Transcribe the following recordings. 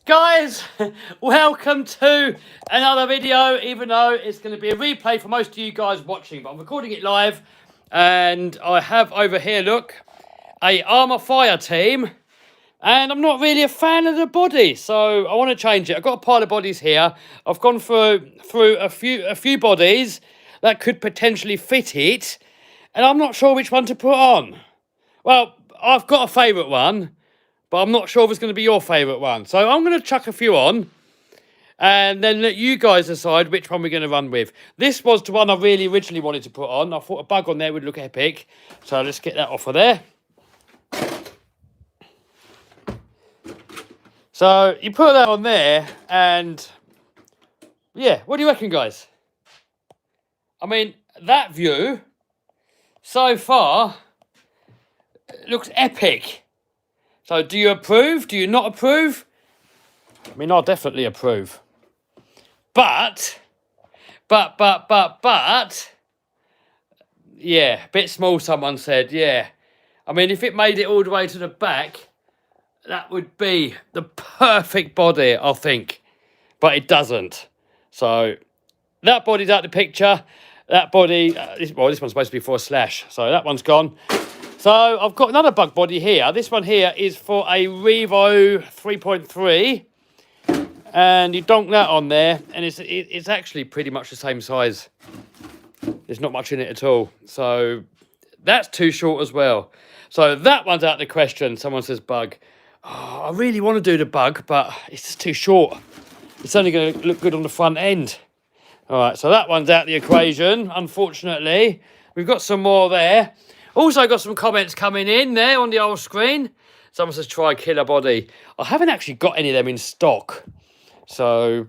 Guys, welcome to another video, even though it's going to be a replay for most of you guys watching, but I'm recording it live, and I have over here, look, a Armour Fire team, and I'm not really a fan of the body, so I want to change it. I've got a pile of bodies here. I've gone through a few bodies that could potentially fit it, and I'm not sure which one to put on. Well, I've got a favourite one, but I'm not sure if it's going to be your favourite one. So I'm going to chuck a few on, and then let you guys decide which one we're going to run with. This was the one I really originally wanted to put on. I thought a bug on there would look epic. So let's get that off of there. So you put that on there, and yeah, what do you reckon, guys? I mean, that view so far looks epic. So do you approve? Do you not approve? I mean, I'll definitely approve. But, yeah, bit small, someone said, yeah. I mean, if it made it all the way to the back, that would be the perfect body, I think. But it doesn't. So that body's out of the picture. That body, this one's supposed to be for a slash. So that one's gone. So I've got another bug body here. This one here is for a Revo 3.3. And you donk that on there, and it's actually pretty much the same size. There's not much in it at all. So that's too short as well. So that one's out of the question. Someone says bug. Oh, I really want to do the bug, but it's just too short. It's only going to look good on the front end. All right, so that one's out of the equation, unfortunately. We've got some more there. Also got some comments coming in there on the old screen. Someone says try killer body. I haven't actually got any of them in stock. So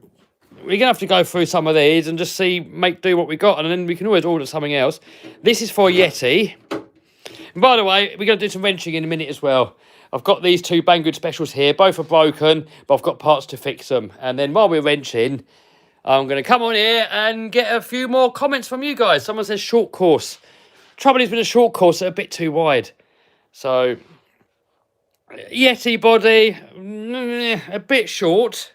we're going to have to go through some of these and just see, make do what we got. And then we can always order something else. This is for Yeti. And by the way, we're going to do some wrenching in a minute as well. I've got these two Banggood specials here. Both are broken, but I've got parts to fix them. And then while we're wrenching, I'm going to come on here and get a few more comments from you guys. Someone says short course. Trouble is with a short course, they're a bit too wide. So, Yeti body, a bit short.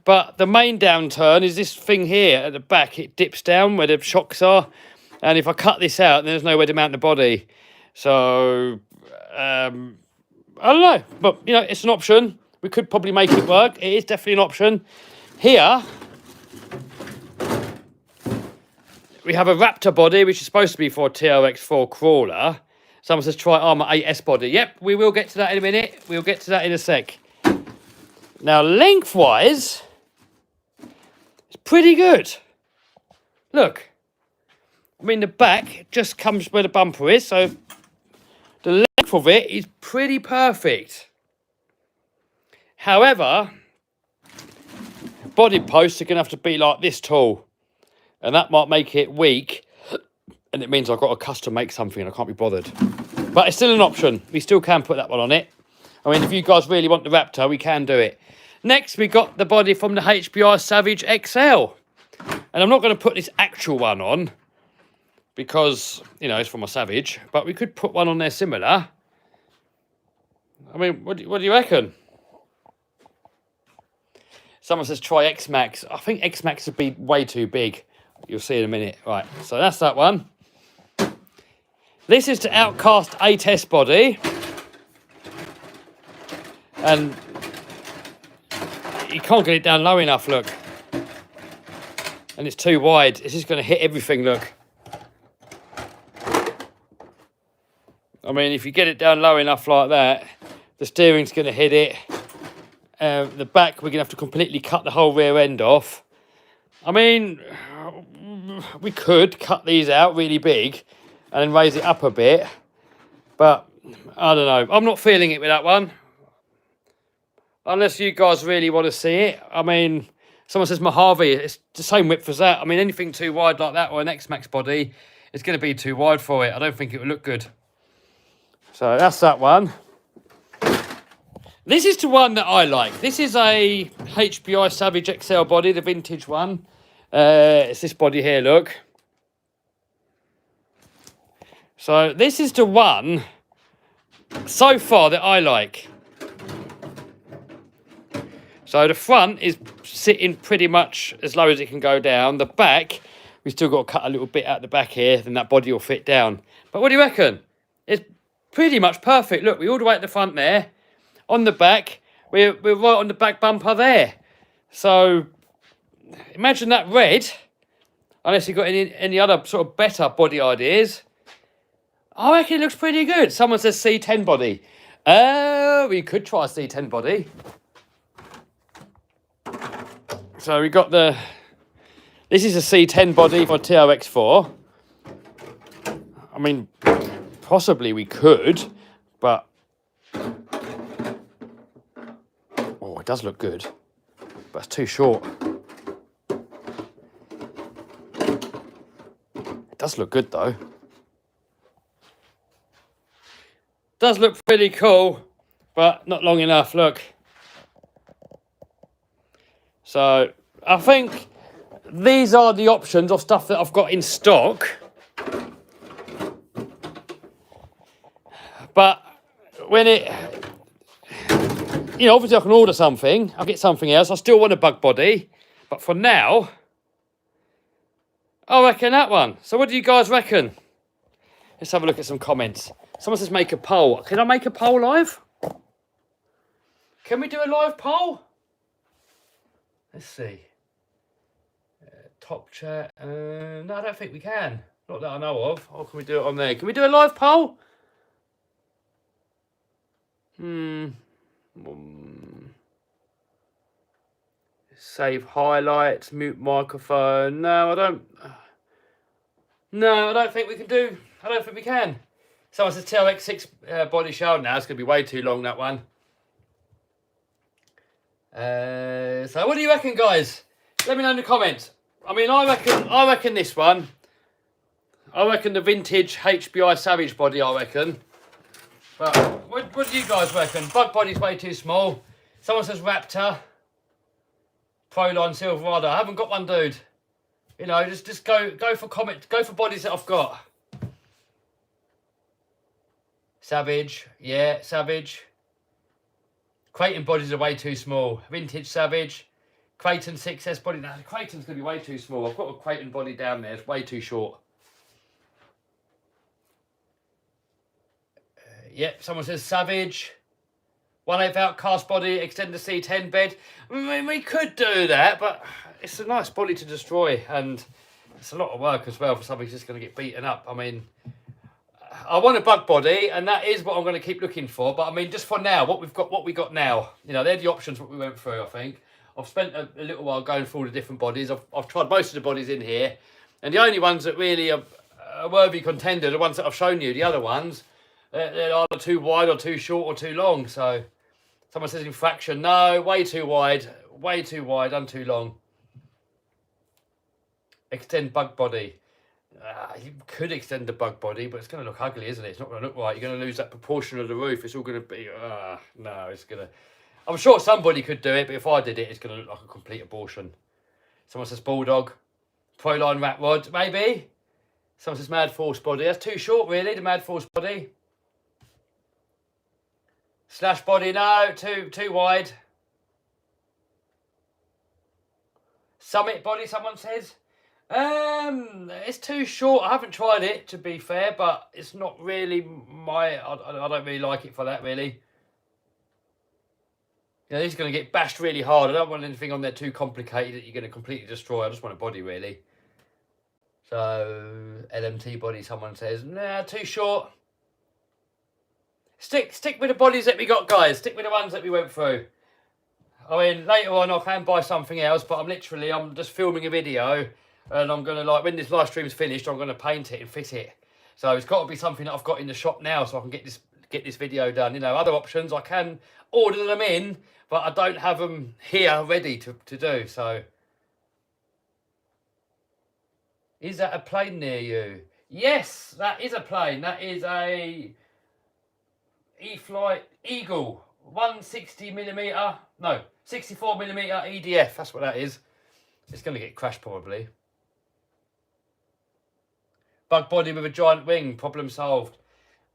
But the main downturn is this thing here at the back. It dips down where the shocks are. And if I cut this out, then there's nowhere to mount the body. So, I don't know. But, you know, it's an option. We could probably make it work. It is definitely an option. Here, we have a Raptor body, which is supposed to be for a TRX4 crawler. Someone says try Armour 8S body. Yep, we will get to that in a minute. We'll get to that in a sec. Now, lengthwise, it's pretty good. Look. I mean, the back just comes where the bumper is, so the length of it is pretty perfect. However, body posts are going to have to be like this tall. And that might make it weak. And it means I've got to custom make something and I can't be bothered. But it's still an option. We still can put that one on it. I mean, if you guys really want the Raptor, we can do it. Next, we got the body from the HBI Savage XL. And I'm not going to put this actual one on. Because, you know, it's from a Savage. But we could put one on there similar. I mean, what do you reckon? Someone says try X-Max. I think X-Max would be way too big. You'll see in a minute. Right, so that's that one. This is the Outcast 8S body. And you can't get it down low enough, look. And it's too wide. It's just going to hit everything, look. I mean, if you get it down low enough like that, the steering's going to hit it. The back, we're going to have to completely cut the whole rear end off. I mean, we could cut these out really big and then raise it up a bit. But, I don't know. I'm not feeling it with that one. Unless you guys really want to see it. I mean, someone says Mojave, it's the same width as that. I mean, anything too wide like that or an X-Max body, it's going to be too wide for it. I don't think it would look good. So, that's that one. This is the one that I like. This is a HBI Savage XL body, the vintage one. It's this body here, look. So this is the one so far that I like. So the front is sitting pretty much as low as it can go down. The back, we've still got to cut a little bit out the back here, then that body will fit down. But what do you reckon? It's pretty much perfect. Look, we're all the way at the front there. On the back, we're right on the back bumper there. So imagine that red, unless you've got any other sort of better body ideas. I reckon it looks pretty good. Someone says C10 body. We could try a C10 body. So we got this is a C10 body for TRX4. I mean, possibly we could, but oh, it does look good, but it's too short. It does look good though. Does look pretty cool, but not long enough. Look. So I think these are the options of stuff that I've got in stock. But when it, you know, obviously I can order something, I'll get something else. I still want a bug body, but for now, I reckon that one. So what do you guys reckon? Let's have a look at some comments. Someone says make a poll. Can I make a poll live? Can we do a live poll? Let's see. Top chat. No, I don't think we can. Not that I know of. Or can we do it on there? Can we do a live poll? Save highlights, mute microphone. No, I don't. No, I don't think we can do. I don't think we can. Someone says TRX6 body shell. Now it's going to be way too long, that one. So what do you reckon, guys? Let me know in the comments. I mean, I reckon this one. I reckon the vintage HBI Savage body, I reckon. But what do you guys reckon? Bug body's way too small. Someone says Raptor. Proline Silverado. I haven't got one, dude. You know, just go for bodies that I've got. Savage, yeah, Savage. Creighton bodies are way too small. Vintage Savage. Creighton 6S body. Now, Creighton's going to be way too small. I've got a Creighton body down there. It's way too short. Yep, someone says Savage. 1/8 out cast body, extend the C10 bed. I mean, we could do that, but it's a nice body to destroy, and it's a lot of work as well for something that's just going to get beaten up. I mean, I want a bug body, and that is what I'm going to keep looking for. But I mean, just for now, what we got now, you know, they're the options what we went through. I think I've spent a little while going through all the different bodies. I've tried most of the bodies in here, and the only ones that really are a worthy contender, the ones that I've shown you. The other ones, they're either too wide or too short or too long. So someone says infraction, no, way too wide, and too long. Extend bug body. You could extend the bug body, but it's going to look ugly, isn't it? It's not going to look right. You're going to lose that proportion of the roof. It's all going to be... no, it's going to... I'm sure somebody could do it, but if I did it, it's going to look like a complete abortion. Someone says Bulldog. Proline Rat Rod, maybe. Someone says Mad Force body. That's too short, really, the Mad Force body. Slash body, no, too wide. Summit body, someone says. It's too short. I haven't tried it, to be fair, but it's not really I don't really like it for that, really. You know, this is going to get bashed really hard. I don't want anything on there too complicated that you're going to completely destroy. I just want a body, really. So, LMT body, someone says, nah, too short. Stick with the bodies that we got, guys. Stick with the ones that we went through. I mean, later on I can buy something else, but I'm just filming a video, and I'm going to, like, when this live stream's finished, I'm going to paint it and fit it. So it's got to be something that I've got in the shop now so I can get this video done. You know, other options, I can order them in, but I don't have them here ready to do, so. Is that a plane near you? Yes, that is a plane. That is a E-Flight Eagle 160mm, no, 64mm EDF. That's what that is. It's going to get crashed probably. Bug body with a giant wing, problem solved.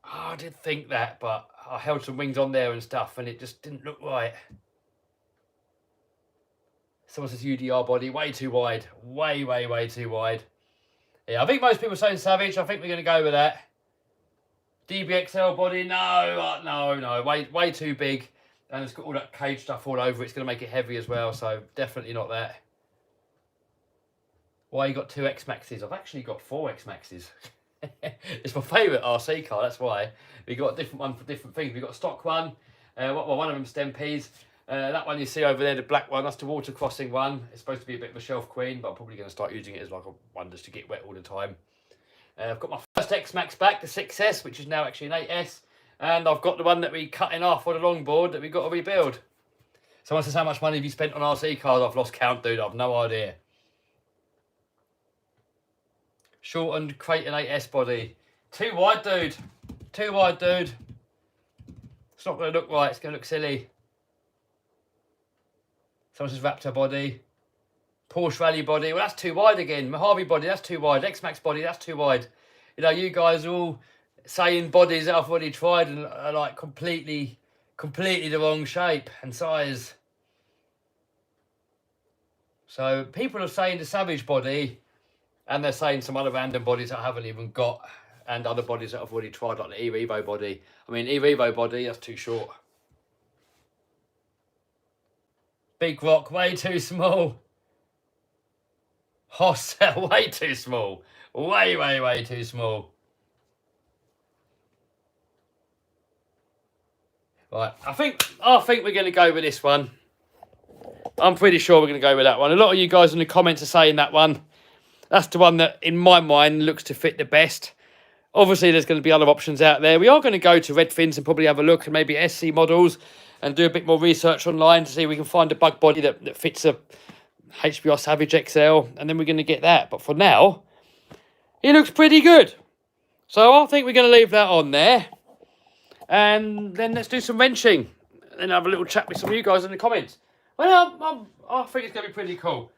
Oh, I did think that, but I held some wings on there and stuff, and it just didn't look right. Someone says UDR body, way too wide. Way too wide. Yeah, I think most people are saying Savage. I think we're going to go with that. DBXL body, no. Way too big. And it's got all that cage stuff all over it. It's going to make it heavy as well, so definitely not that. Why you got 2 X-Maxes? I've actually got 4 X-Maxes. It's my favourite RC car, that's why. We got a different one for different things. We got a stock one. One of them Stempees. That one you see over there, the black one, that's the water crossing one. It's supposed to be a bit of a shelf queen, but I'm probably going to start using it as like a one just to get wet all the time. I've got my first X-Max back, the 6S, which is now actually an 8S. And I've got the one that we cut in half for the longboard that we've got to rebuild. Someone says, how much money have you spent on RC cars? I've lost count, dude. I've no idea. Shortened Creighton 8S body. Too wide, dude. Too wide, dude. It's not going to look right. It's going to look silly. Someone says Raptor body. Porsche Rally body. Well, that's too wide again. Mojave body, that's too wide. X-Max body, that's too wide. You know, you guys are all saying bodies that I've already tried and are like completely the wrong shape and size. So people are saying the Savage body, and they're saying some other random bodies that I haven't even got, and other bodies that I've already tried, like the E-Revo body. I mean, E-Revo body, that's too short. Big Rock, way too small. Hostile, way too small. Way too small. Right, I think we're going to go with this one. I'm pretty sure we're going to go with that one. A lot of you guys in the comments are saying that one. That's the one that, in my mind, looks to fit the best. Obviously, there's going to be other options out there. We are going to go to Redfins and probably have a look at maybe SC models and do a bit more research online to see if we can find a bug body that fits a HBR Savage XL, and then we're going to get that. But for now, it looks pretty good. So I think we're going to leave that on there. And then let's do some wrenching and have a little chat with some of you guys in the comments. Well, I think it's going to be pretty cool.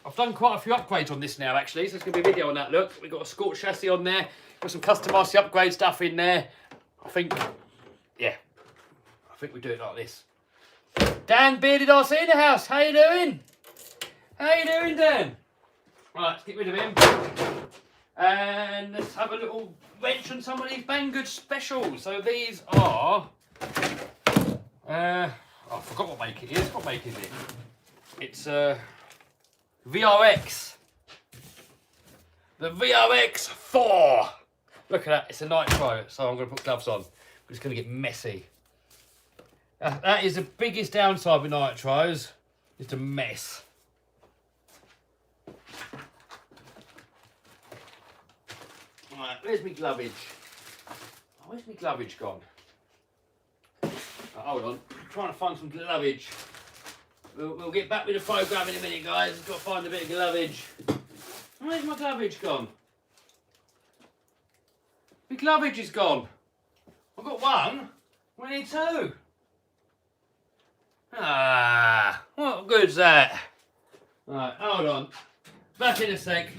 I've done quite a few upgrades on this now, actually, so it's going to be a video on that look. We've got a Scorch chassis on there, got some custom RC upgrade stuff in there. I think we do it like this. Dan Bearded RC in the house, how you doing? How you doing, Dan? Right, let's get rid of him. And let's have a little wrench on some of these Banggood specials. So these are... I forgot what make it is. What make is it? It's VRX. The VRX 4. Look at that. It's a nitro. So I'm going to put gloves on. It's going to get messy. That is the biggest downside with nitros. It's a mess. Right, where's my glovage? Oh, where's my glovage gone? Hold on, I'm trying to find some glovage. We'll get back with the program in a minute, guys. I've got to find a bit of glovage. Where's my glovage gone? My glovage is gone. I've got one. We need 2. Ah, what good's that? Right, hold on. Back in a sec.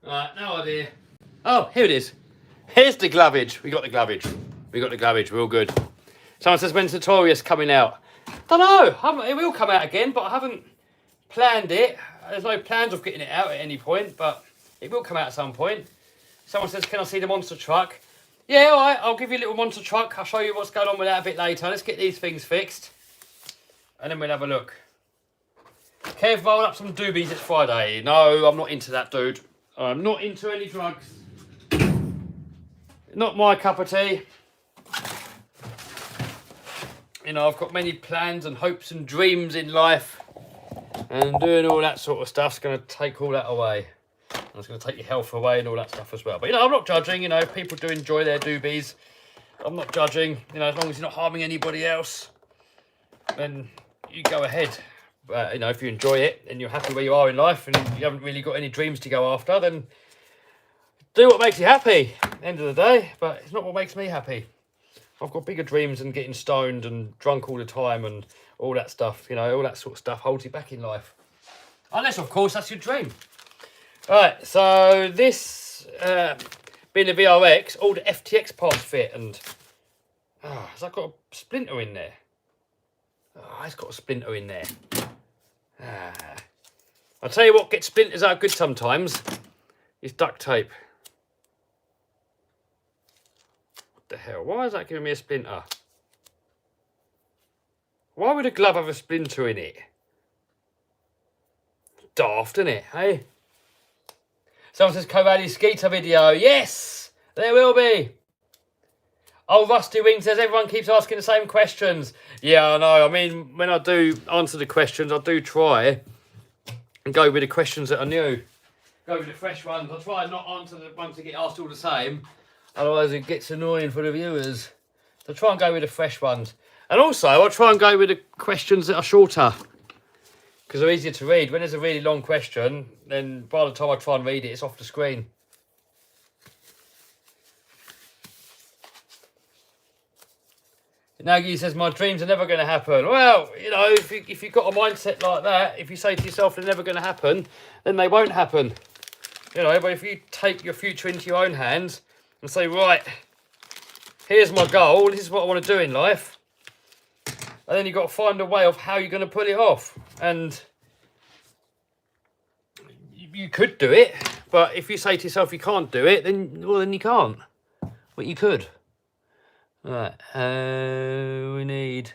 Right, no idea. Oh, here it is. Here's the glovage. We got the glovage. We're all good. Someone says, when's Notorious coming out? Don't know. It will come out again, but I haven't planned it. There's no plans of getting it out at any point, but it will come out at some point. Someone says, can I see the monster truck? Yeah, all right. I'll give you a little monster truck. I'll show you what's going on with that a bit later. Let's get these things fixed, and then we'll have a look. Kev, roll up some doobies. It's Friday. No, I'm not into that, dude. I'm not into any drugs. Not my cup of tea. You know, I've got many plans and hopes and dreams in life. And doing all that sort of stuff's going to take all that away. And it's going to take your health away and all that stuff as well. But, you know, I'm not judging. You know, people do enjoy their doobies. I'm not judging. You know, as long as you're not harming anybody else, then you go ahead. But, you know, if you enjoy it and you're happy where you are in life and you haven't really got any dreams to go after, then do what makes you happy at the end of the day. But it's not what makes me happy. I've got bigger dreams than getting stoned and drunk all the time and all that stuff. You know, all that sort of stuff holds you back in life. Unless, of course, that's your dream. Right, so this being the VRX, all the FTX parts fit, and has that got a splinter in there? Oh, it's got a splinter in there. I'll tell you what gets splinters out good sometimes is duct tape. What the hell? Why is that giving me a splinter? Why would a glove have a splinter in it? Daft, isn't it, hey? Someone says, Co-Rally Skeeter video. Yes, there will be. Oh, Rusty Wing says, everyone keeps asking the same questions. Yeah, I know. I mean, when I do answer the questions, I do try and go with the questions that are new. Go with the fresh ones. I try and not answer the ones that get asked all the same. Otherwise, it gets annoying for the viewers. So I try and go with the fresh ones. And also, I try and go with the questions that are shorter, because they're easier to read. When there's a really long question, then by the time I try and read it, it's off the screen. Nagy says, my dreams are never going to happen. Well, you know, if you've got a mindset like that, if you say to yourself they're never going to happen, then they won't happen. You know, but if you take your future into your own hands and say, right, here's my goal, this is what I want to do in life, and then you've got to find a way of how you're going to pull it off. And you could do it, but if you say to yourself you can't do it, then you can't. But you could. Right, we need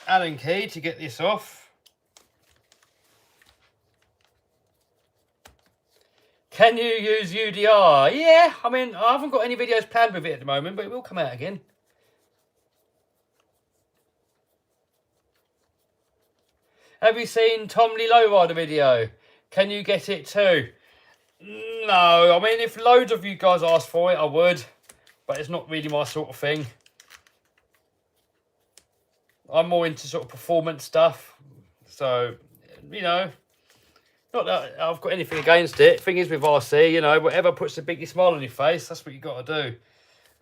Allen key to get this off. Can you use UDR? Yeah, I mean, I haven't got any videos planned with it at the moment, but it will come out again. Have you seen Tom Lee Lowrider video? Can you get it too? No, I mean, if loads of you guys asked for it, I would. But it's not really my sort of thing. I'm more into sort of performance stuff. So, you know, not that I've got anything against it. Thing is with RC, you know, whatever puts the biggest smile on your face, that's what you got to do.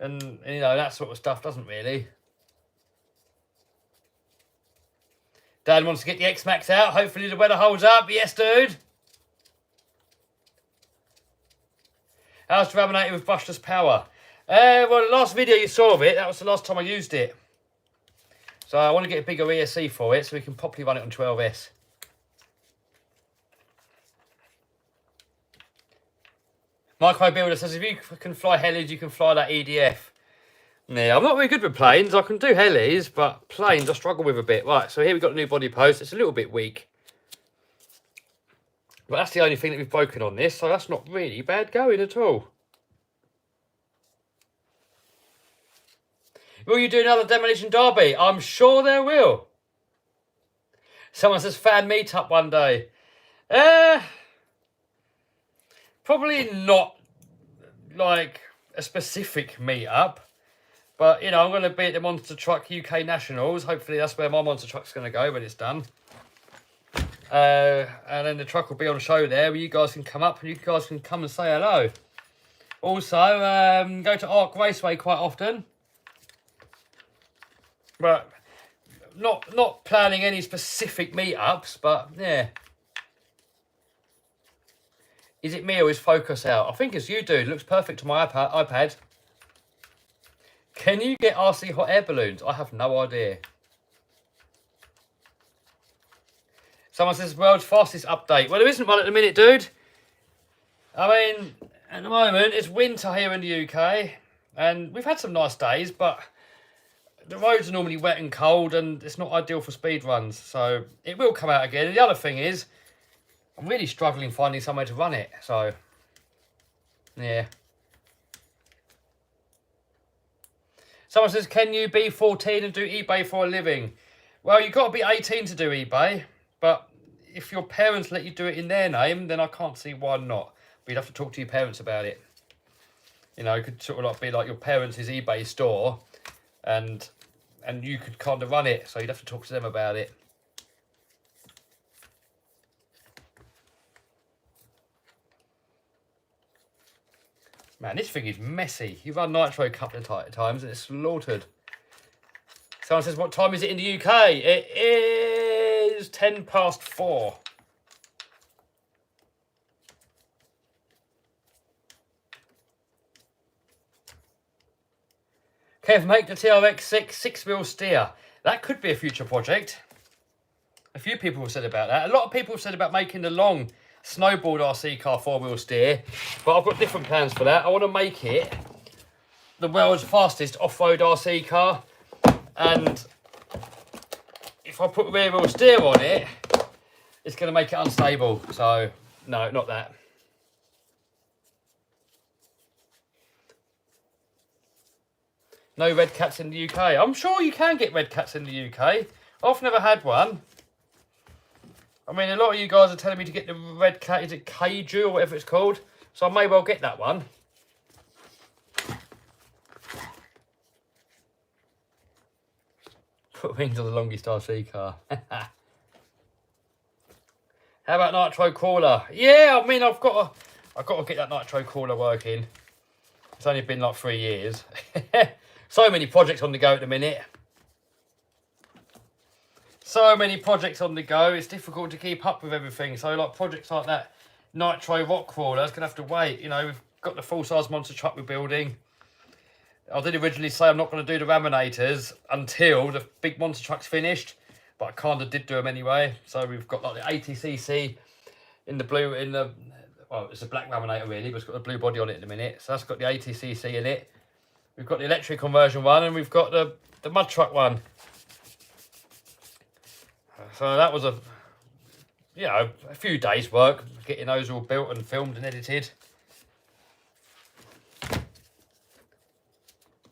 And, you know, that sort of stuff doesn't really. Dan wants to get the X-Max out. Hopefully the weather holds up. Yes, dude. How's the laminating with brushless power? Well, the last video you saw of it, that was the last time I used it. So I want to get a bigger ESC for it so we can properly run it on 12S. Micro Builder says, if you can fly helis, you can fly that EDF. Yeah, I'm not very good with planes. I can do helis, but planes I struggle with a bit. Right, so here we've got a new body post. It's a little bit weak. But that's the only thing that we've broken on this, so that's not really bad going at all. Will you do another Demolition Derby? I'm sure there will. Someone says fan meetup one day. Probably not like a specific meetup. But, you know, I'm going to be at the Monster Truck UK Nationals. Hopefully that's where my Monster Truck's going to go when it's done. And then the truck will be on show there where you guys can come up and you guys can come and say hello. Also, go to Arc Raceway quite often. But not planning any specific meetups, but yeah. Is it me or is focus out? I think it's you, dude. It looks perfect on my iPad. Can you get RC hot air balloons? I have no idea. Someone says world's fastest update. Well, there isn't one at the minute, dude. I mean, at the moment, it's winter here in the UK. And we've had some nice days, but the roads are normally wet and cold and it's not ideal for speed runs. So it will come out again. And the other thing is, I'm really struggling finding somewhere to run it. So, yeah. Someone says, can you be 14 and do eBay for a living? Well, you've got to be 18 to do eBay. But if your parents let you do it in their name, then I can't see why not. But you'd have to talk to your parents about it. You know, it could sort of like be like your parents' eBay store. And you could kind of run it, so you'd have to talk to them about it. Man, this thing is messy. You've run nitro a couple of times and it's slaughtered. Someone says, what time is it in the UK? It is 4:10. Kev, make the TRX6 6-wheel steer. That could be a future project. A few people have said about that. A lot of people have said about making the long snowboard RC car 4-wheel steer. But I've got different plans for that. I want to make it the world's fastest off-road RC car. And if I put rear-wheel steer on it, it's going to make it unstable. So, no, not that. No red cats in the UK. I'm sure you can get red cats in the UK. I've never had one. I mean, a lot of you guys are telling me to get the red cat. Is it Kaiju or whatever it's called? So I may well get that one. Put wings on the longest RC car. How about nitro crawler? Yeah, I mean, I've got to get that nitro crawler working. It's only been like 3 years. So many projects on the go at the minute. So many projects on the go. It's difficult to keep up with everything. So like projects like that nitro rock crawler is going to have to wait. You know, we've got the full-size monster truck we're building. I did originally say I'm not going to do the Raminators until the big monster truck's finished, but I kind of did do them anyway. So we've got like the 80cc in the blue, well, it's a black Raminator really, but it's got the blue body on it in a minute. So that's got the 80cc in it. We've got the electric conversion one, and we've got the mud truck one. So that was a few days work getting those all built and filmed and edited.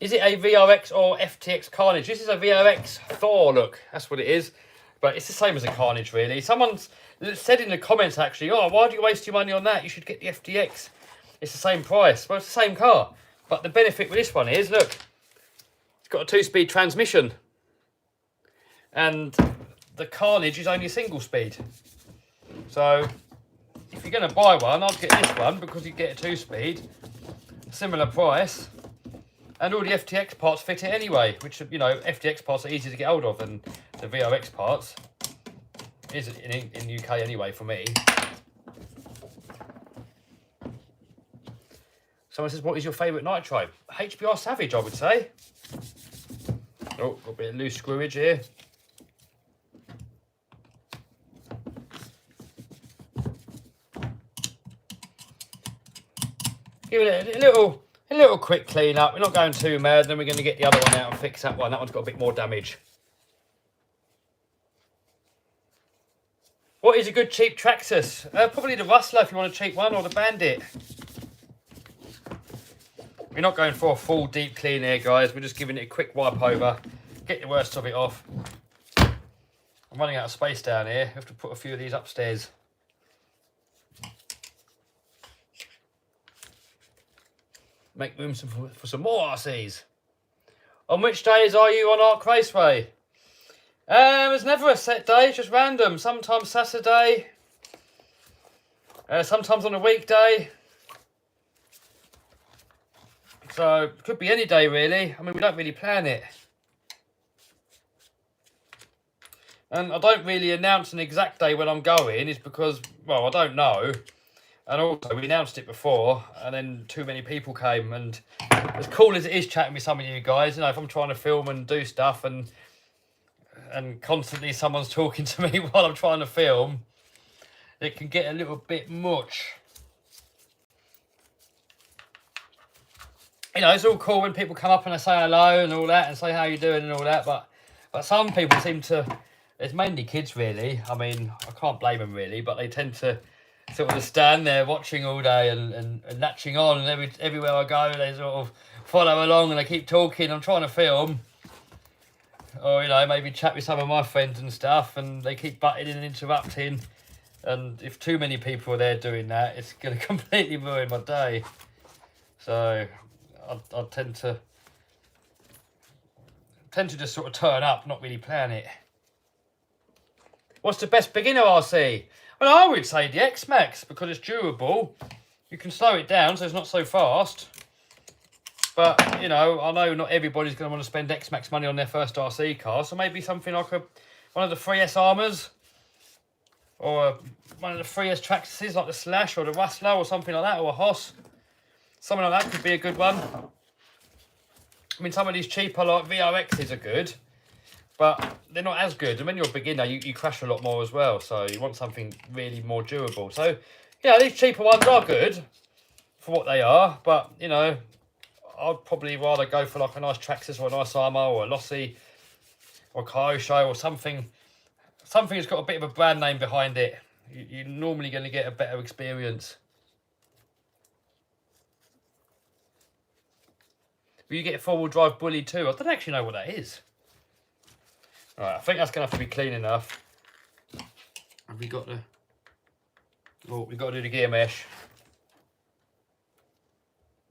Is it a VRX or FTX Carnage? This is a VRX Thor, look. That's what it is. But it's the same as a Carnage, really. Someone's said in the comments, actually, oh, why do you waste your money on that? You should get the FTX. It's the same price. Well, it's the same car. But the benefit with this one is, look, it's got a 2-speed transmission. And the Carnage is only a single speed. So, if you're going to buy one, I'd get this one because you get a 2-speed. Similar price. And all the FTX parts fit it anyway, which, you know, FTX parts are easy to get hold of than the VRX parts. Is in UK anyway for me. Someone says, what is your favourite nitro? HBR Savage, I would say. Oh, got a bit of loose screwage here. Give it a little quick clean up. We're not going too mad. Then we're going to get the other one out and fix that one. That one's got a bit more damage. What is a good cheap Traxxas? Probably the Rustler if you want a cheap one, or the Bandit. We're not going for a full deep clean here, guys. We're just giving it a quick wipe over. Get the worst of it off. I'm running out of space down here. I have to put a few of these upstairs. Make room for some more RCs. On which days are you on Arc Raceway? There's never a set day, it's just random. Sometimes Saturday. Sometimes on a weekday. So, it could be any day really. I mean, we don't really plan it. And I don't really announce an exact day when I'm going. It's because, well, I don't know. And also, we announced it before, and then too many people came. And as cool as it is chatting with some of you guys, you know, if I'm trying to film and do stuff, and constantly someone's talking to me while I'm trying to film, it can get a little bit much. You know, it's all cool when people come up and they say hello and all that, and say how you doing and all that, but some people seem to, it's mainly kids really. I mean, I can't blame them really, but they tend to sort of stand there watching all day and latching on, and everywhere I go they sort of follow along and they keep talking. I'm trying to film, or you know, maybe chat with some of my friends and stuff, and they keep butting in and interrupting, and if too many people are there doing that, it's going to completely ruin my day. So I tend to just sort of turn up, not really plan it. What's the best beginner RC? Well, I would say the X-Max, because it's durable. You can slow it down so it's not so fast. But, you know, I know not everybody's going to want to spend X max money on their first RC car, so maybe something like one of the 3S Armours, or one of the 3S Traxxas like the Slash or the Rustler or something like that, or a Hoss. Something like that could be a good one. I mean, some of these cheaper like VRXs are good, but they're not as good. And when you're a beginner, you crash a lot more as well. So you want something really more durable. So, yeah, these cheaper ones are good for what they are. But, you know, I'd probably rather go for like a nice Traxxas or a nice Armour or a Lossy or a Kyosho or something. Something that's got a bit of a brand name behind it. You're normally going to get a better experience. But you get a four-wheel drive bully too. I don't actually know what that is. Alright, I think that's going to have to be clean enough. Have we got the... Oh, we've got to do the gear mesh.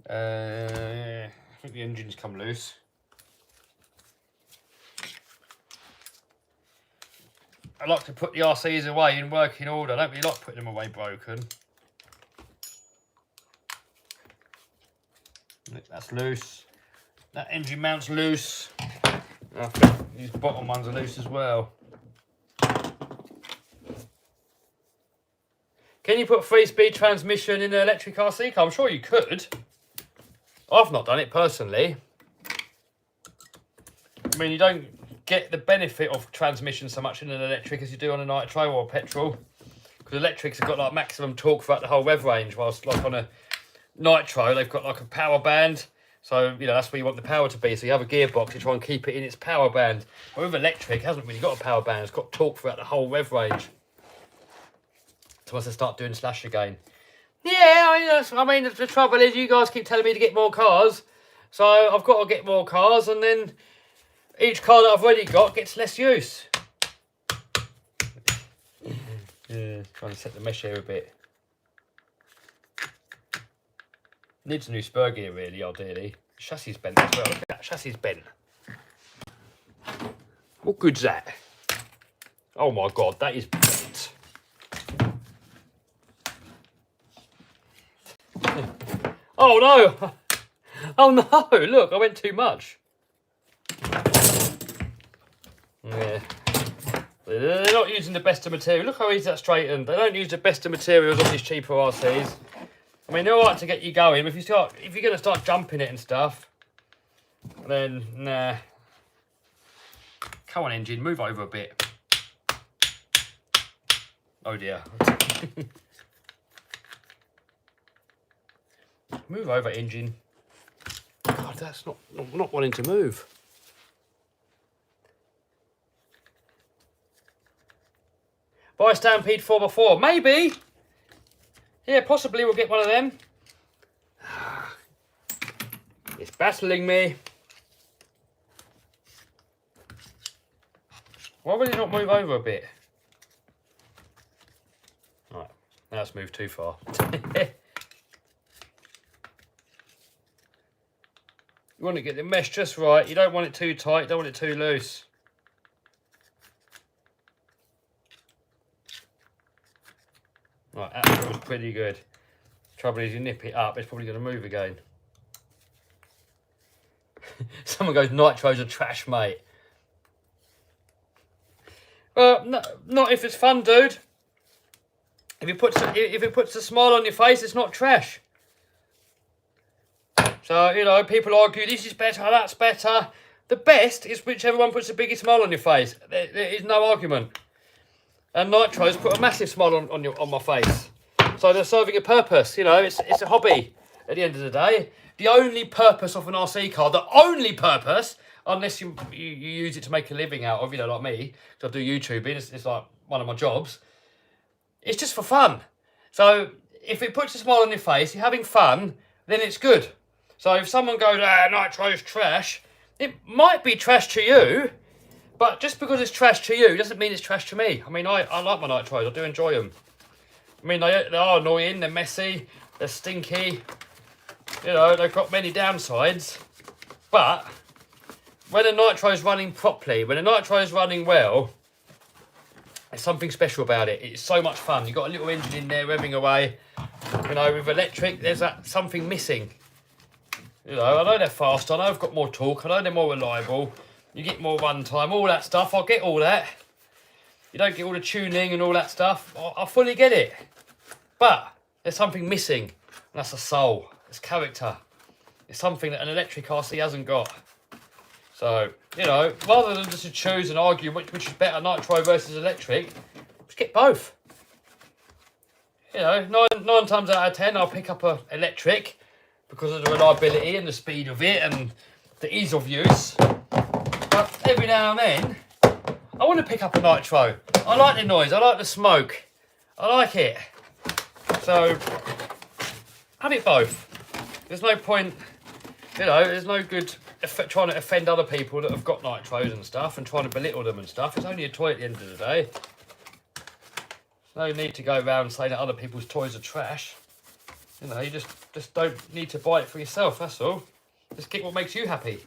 I think the engine's come loose. I like to put the RCs away in working order. I don't really like putting them away broken. That's loose. That engine mount's loose. I think these bottom ones are loose as well. Can you put 3-speed transmission in an electric RC car? I'm sure you could. I've not done it personally. I mean, you don't get the benefit of transmission so much in an electric as you do on a nitro or a petrol. Because electrics have got like maximum torque throughout the whole rev range, whilst like on a nitro, they've got like a power band. So, you know, that's where you want the power to be. So you have a gearbox to try and keep it in its power band. But with electric, it hasn't really got a power band. It's got torque throughout the whole rev range. So once I start doing slash again. Yeah, I mean, the trouble is you guys keep telling me to get more cars. So I've got to get more cars, and then each car that I've already got gets less use. Yeah, trying to set the mesh here a bit. Needs a new spur gear, really, ideally. Chassis bent as well. Look at that, chassis bent. What good's that? Oh my god, that is bent. Oh no! Oh no! Look, I went too much. Yeah. They're not using the best of material. Look how easy that's straightened. They don't use the best of materials on these cheaper RCs. I mean, they're alright to get you going, but if you're going to start jumping it and stuff, then nah. Come on, engine, move over a bit. Oh dear. Move over, engine. God, that's not wanting to move. Buy a Stampede 4x4, maybe. Yeah, possibly we'll get one of them. It's battling me. Why would it not move over a bit? Right, now it's moved too far. You want to get the mesh just right. You don't want it too tight, you don't want it too loose. Right, that feels pretty good. Trouble is, you nip it up, it's probably going to move again. Someone goes, nitros are trash, mate. Well, no, not if it's fun, dude. If it puts a smile on your face, it's not trash. So, you know, people argue, this is better, that's better. The best is whichever one puts the biggest smile on your face. There is no argument. And nitros put a massive smile on my face. So they're serving a purpose, you know, it's a hobby at the end of the day. The only purpose of an RC car, the only purpose, unless you use it to make a living out of, you know, like me, because I do YouTubing, it's like one of my jobs, it's just for fun. So if it puts a smile on your face, you're having fun, then it's good. So if someone goes, nitro's trash, it might be trash to you, but just because it's trash to you doesn't mean it's trash to me. I mean, I like my nitros, I do enjoy them. I mean, they are annoying, they're messy, they're stinky, you know, they've got many downsides, but when a nitro's running properly, when a nitro's running well, there's something special about it. It's so much fun. You've got a little engine in there revving away. You know, with electric, there's that something missing. You know, I know they're faster, I know I've got more torque, I know they're more reliable. You get more run time, all that stuff, I get all that. You don't get all the tuning and all that stuff. I fully get it. But there's something missing, and that's a soul. It's character. It's something that an electric RC hasn't got. So, you know, rather than just to choose and argue which is better, nitro versus electric, just get both. You know, nine times out of 10, I'll pick up a electric because of the reliability and the speed of it and the ease of use. But every now and then, I want to pick up a nitro. I like the noise, I like the smoke, I like it. So, have it both. There's no point, you know, there's no good trying to offend other people that have got nitros and stuff and trying to belittle them and stuff. It's only a toy at the end of the day. No need to go around saying that other people's toys are trash. You know, you just don't need to buy it for yourself, that's all. Just get what makes you happy.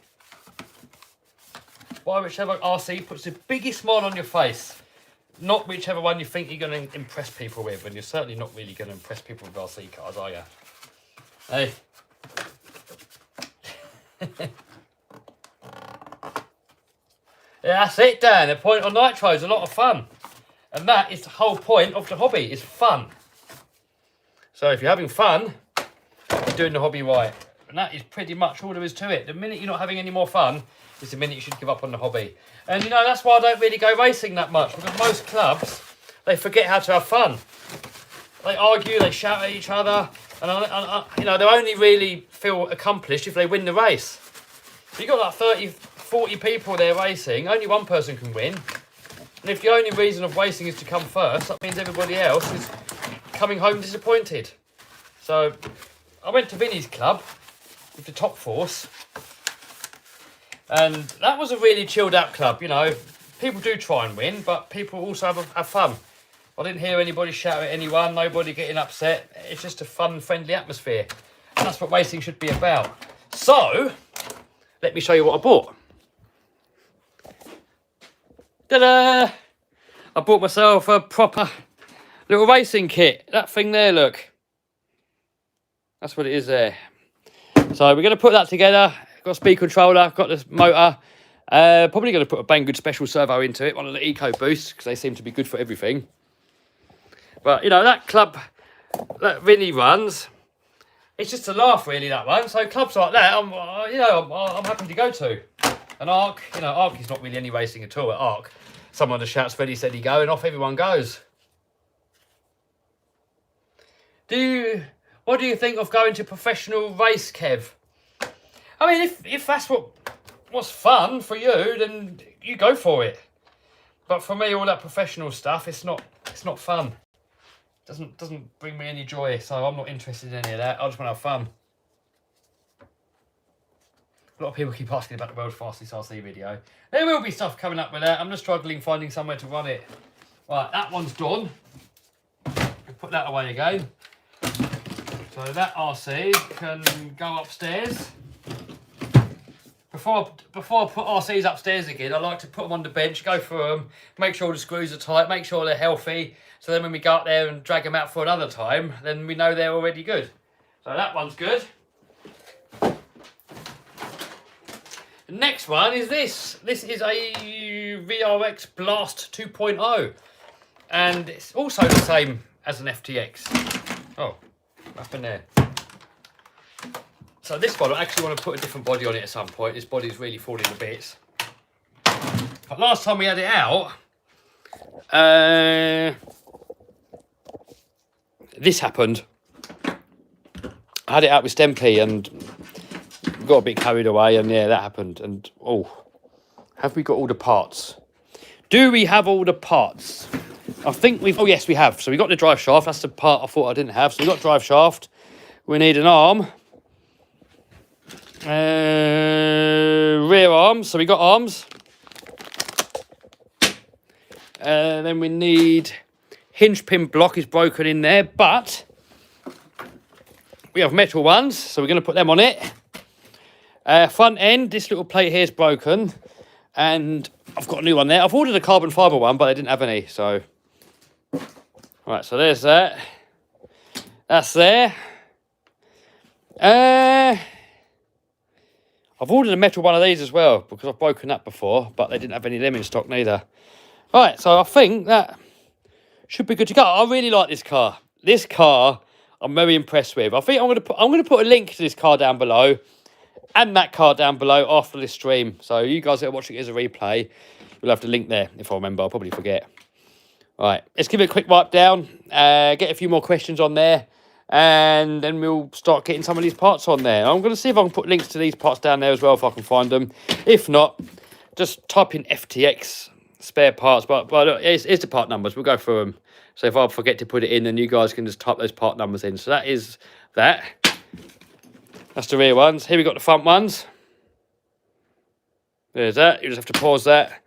Buy whichever RC puts the biggest smile on your face. Not whichever one you think you're going to impress people with, and you're certainly not really going to impress people with RC cars, are you? Hey. Yeah, that's it, Dan. The point on nitro is a lot of fun. And that is the whole point of the hobby, is fun. So if you're having fun, you're doing the hobby right. And that is pretty much all there is to it. The minute you're not having any more fun is the minute you should give up on the hobby. And you know, that's why I don't really go racing that much, because most clubs, they forget how to have fun. They argue, they shout at each other, and you know, they only really feel accomplished if they win the race. You've got like 30, 40 people there racing, only one person can win. And if the only reason of racing is to come first, that means everybody else is coming home disappointed. So I went to Vinny's club with the Top Force, and that was a really chilled out club. You know, people do try and win, but people also have fun. I didn't hear anybody shout at anyone, nobody getting upset. It's just a fun, friendly atmosphere. And that's what racing should be about. So, let me show you what I bought. Ta-da! I bought myself a proper little racing kit. That thing there, look. That's what it is there. So we're going to put that together. Got a speed controller, got this motor. Probably going to put a Banggood special servo into it, one of the Eco Boosts, because they seem to be good for everything. But, you know, that club that Vinny runs, it's just a laugh, really, that one. So clubs like that, I'm happy to go to. And Arc, you know, Arc is not really any racing at all at Arc. Someone just shouts ready, steady, go, and off everyone goes. What do you think of going to professional race, Kev? I mean, if that's what's fun for you, then you go for it. But for me, all that professional stuff, it's not fun. Doesn't bring me any joy, so I'm not interested in any of that. I just want to have fun. A lot of people keep asking about the world's fastest RC video. There will be stuff coming up with that. I'm just struggling finding somewhere to run it. Right, that one's done. Put that away again. So that RC can go upstairs. Before I put RCs upstairs again, I like to put them on the bench, go through them, make sure the screws are tight, make sure they're healthy. So then when we go up there and drag them out for another time, then we know they're already good. So that one's good. The next one is this. This is a VRX Blast 2.0. And it's also the same as an FTX. Oh, what happened there? So this one, I actually want to put a different body on it at some point. This body's really falling to bits. But last time we had it out, this happened. I had it out with Stempy and got a bit carried away, and yeah, that happened. And oh, have we got all the parts? Do we have all the parts? I think we've, oh yes, we have. So we got the drive shaft. That's the part I thought I didn't have. So we got drive shaft. We need an arm. Rear arms. So we got arms. Then we need hinge pin block is broken in there, but we have metal ones, so we're going to put them on it. Front end, this little plate here is broken, and I've got a new one there. I've ordered a carbon fibre one, but I didn't have any, so. Right, so there's that. That's there. I've ordered a metal one of these as well because I've broken that before, but they didn't have any of them in stock neither. Right, so I think that should be good to go. I really like this car. This car, I'm very impressed with. I think I'm gonna put a link to this car down below and that car down below after this stream. So you guys that are watching it as a replay, we'll have the link there if I remember. I'll probably forget. Right, let's give it a quick wipe down. Get a few more questions on there. And then we'll start getting some of these parts on there. I'm going to see if I can put links to these parts down there as well if I can find them. If not, just type in FTX spare parts. But look, it's the part numbers. We'll go through them. So if I forget to put it in, then you guys can just type those part numbers in. So that is that. That's the rear ones. Here we got the front ones. There's that. You just have to pause that.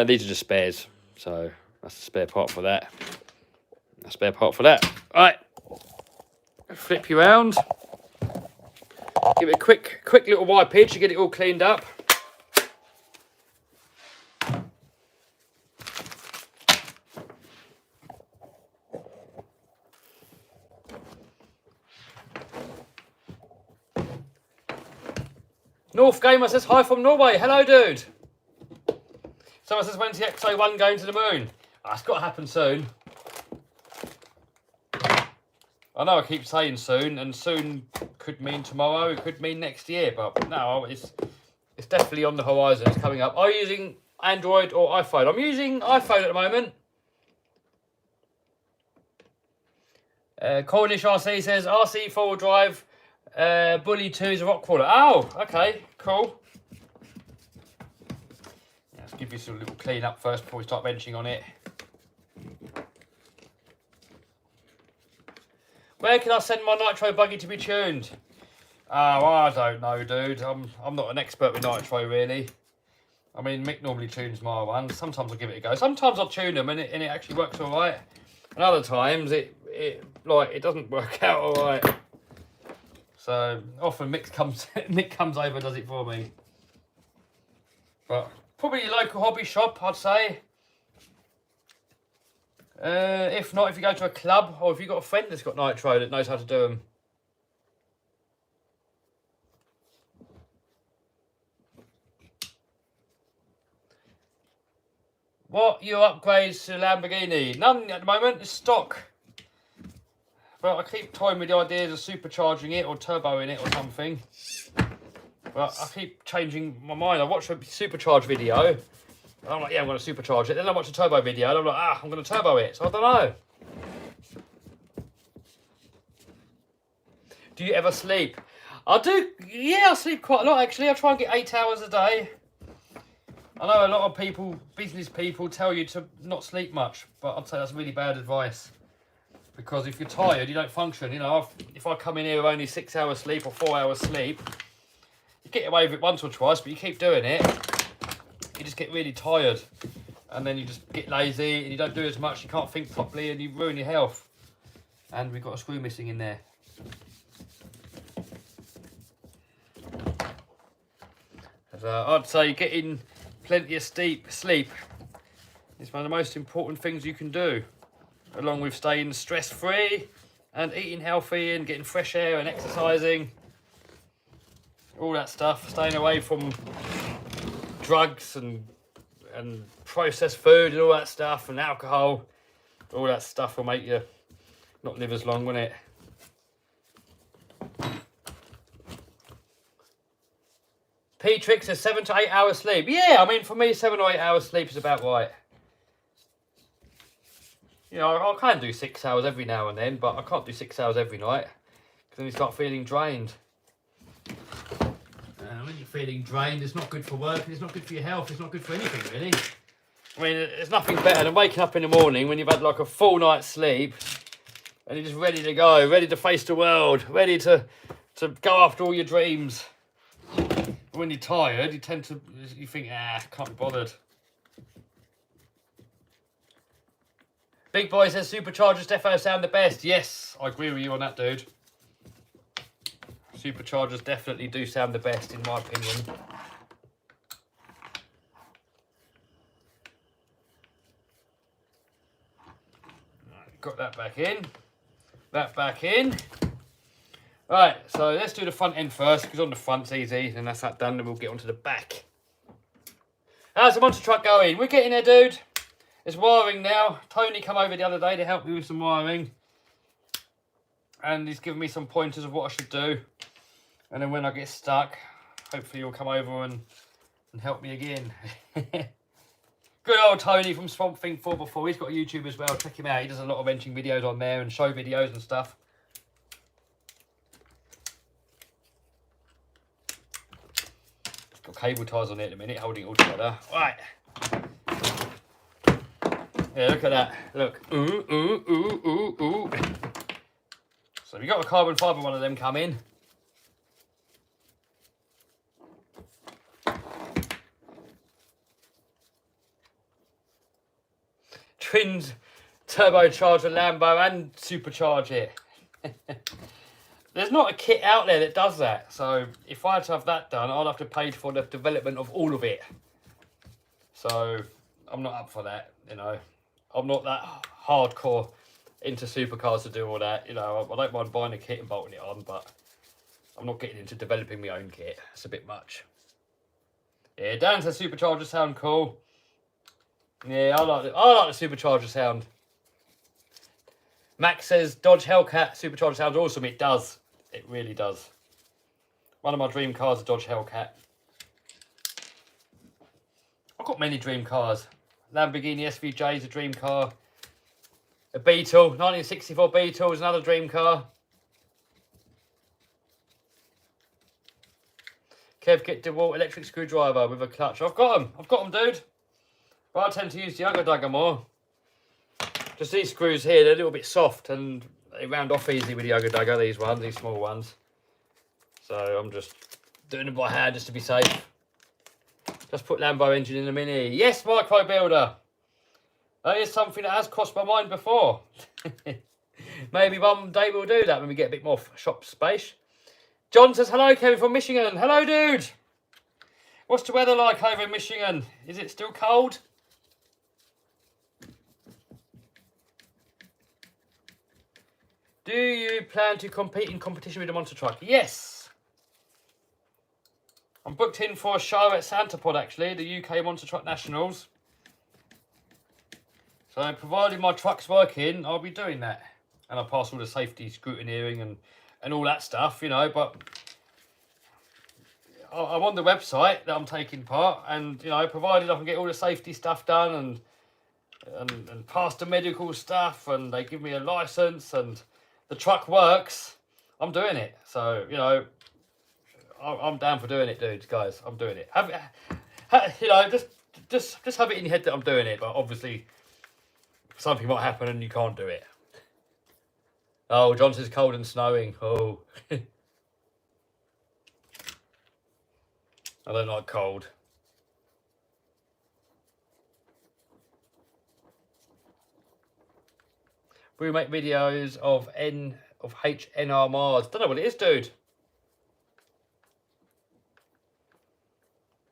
These are just spares. So that's the spare part for that. A spare part for that. All right. Flip you around. Give it a quick little wipe pitch to get it all cleaned up. North Gamer says hi from Norway. Hello, dude. Someone says when's the XO1 going to the moon? Oh, it's got to happen soon. I know I keep saying soon, and soon could mean tomorrow, it could mean next year, but no, it's definitely on the horizon. It's coming up. Are you using Android or iPhone? I'm using iPhone at the moment. Cornish RC says RC 4-wheel drive, Bully 2 is a rock crawler. Oh, okay, cool. Let's give you some little clean up first before we start benching on it. Where can I send my nitro buggy to be tuned? Oh, I don't know, dude. I'm not an expert with nitro, really. I mean, Mick normally tunes my ones. Sometimes I'll give it a go. Sometimes I'll tune them and it actually works all right. And other times it doesn't work out all right. So often Mick comes over and does it for me. But probably your local hobby shop, I'd say. If not, if you go to a club or if you've got a friend that's got nitro that knows how to do them. What your upgrades to Lamborghini? None at the moment, it's stock. But I keep toying with the ideas of supercharging it or turboing it or something. But I keep changing my mind. I watched a supercharge video. And I'm like, yeah, I'm going to supercharge it. Then I watch a turbo video and I'm like, I'm going to turbo it. So I don't know. Do you ever sleep? I do. Yeah, I sleep quite a lot actually. I try and get 8 hours a day. I know a lot of people, business people, tell you to not sleep much. But I'd say that's really bad advice. Because if you're tired, you don't function. You know, if I come in here with only 6 hours sleep or 4 hours sleep, you get away with it once or twice, but you keep doing it, you just get really tired. And then you just get lazy and you don't do as much, you can't think properly and you ruin your health. And we've got a screw missing in there. I'd say getting plenty of sleep is one of the most important things you can do. Along with staying stress-free and eating healthy and getting fresh air and exercising. All that stuff. Staying away from drugs and processed food and all that stuff and alcohol. All that stuff will make you not live as long, won't it? P-Trix says 7 to 8 hours sleep. Yeah, I mean, for me, 7 or 8 hours sleep is about right. You know, I can do 6 hours every now and then, but I can't do 6 hours every night. Because then you start feeling drained. When you're feeling drained, it's not good for work, it's not good for your health, it's not good for anything, really. I mean, there's nothing better than waking up in the morning when you've had like a full night's sleep and you're just ready to go, ready to face the world, ready to go after all your dreams. When you're tired, you think, can't be bothered. Big Boy says superchargers defo sound the best. Yes, I agree with you on that, dude. Superchargers definitely do sound the best, in my opinion. Right, got that back in. That back in. Right, so let's do the front end first, because on the front's easy, and that's that done, then we'll get onto the back. How's the monster truck going? We're getting there, dude. It's wiring now. Tony come over the other day to help me with some wiring. And he's given me some pointers of what I should do. And then when I get stuck, hopefully he'll come over and help me again. Good old Tony from Swamp Thing 4x4. He's got a YouTube as well. Check him out. He does a lot of wrenching videos on there and show videos and stuff. Got cable ties on it at the minute, holding it all together. Right. Yeah, look at that. Look. Ooh, ooh, ooh, ooh, ooh. So we got a carbon fibre one of them come in. Twins turbocharge a Lambo and supercharge it. There's not a kit out there that does that. So if I had to have that done, I'd have to pay for the development of all of it. So I'm not up for that, you know. I'm not that hardcore into supercars to do all that. You know, I don't mind buying a kit and bolting it on, but I'm not getting into developing my own kit. It's a bit much. Yeah, Dan says superchargers sound cool. Yeah, I like the supercharger sound. Max says Dodge Hellcat supercharger sounds awesome. It does. It really does. One of my dream cars is a Dodge Hellcat. I've got many dream cars. Lamborghini SVJ is a dream car. A Beetle, 1964 Beetle is another dream car. Kev, get DeWalt electric screwdriver with a clutch. I've got them, dude. But I tend to use the Ugga Dugger more. Just these screws here, they're a little bit soft and they round off easy with the Ugga Dugger, these small ones. So I'm just doing them by hand just to be safe. Just put Lambo engine in the Mini. Yes, Micro Builder. That is something that has crossed my mind before. Maybe one day we'll do that when we get a bit more shop space. John says, hello, Kevin from Michigan. Hello, dude. What's the weather like over in Michigan? Is it still cold? Do you plan to compete in competition with the monster truck? Yes. I'm booked in for a show at Santapod, actually, the UK Monster Truck Nationals. So, provided my truck's working, I'll be doing that. And I'll pass all the safety scrutineering and all that stuff, you know, but I'm on the website that I'm taking part, and, you know, provided I can get all the safety stuff done and pass the medical stuff, and they give me a license, and the truck works, I'm doing it. So, you know, I'm down for doing it, dudes, guys. I'm doing it. You know, just have it in your head that I'm doing it, but obviously something might happen and you can't do it. Oh, John says cold and snowing. Oh. I don't like cold. We make videos of HNR Mars. Don't know what it is, dude.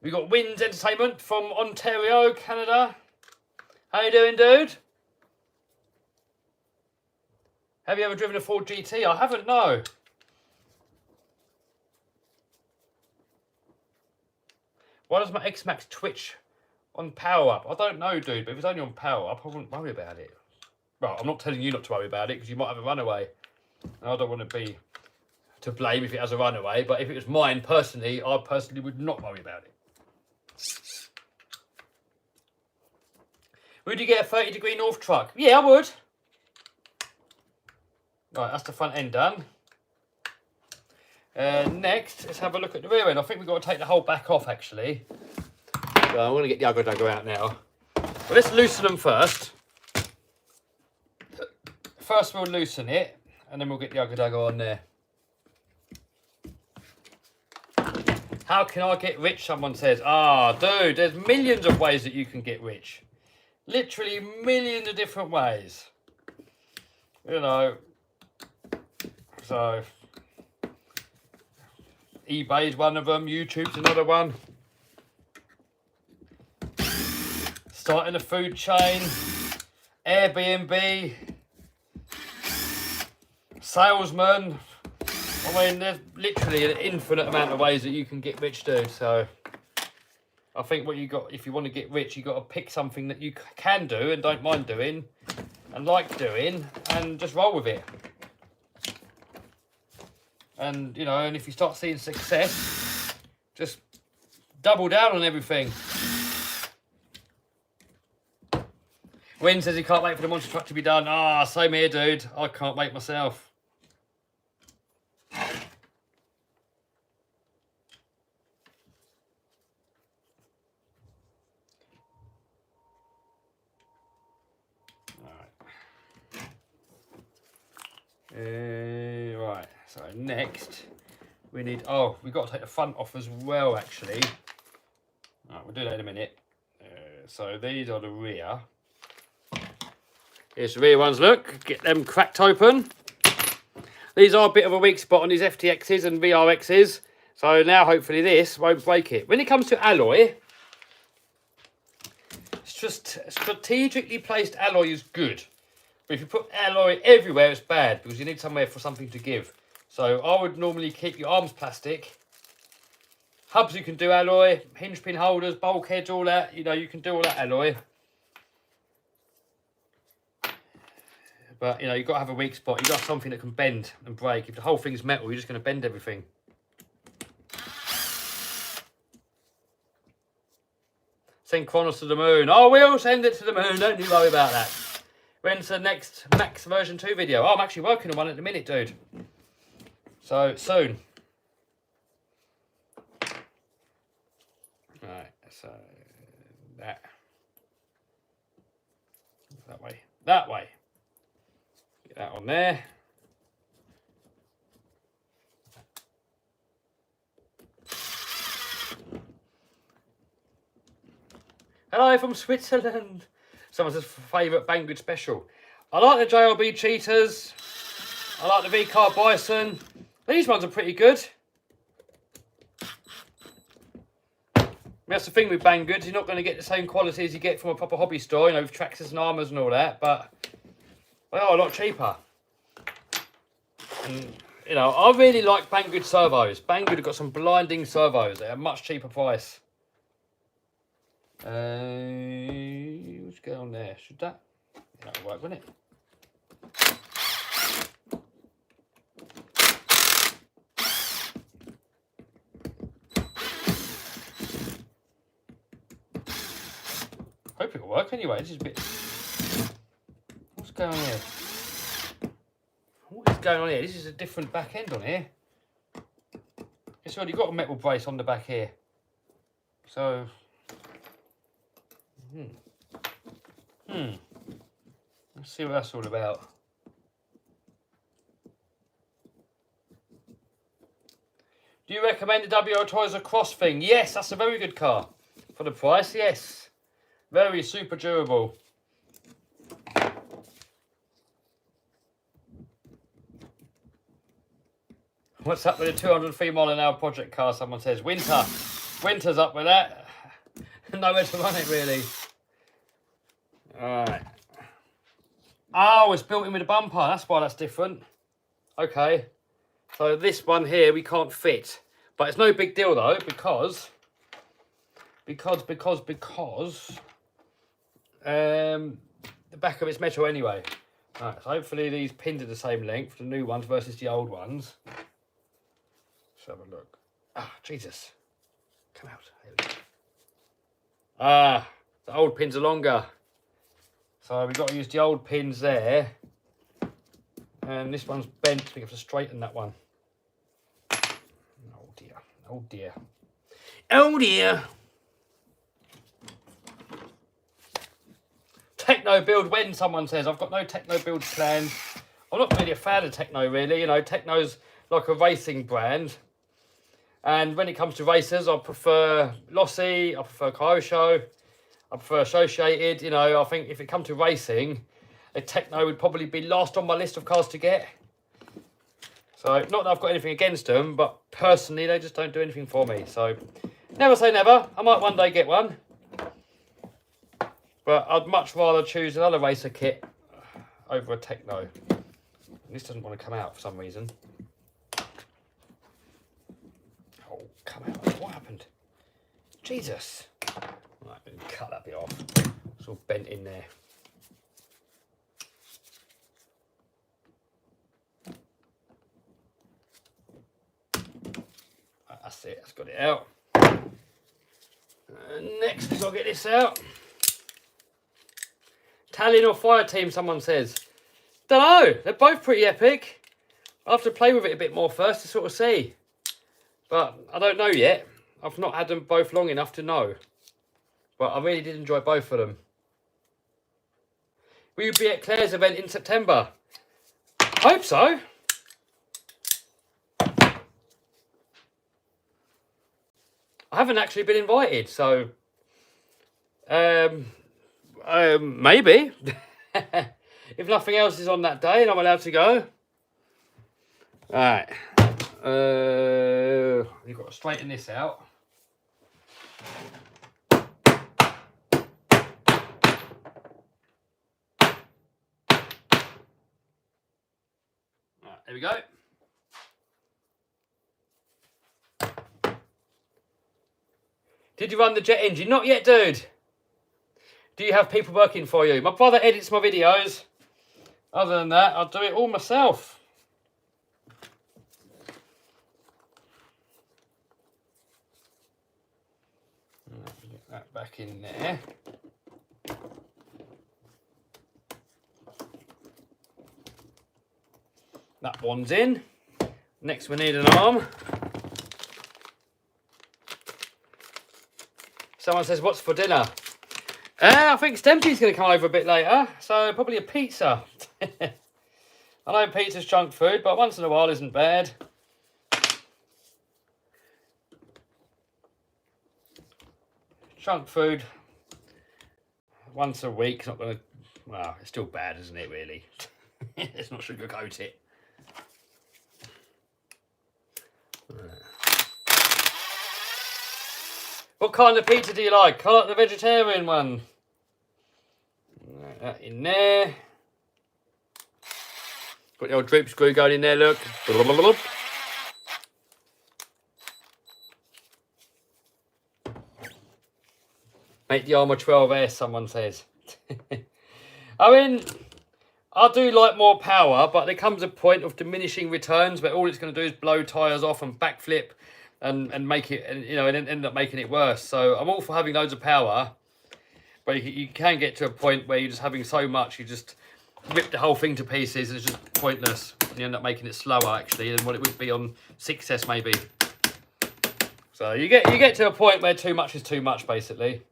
We got Winds Entertainment from Ontario, Canada. How you doing, dude? Have you ever driven a Ford GT? I haven't, no. Why does my X-Max twitch on power up? I don't know, dude, but if it's only on power up, I wouldn't worry about it. Well, I'm not telling you not to worry about it, because you might have a runaway. And I don't want to be to blame if it has a runaway, but if it was mine personally, I personally would not worry about it. Would you get a 30-degree north truck? Yeah, I would. Right, that's the front end done. Next, let's have a look at the rear end. I think we've got to take the whole back off, actually. So I'm going to get the Ugga Dugger out now. Well, let's loosen them first. First, we'll loosen it, and then we'll get the Ugga Dugger on there. How can I get rich, someone says. Ah, dude, there's millions of ways that you can get rich. Literally millions of different ways. You know. So, eBay is one of them. YouTube's another one. Starting a food chain. Airbnb. Salesman. I mean, there's literally an infinite amount of ways that you can get rich, dude. So I think what you got, if you want to get rich, you got to pick something that you can do and don't mind doing and like doing, and just roll with it. And you know, and if you start seeing success, just double down on everything. Wynn says he can't wait for the monster truck to be done. Ah, same here, dude. I can't wait myself. Right, so next we need, oh, we've got to take the front off as well, actually. Right, we'll do that in a minute. So these are the rear. Here's the rear ones, look, get them cracked open. These are a bit of a weak spot on these FTXs and VRXs, so now hopefully this won't break it. When it comes to alloy, it's just strategically placed alloy is good. But if you put alloy everywhere, it's bad, because you need somewhere for something to give. So I would normally keep your arms plastic. Hubs you can do alloy, hinge pin holders, bulkheads, all that. You know, you can do all that alloy. But, you know, you've got to have a weak spot. You've got something that can bend and break. If the whole thing's metal, you're just going to bend everything. Send Kronos to the moon. Oh, we'll send it to the moon. Don't you worry about that. When's the next Max version 2 video? Oh, I'm actually working on one at the minute, dude. So, soon. Right, so that way. That way. Get that on there. Hello from Switzerland. Someone says favourite Banggood special. I like the JRB Cheetahs. I like the V-Car Bison. These ones are pretty good. That's the thing with Banggood. You're not going to get the same quality as you get from a proper hobby store, you know, with Traxxas and Armours and all that, but they are a lot cheaper. And, you know, I really like Banggood servos. Banggood have got some blinding servos at a much cheaper price. What's going on there? Should that? That'll work, won't it? Hope it'll work anyway. This is a bit. What's going on here? What is going on here? This is a different back end on here. It's already got a metal brace on the back here. So. Let's see what that's all about. Do you recommend the WR Toys Across thing? Yes, that's a very good car. For the price, yes. Very super durable. What's up with the 203 mile/hour project car? Someone says. Winter's up with that. Nowhere to run it, really. Alright. Oh, it's built in with a bumper. That's why that's different. Okay. So this one here we can't fit. But it's no big deal though, because the back of it's metal anyway. Alright, so hopefully these pins are the same length, the new ones versus the old ones. Let's have a look. Ah, Jesus. Come out. There we go. Ah, the old pins are longer. So we've got to use the old pins there. And this one's bent, we have to straighten that one. Oh dear, oh dear. Oh dear! Techno build when, someone says. I've got no techno build planned. I'm not really a fan of techno, really. You know, techno's like a racing brand. And when it comes to racers, I prefer Lossy, I prefer Kyosho, I prefer Associated. You know, I think if it comes to racing, a techno would probably be last on my list of cars to get. So, not that I've got anything against them, but personally, they just don't do anything for me. So, never say never. I might one day get one. But I'd much rather choose another racer kit over a techno. This doesn't want to come out for some reason. come out. What happened? Jesus. Right, cut that bit off. It's all bent in there. Right, that's it. That's got it out. Next, we've got to get this out. Italian or fire team, someone says. Don't know. They're both pretty epic. I'll have to play with it a bit more first to sort of see. But I don't know yet. I've not had them both long enough to know. But I really did enjoy both of them. Will you be at Claire's event in September? Hope so. I haven't actually been invited, so maybe. If nothing else is on that day and I'm allowed to go. Alright. You've got to straighten this out. Right, there we go. Did you run the jet engine? Not yet, dude. Do you have people working for you? My brother edits my videos. Other than that, I'll do it all myself. Get that back in there. That one's in. Next we need an arm. Someone says, what's for dinner? I think Stempy's going to come over a bit later, so probably a pizza. I know pizza's junk food, but once in a while isn't bad. Junk food once a week's not going to... Well, it's still bad, isn't it, really? Let's not sugarcoat it. What kind of pizza do you like? I like the vegetarian one. Right, that in there. Got the old drip screw going in there, look. Make the armour 12S, someone says. I mean, I do like more power, but there comes a point of diminishing returns where all it's going to do is blow tyres off and backflip and make it, and, you know, and end up making it worse. So I'm all for having loads of power, but you can get to a point where you're just having so much, you just rip the whole thing to pieces, and it's just pointless. And you end up making it slower, actually, than what it would be on 6S, maybe. So you get to a point where too much is too much, basically.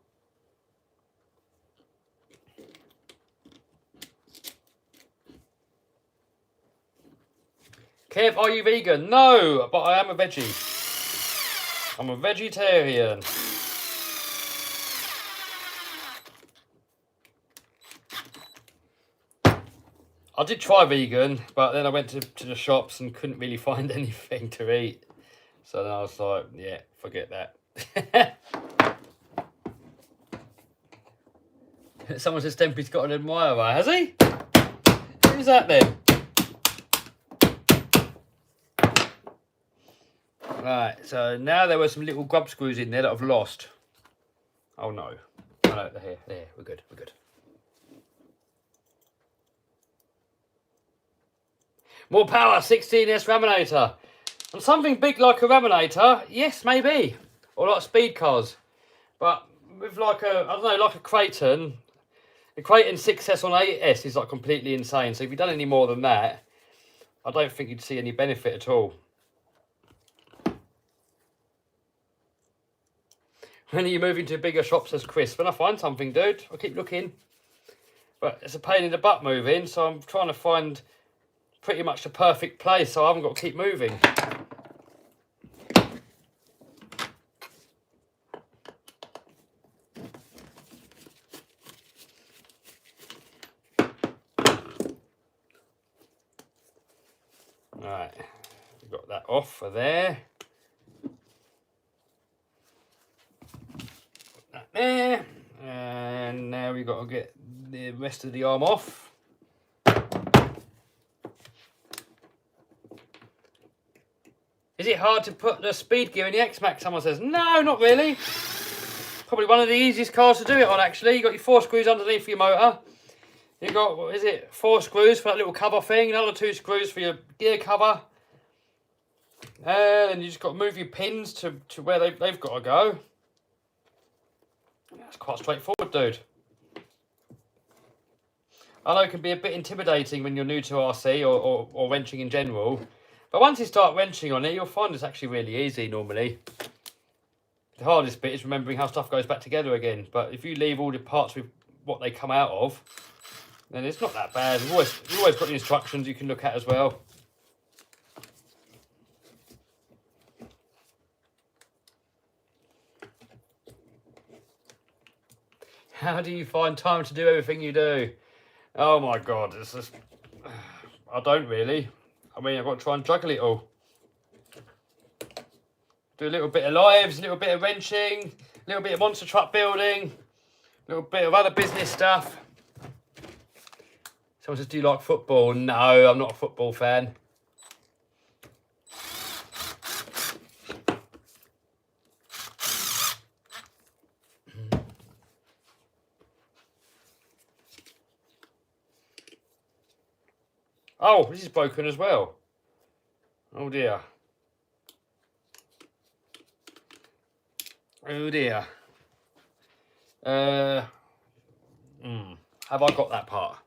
Kev, are you vegan? No, but I am a veggie. I'm a vegetarian. I did try vegan, but then I went to the shops and couldn't really find anything to eat. So then I was like, yeah, forget that. Someone says Stempy's got an admirer, has he? Who's that then? Right, so now there were some little grub screws in there that I've lost. Oh no. Oh no, they're here. There, we're good, we're good. More power, 16S Raminator. And something big like a Raminator, yes, maybe. Or like speed cars. But with like a, I don't know, like a Creighton. The Creighton 6S on 8S is like completely insane. So if you've done any more than that, I don't think you'd see any benefit at all. When are you moving to bigger shops, says Chris? When I find something, dude, I keep looking. But it's a pain in the butt moving, so I'm trying to find pretty much the perfect place, so I haven't got to keep moving. Right, we've got that off for there. There, and now we've got to get the rest of the arm off. Is Is it hard to put the speed gear in the X-Max? Someone says, no, not really. Probably one of the easiest cars to do it on, actually. You've got your 4 screws underneath your motor. You've got, what is it, 4 screws for that little cover thing, another 2 screws for your gear cover. And you just got to move your pins to where they've got to go. That's quite straightforward, dude. I know it can be a bit intimidating when you're new to RC or wrenching in general. But once you start wrenching on it, you'll find it's actually really easy normally. The hardest bit is remembering how stuff goes back together again. But if you leave all the parts with what they come out of, then it's not that bad. We've always got the instructions you can look at as well. How do you find time to do everything you do? Oh my God, it's just... I don't really. I mean, I've got to try and juggle it all. Do a little bit of lives, a little bit of wrenching, a little bit of monster truck building, a little bit of other business stuff. Someone says, do you like football? No, I'm not a football fan. Oh, this is broken as well. Oh dear. Oh dear. Have I got that part?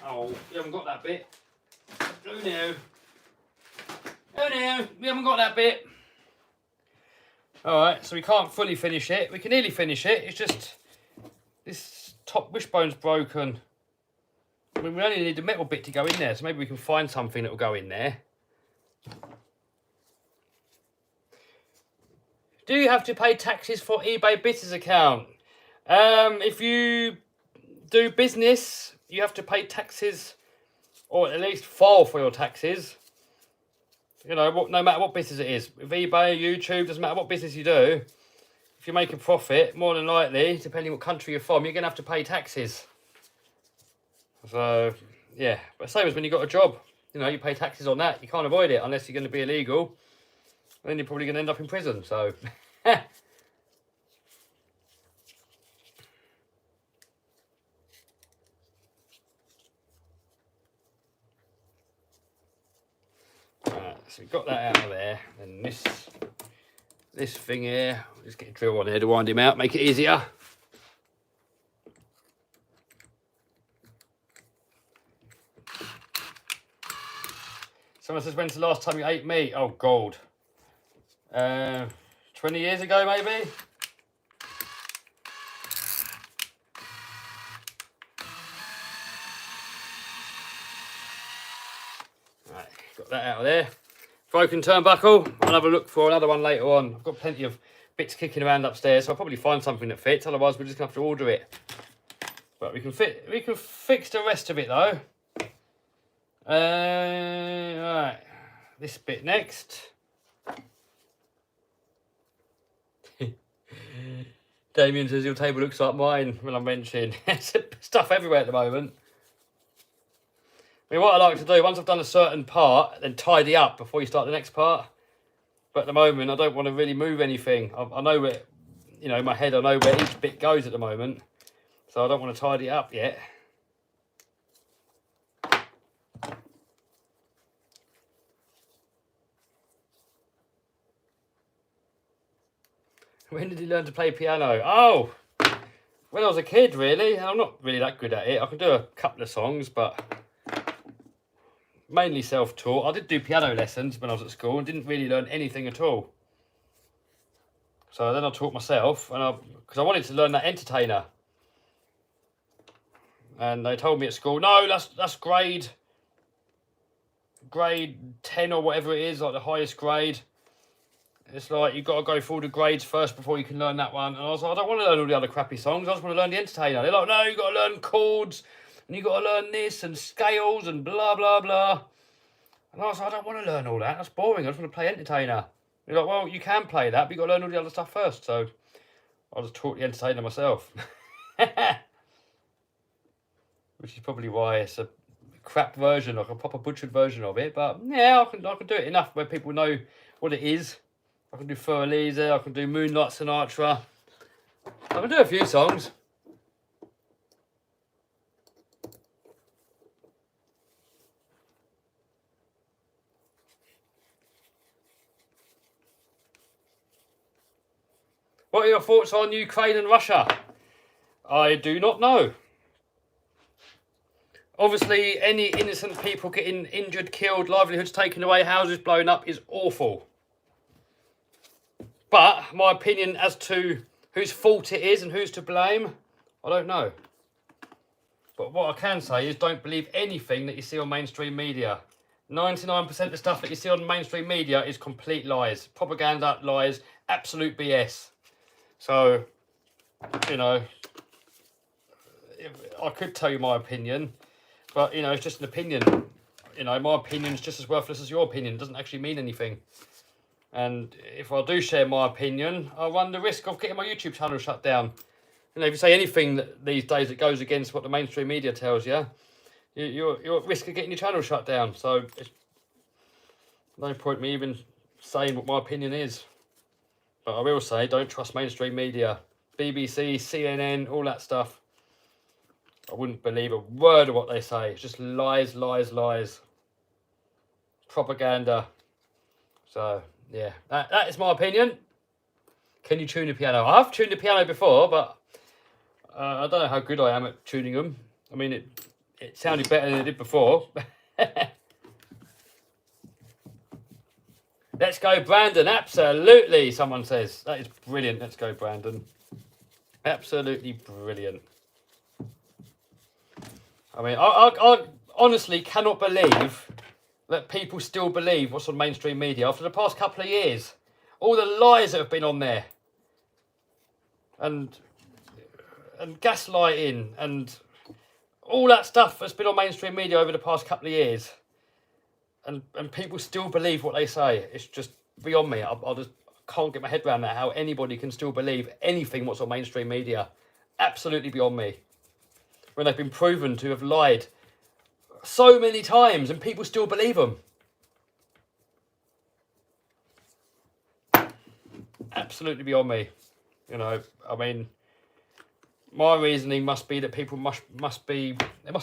Oh, we haven't got that bit. Oh no. Oh no, we haven't got that bit. Alright, so we can't fully finish it. We can nearly finish it. It's just this top wishbone's broken. I mean, we only need the metal bit to go in there, so maybe we can find something that will go in there. Do you have to pay taxes for eBay Bitters account? If you do business, you have to pay taxes, or at least file for your taxes. You know, no matter what business it is. With eBay, YouTube, doesn't matter what business you do. If you make a profit, more than likely, depending what country you're from, you're going to have to pay taxes. So, yeah. But same as when you got a job. You know, you pay taxes on that. You can't avoid it unless you're going to be illegal. Then you're probably going to end up in prison. So, so we've got that out of there. And this thing here, we'll just get a drill on here to wind him out, make it easier. Someone says, when's the last time you ate meat? Oh, God. 20 years ago, maybe? Right, got that out of there. Broken turnbuckle. I'll have a look for another one later on. I've got plenty of bits kicking around upstairs, so I'll probably find something that fits. Otherwise, we're just going to have to order it. But we can fix the rest of it, though. Right, this bit next. Damien says your table looks like mine when I'm wrenching. There's stuff everywhere at the moment. I mean, what I like to do, once I've done a certain part, then tidy up before you start the next part. But at the moment, I don't want to really move anything. I know where, you know, in my head, I know where each bit goes at the moment. So I don't want to tidy it up yet. When did he learn to play piano? Oh, when I was a kid, really. I'm not really that good at it. I can do a couple of songs, but mainly self-taught. I did do piano lessons when I was at school and didn't really learn anything at all. So then I taught myself, and because I wanted to learn that entertainer. And they told me at school, no, that's grade 10 or whatever it is, like the highest grade. It's like, you've got to go through all the grades first before you can learn that one. And I was like, I don't want to learn all the other crappy songs. I just want to learn the entertainer. They're like, no, you've got to learn chords. And you've got to learn this and scales and blah, blah, blah. And I was like, I don't want to learn all that. That's boring. I just want to play entertainer. They're like, well, you can play that, but you've got to learn all the other stuff first. So I just taught the entertainer myself. which is probably why it's a crap version, like a proper butchered version of it. But yeah, I can do it enough where people know what it is. I can do Fur Elisa, I can do Moonlight Sinatra. I can do a few songs. What are your thoughts on Ukraine and Russia? I do not know. Obviously, any innocent people getting injured, killed, livelihoods taken away, houses blown up is awful. But my opinion as to whose fault it is and who's to blame, I don't know. But what I can say is don't believe anything that you see on mainstream media. 99% of the stuff that you see on mainstream media is complete lies. Propaganda, lies, absolute BS. So, you know, I could tell you my opinion, but, you know, it's just an opinion. You know, my opinion's just as worthless as your opinion. It doesn't actually mean anything. And if I do share my opinion, I run the risk of getting my YouTube channel shut down. You know, if you say anything these days that goes against what the mainstream media tells you, you're at risk of getting your channel shut down. So, it's no point me even saying what my opinion is. But I will say, don't trust mainstream media. BBC, CNN, all that stuff. I wouldn't believe a word of what they say. It's just lies, lies, lies. Propaganda. So, yeah, that is my opinion. Can you tune the piano? I've tuned the piano before, but I don't know how good I am at tuning them. I mean, it sounded better than it did before. Let's go, Brandon. Absolutely, someone says. That is brilliant. Let's go, Brandon. Absolutely brilliant. I mean, I honestly cannot believe that people still believe what's on mainstream media after the past couple of years. All the lies that have been on there. And gaslighting and all that stuff that's been on mainstream media over the past couple of years. And people still believe what they say. It's just beyond me. I just can't get my head around that, how anybody can still believe anything what's on mainstream media. Absolutely beyond me. When they've been proven to have lied so many times and people still believe them. Absolutely beyond me. You know, I mean, my reasoning must be that people must be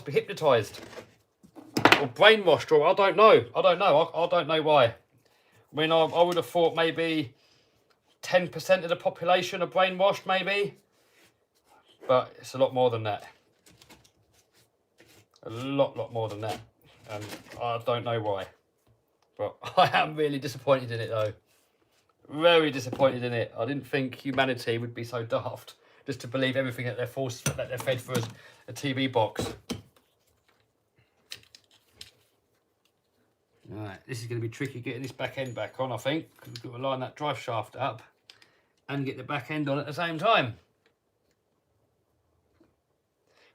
hypnotised. Or brainwashed, or I don't know. I don't know why. I mean, I would have thought maybe 10% of the population are brainwashed, maybe. But it's a lot more than that. A lot more than that. And I don't know why. But I am really disappointed in it, though. Very disappointed in it. I didn't think humanity would be so daft just to believe everything that they're fed through a TV box. Right, this is going to be tricky getting this back end back on, I think, because we've got to line that drive shaft up and get the back end on at the same time.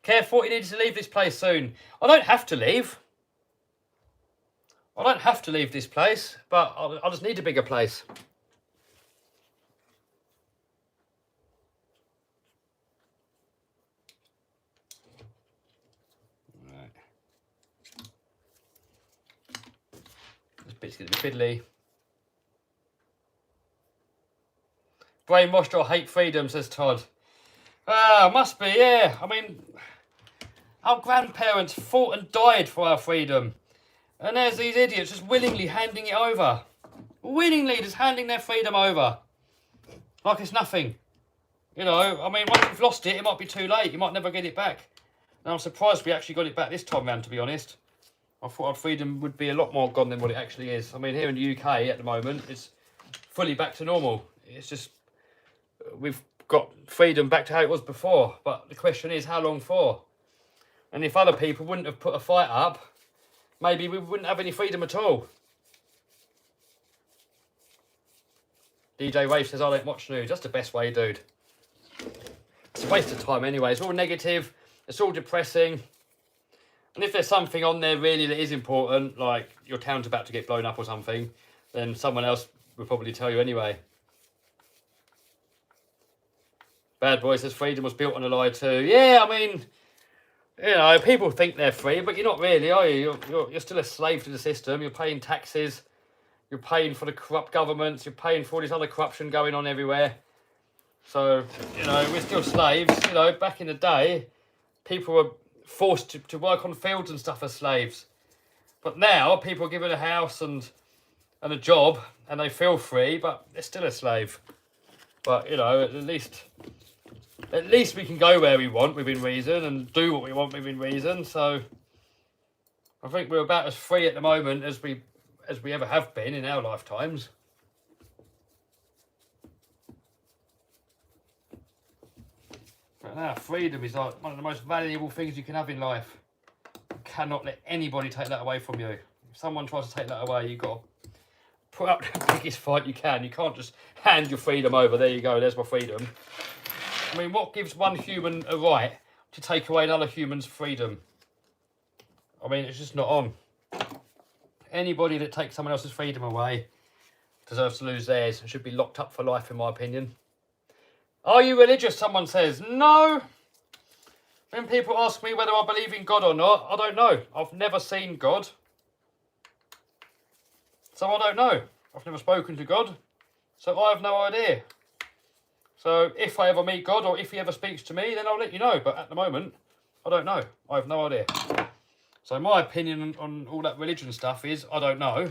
Careful, you need to leave this place soon. I don't have to leave. I don't have to leave this place, but I just need a bigger place. It's going to be fiddly. Brainwashed or hate freedom, says Todd. Ah, must be, yeah. I mean, our grandparents fought and died for our freedom. And there's these idiots just willingly handing it over. Willingly just handing their freedom over. Like it's nothing. You know, I mean, once you've lost it, it might be too late. You might never get it back. And I'm surprised we actually got it back this time round, to be honest. I thought our freedom would be a lot more gone than what it actually is. I mean, here in the UK at the moment, it's fully back to normal. It's just, we've got freedom back to how it was before. But the question is, how long for? And if other people wouldn't have put a fight up, maybe we wouldn't have any freedom at all. DJ Wave says, I don't watch news. That's the best way, dude. It's a waste of time anyway. It's all negative. It's all depressing. And if there's something on there really that is important, like your town's about to get blown up or something, then someone else will probably tell you anyway. Bad Boy says freedom was built on a lie too. Yeah, I mean, You know, people think they're free, but you're not really, are you? You're still a slave to the system. You're paying taxes. You're paying for the corrupt governments. You're paying for all this other corruption going on everywhere. So, you know, we're still slaves. You know, back in the day, people were forced to work on fields and stuff as slaves. But now, people are given a house and a job, and they feel free, but they're still a slave. But, you know, at least we can go where we want within reason and do what we want within reason. So I think we're about as free at the moment as we ever have been in our lifetimes. But now freedom is like one of the most valuable things you can have in life. You cannot let anybody take that away from you. If someone tries to take that away, you've got to put up the biggest fight you can. You can't just hand your freedom over. There you go, there's my freedom. I mean, what gives one human a right to take away another human's freedom? I mean, it's just not on. Anybody that takes someone else's freedom away deserves to lose theirs and should be locked up for life, in my opinion. Are you religious? Someone says. No. When people ask me whether I believe in God or not, I don't know. I've never seen God. So I don't know. I've never spoken to God. So I have no idea. So if I ever meet God or if he ever speaks to me, then I'll let you know. But at the moment, I don't know. I have no idea. So my opinion on all that religion stuff is I don't know.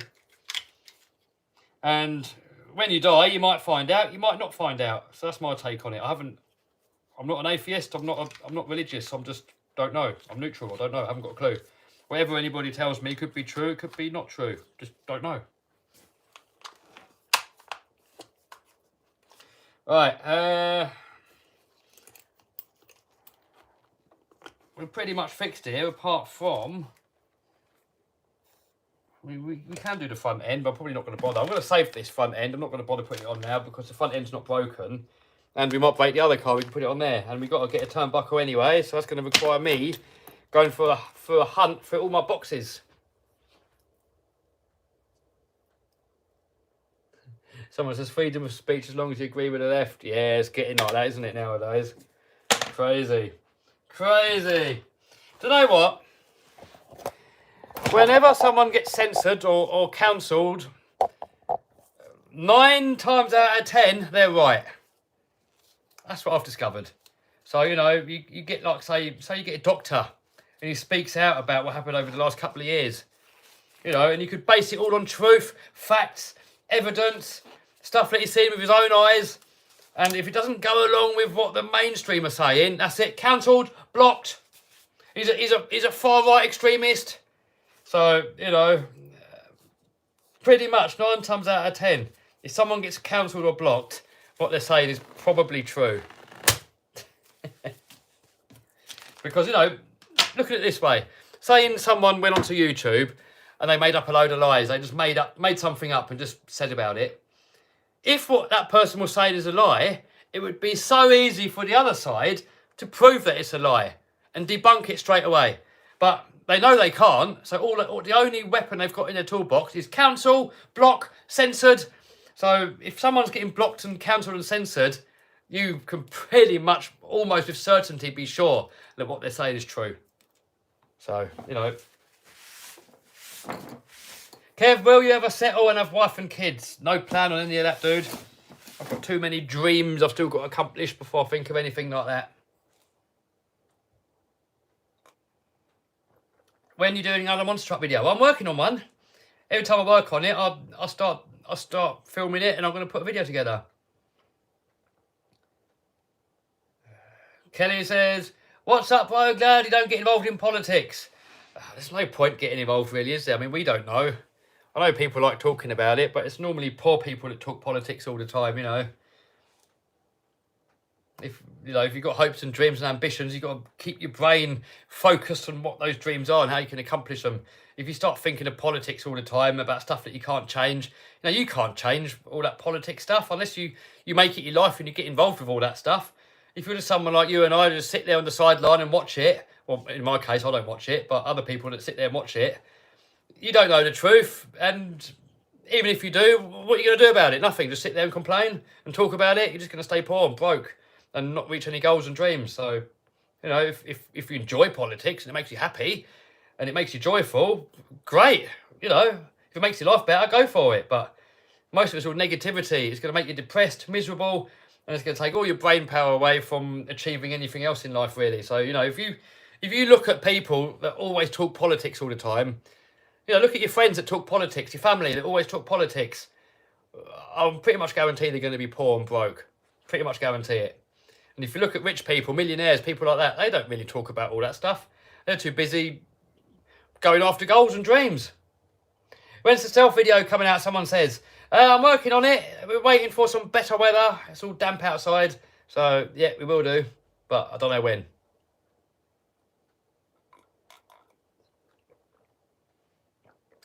And when you die, you might find out. You might not find out. So that's my take on it. I'm not an atheist. I'm not religious. I'm just don't know. I'm neutral. I don't know. I haven't got a clue. Whatever anybody tells me could be true. It could be not true. Just don't know. Right, we're pretty much fixed here, apart from we can do the front end, but I'm probably not going to bother. I'm going to save this front end. I'm not going to bother putting it on now because the front end's not broken, and we might break the other car. We can put it on there, and we've got to get a turnbuckle anyway, so that's going to require me going for a hunt for all my boxes. Someone says freedom of speech as long as you agree with the left. Yeah, it's getting like that, isn't it, nowadays? Crazy. Crazy. Do you know what? Whenever someone gets censored or cancelled, 9 times out of 10, they're right. That's what I've discovered. So, you know, you get like, say you get a doctor and he speaks out about what happened over the last couple of years. You know, and you could base it all on truth, facts, evidence, stuff that he's seen with his own eyes, and if it doesn't go along with what the mainstream are saying, that's it. Cancelled, blocked. He's a far right extremist. So you know, pretty much 9 times out of 10, if someone gets cancelled or blocked, what they're saying is probably true. Because you know, look at it this way: saying someone went onto YouTube and they made up a load of lies. They just made something up and just said about it. If what that person was saying is a lie, it would be so easy for the other side to prove that it's a lie and debunk it straight away. But they know they can't, so the only weapon they've got in their toolbox is cancel, block, censored. So if someone's getting blocked and cancelled and censored, you can pretty much, almost with certainty, be sure that what they're saying is true. So, you know. Kev, will you ever settle and have wife and kids? No plan on any of that, dude. I've got too many dreams I've still got to accomplish before I think of anything like that. When you're doing another monster truck video? Well, I'm working on one. Every time I work on it, I start filming it and I'm going to put a video together. Kelly says, what's up, bro? Glad you don't get involved in politics. There's no point getting involved, really, is there? I mean, we don't know. I know people like talking about it, but it's normally poor people that talk politics all the time, you know. If you've got hopes and dreams and ambitions, you've got to keep your brain focused on what those dreams are and how you can accomplish them. If you start thinking of politics all the time, about stuff that you can't change, you can't change all that politics stuff unless you make it your life and you get involved with all that stuff. If you're just someone like you and I just sit there on the sideline and watch it, well, in my case, I don't watch it, but other people that sit there and watch it, you don't know the truth, and even if you do, what are you going to do about it? Nothing. Just sit there and complain and talk about it. You're just going to stay poor and broke and not reach any goals and dreams. So, You know, if you enjoy politics and it makes you happy and it makes you joyful, great. You know, if it makes your life better, go for it. But most of it's all negativity. It's going to make you depressed, miserable, and it's going to take all your brain power away from achieving anything else in life, really. So, you know, if you look at people that always talk politics all the time, you know, look at your friends that talk politics, your family that always talk politics. I'm pretty much guarantee they're going to be poor and broke. Pretty much guarantee it. And if you look at rich people, millionaires, people like that, they don't really talk about all that stuff. They're too busy going after goals and dreams. When's the stealth video coming out? Someone says, I'm working on it. We're waiting for some better weather. It's all damp outside. So, yeah, we will do. But I don't know when.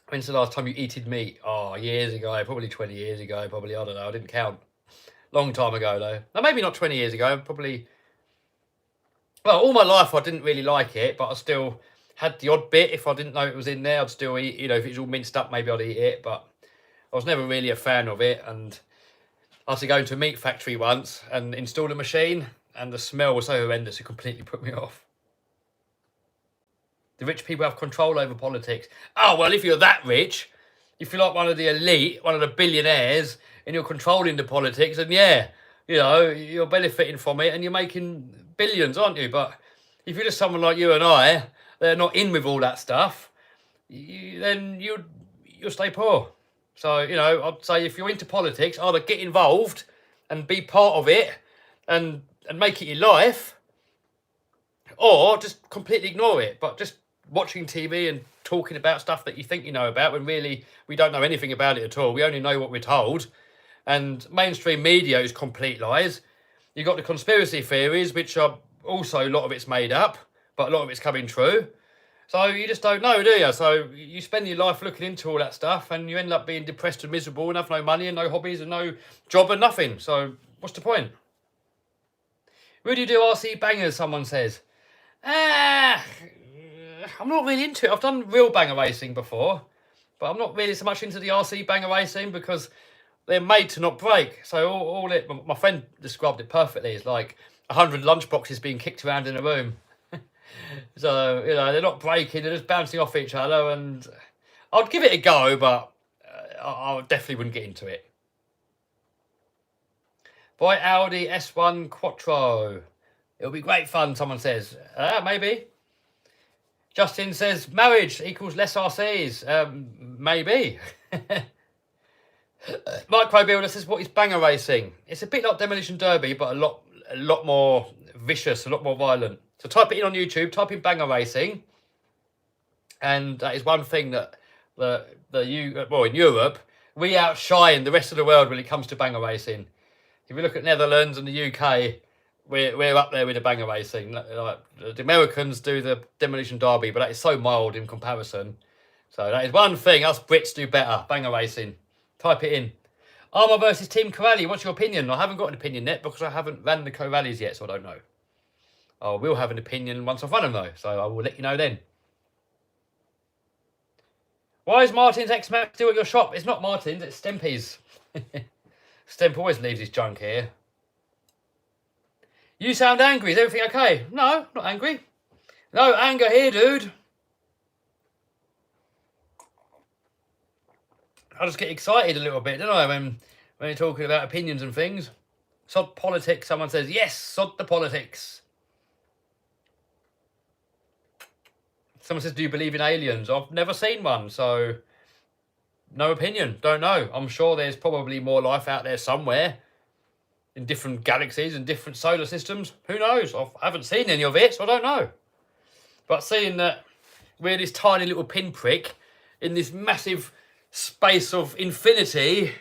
When's the last time you eated meat? Oh, years ago. Probably 20 years ago. Probably, I don't know. I didn't count. Long time ago, though. No, maybe not 20 years ago. Probably... Well, all my life I didn't really like it, but I still had the odd bit. If I didn't know it was in there, I'd still eat. You know, if it was all minced up, maybe I'd eat it. But I was never really a fan of it. And I had to go into a meat factory once and install a machine. And the smell was so horrendous, it completely put me off. The rich people have control over politics. Oh, well, if you're that rich, if you're like one of the elite, one of the billionaires, and you're controlling the politics, and yeah, you know, you're benefiting from it and you're making billions, aren't you? But if you're just someone like you and I, they're not in with all that stuff, then you'll stay poor. So, you know, I'd say if you're into politics, either get involved and be part of it and make it your life, or just completely ignore it. But just watching TV and talking about stuff that you think you know about when really we don't know anything about it at all. We only know what we're told. And mainstream media is complete lies. You've got the conspiracy theories, which are also, a lot of it's made up, but a lot of it's coming true. So you just don't know, do you? So you spend your life looking into all that stuff and you end up being depressed and miserable and have no money and no hobbies and no job and nothing. So what's the point? Would you do RC bangers, someone says? I'm not really into it. I've done real banger racing before, but I'm not really so much into the RC banger racing because they're made to not break. So my friend described it perfectly. It's like 100 lunchboxes being kicked around in a room. So, you know, they're not breaking, they're just bouncing off each other. And I'd give it a go, but I definitely wouldn't get into it. Buy Audi S1 Quattro. It'll be great fun, someone says. Maybe. Justin says, marriage equals less RCs. Maybe. Micro Builder says, what is banger racing? It's a bit like Demolition Derby, but a lot more vicious, a lot more violent. So type it in on YouTube, type in banger racing. And that is one thing that in Europe, we outshine the rest of the world when it comes to banger racing. If you look at Netherlands and the UK, we're up there with the banger racing. Like, the Americans do the Demolition Derby, but that is so mild in comparison. So that is one thing us Brits do better, banger racing. Type it in. Armour versus Team Corrali. What's your opinion? I haven't got an opinion yet because I haven't ran the Corralis yet, so I don't know. I will have an opinion once I've run them though, so I will let you know then. Why is Martin's X-Max still at your shop? It's not Martin's, it's Stempy's. Stemp always leaves his junk here. You sound angry. Is everything okay? No, not angry. No anger here, dude. I just get excited a little bit, don't I, when you're talking about opinions and things. Sod politics, someone says. Yes, sod the politics. Someone says, do you believe in aliens? I've never seen one, so no opinion. Don't know. I'm sure there's probably more life out there somewhere in different galaxies and different solar systems. Who knows? I haven't seen any of it, so I don't know. But seeing that we're this tiny little pinprick in this massive space of infinity,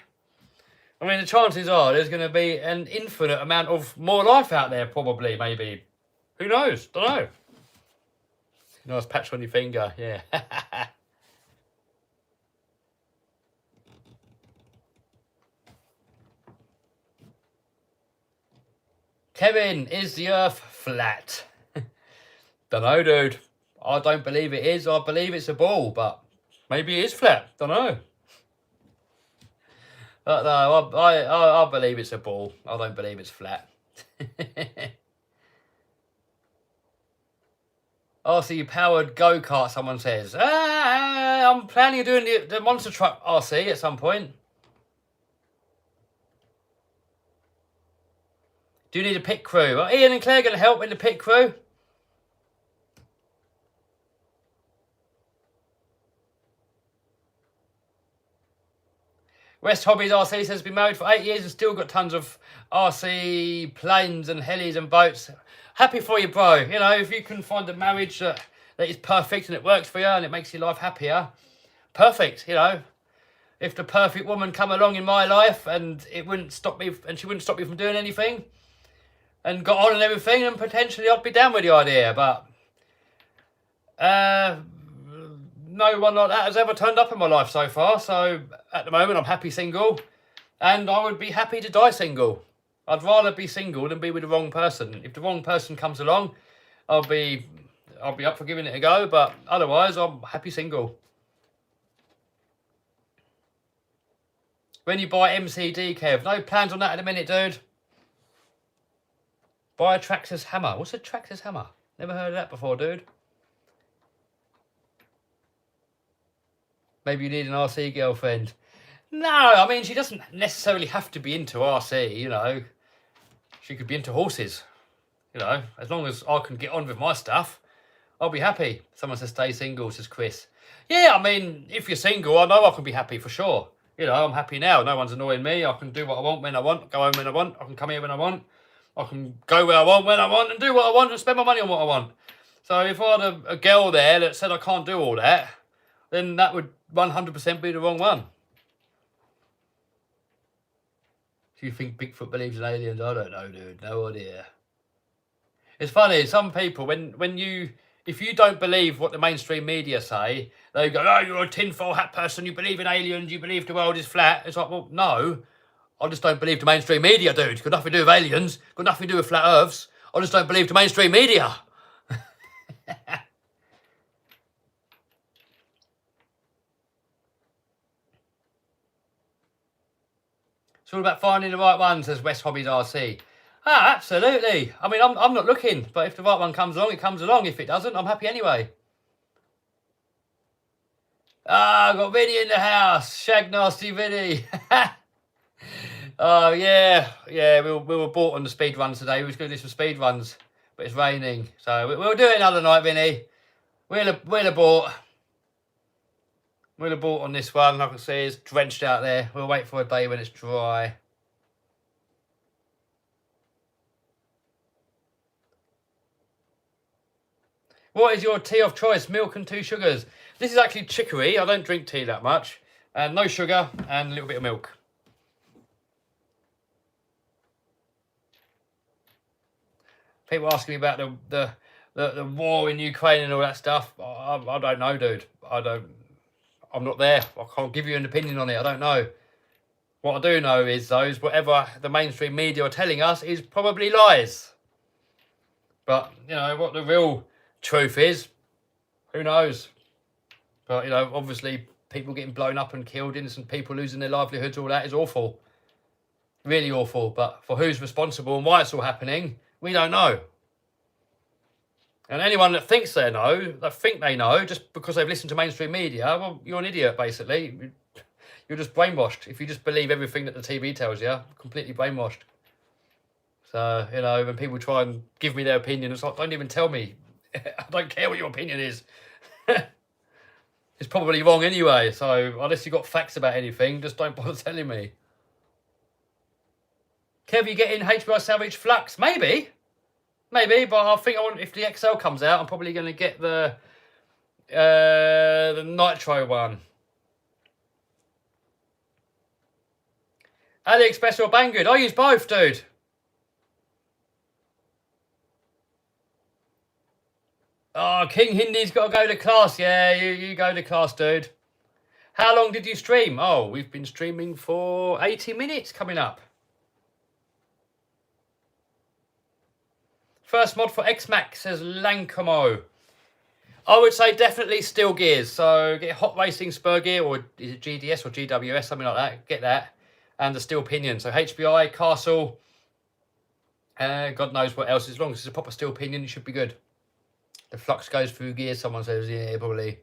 I mean, the chances are there's going to be an infinite amount of more life out there, probably, maybe. Who knows? Don't know. Nice patch on your finger, yeah. Kevin, is the Earth flat? Don't know, dude. I don't believe it is. I believe it's a ball, but maybe it is flat. Don't know. But no, I believe it's a ball. I don't believe it's flat. RC powered go-kart, someone says. I'm planning on doing the monster truck RC at some point. Do you need a pit crew? Are Ian and Claire going to help in the pit crew? West Hobbies RC says been married for 8 years and still got tons of RC planes and helis and boats. Happy for you, bro. You know, if you can find a marriage that is perfect and it works for you and it makes your life happier, perfect. You know, if the perfect woman come along in my life and it wouldn't stop me, and she wouldn't stop me from doing anything, and got on and everything, then potentially I'd be down with the idea. But no one like that has ever turned up in my life so far. So at the moment, I'm happy single, and I would be happy to die single. I'd rather be single than be with the wrong person. If the wrong person comes along, I'll be up for giving it a go. But otherwise, I'm happy single. When you buy MCD, Kev, no plans on that at the minute, dude. Buy a Traxxas hammer. What's a Traxxas hammer? Never heard of that before, dude. Maybe you need an RC girlfriend. No, I mean, she doesn't necessarily have to be into RC, you know. She could be into horses, you know. As long as I can get on with my stuff, I'll be happy. Someone says stay single, says Chris. Yeah, I mean, if you're single, I know I can be happy for sure. You know, I'm happy now. No one's annoying me. I can do what I want when I want, go home when I want. I can come here when I want. I can go where I want, when I want, and do what I want and spend my money on what I want. So if I had a girl there that said I can't do all that, then that would 100% be the wrong one. Do you think Bigfoot believes in aliens? I don't know, dude. No idea. It's funny, some people, if you don't believe what the mainstream media say, they go, oh, you're a tinfoil hat person, you believe in aliens, you believe the world is flat. It's like, well, no. I just don't believe the mainstream media, dude. It's got nothing to do with aliens. Got nothing to do with flat earths. I just don't believe the mainstream media. It's all about finding the right one, says West Hobbies RC. Ah, absolutely. I mean, I'm not looking, but if the right one comes along, it comes along. If it doesn't, I'm happy anyway. Ah, I've got Vinny in the house. Shag nasty Vinny. Oh, yeah. Yeah, we were bought on the speed runs today. We was going to do some speed runs, but it's raining. So we'll do it another night, Vinny. We'll abort. We'll abort on this one. Like I say, it's drenched out there. We'll wait for a day when it's dry. What is your tea of choice? Milk and 2 sugars. This is actually chicory. I don't drink tea that much. And no sugar and a little bit of milk. People asking me about the war in Ukraine and all that stuff. I don't know, dude. I'm not there. I can't give you an opinion on it. I don't know. What I do know is, though, is whatever the mainstream media are telling us is probably lies. But, you know, what the real truth is, who knows? But, you know, obviously people getting blown up and killed, innocent people losing their livelihoods, all that is awful. Really awful. But for who's responsible and why it's all happening, we don't know. And anyone that thinks they know, just because they've listened to mainstream media, well, you're an idiot, basically. You're just brainwashed. If you just believe everything that the TV tells you, completely brainwashed. So, you know, when people try and give me their opinion, it's like, don't even tell me. I don't care what your opinion is. It's probably wrong anyway. So, unless you've got facts about anything, just don't bother telling me. Kev, you getting HBI Salvage Flux? Maybe, but I think if the XL comes out, I'm probably going to get the Nitro one. AliExpress or Banggood? I use both, dude. Oh, King Hindy's got to go to class. Yeah, you go to class, dude. How long did you stream? Oh, we've been streaming for 80 minutes coming up. First mod for X-Max, says Lancomo. I would say definitely Steel Gears. So get Hot Racing Spur Gear, or is it GDS or GWS, something like that. Get that. And the Steel Pinion. So HBI, Castle, God knows what else. As long as it's a proper Steel Pinion, it should be good. The flux goes through gears, someone says. Yeah, probably.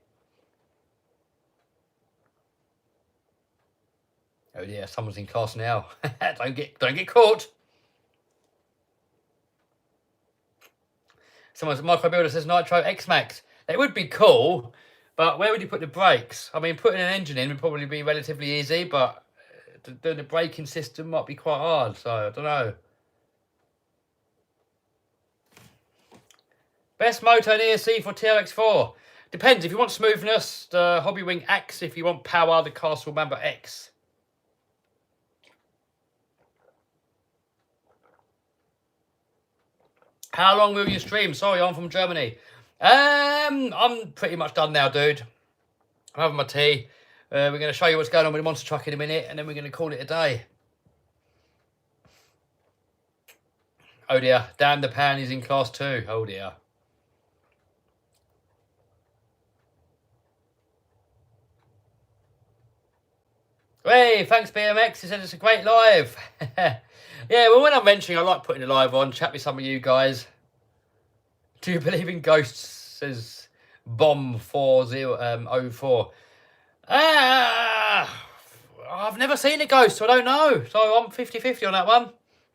Oh dear, someone's in class now. don't get caught. Someone's Micro Builder says Nitro X Max. It would be cool, but where would you put the brakes? I mean, putting an engine in would probably be relatively easy, but doing the braking system might be quite hard. So I don't know. Best motor in ESC for TRX4. Depends. If you want smoothness, the Hobbywing X. If you want power, the Castle Mamba X. How long will you stream? Sorry, I'm from Germany. I'm pretty much done now, dude. I'm having my tea. We're going to show you what's going on with the monster truck in a minute, and then we're going to call it a day. Oh dear, damn, the pan is in class 2. Oh dear. Hey, thanks BMX. He said it's a great live. Yeah, well, when I'm mentioning, I like putting a live on, chat with some of you guys. Do you believe in ghosts? Says Bomb4004. I've never seen a ghost, so I don't know. So I'm 50-50 on that one.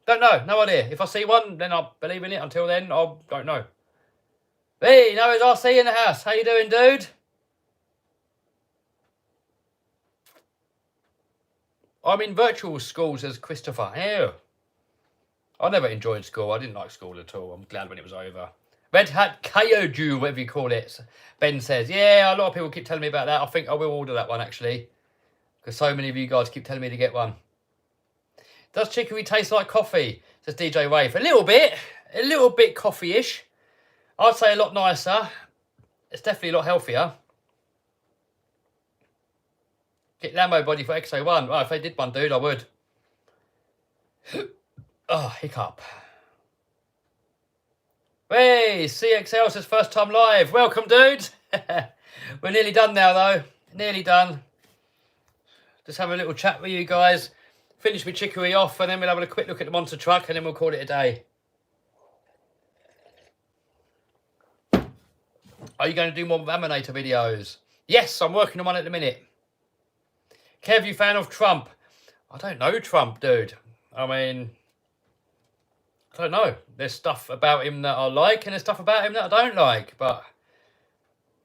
Don't know, no idea. If I see one, then I'll believe in it. Until then, I don't know. Hey, Noah's RC in the house. How you doing, dude? I'm in virtual school, says Christopher. Ew. I never enjoyed school. I didn't like school at all. I'm glad when it was over. Red Hat Kaioju, whatever you call it. Ben says, yeah, a lot of people keep telling me about that. I think I will order that one, actually. Because so many of you guys keep telling me to get one. Does chicory taste like coffee? Says DJ Rafe. A little bit coffee-ish. I'd say a lot nicer. It's definitely a lot healthier. Get Lambo body for XO1. Well, if they did one, dude, I would. Oh, hiccup. Hey, CXL says first time live. Welcome, dudes. We're nearly done now, though. Nearly done. Just have a little chat with you guys. Finish with chicory off, and then we'll have a quick look at the monster truck, and then we'll call it a day. Are you going to do more Laminator videos? Yes, I'm working on one at the minute. Kev, you fan of Trump? I don't know Trump, dude. I mean, I don't know. There's stuff about him that I like, and there's stuff about him that I don't like. But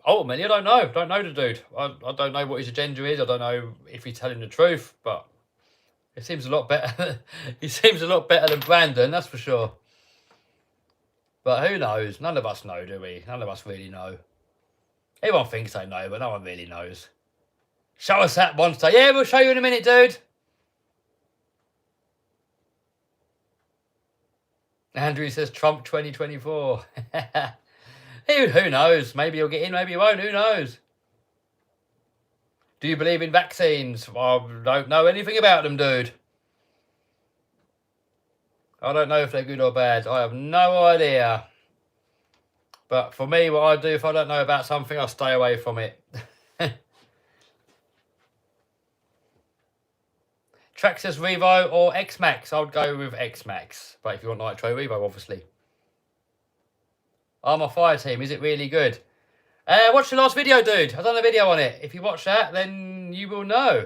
ultimately, I don't know. Don't know the dude. I don't know what his agenda is. I don't know if he's telling the truth. But it seems a lot better. He seems a lot better than Brandon, that's for sure. But who knows? None of us know, do we? None of us really know. Everyone thinks they know, but no one really knows. Show us that monster. Yeah, we'll show you in a minute, dude. Andrew says Trump 2024. Who knows? Maybe he'll get in, maybe he won't. Who knows? Do you believe in vaccines? I don't know anything about them, dude. I don't know if they're good or bad. I have no idea. But for me, what I do, if I don't know about something, I stay away from it. Traxxas Revo or X-Max? I would go with X-Max. But if you want Nitro Revo, obviously. Armour Fire Team, is it really good? Watch the last video, dude. I've done a video on it. If you watch that, then you will know.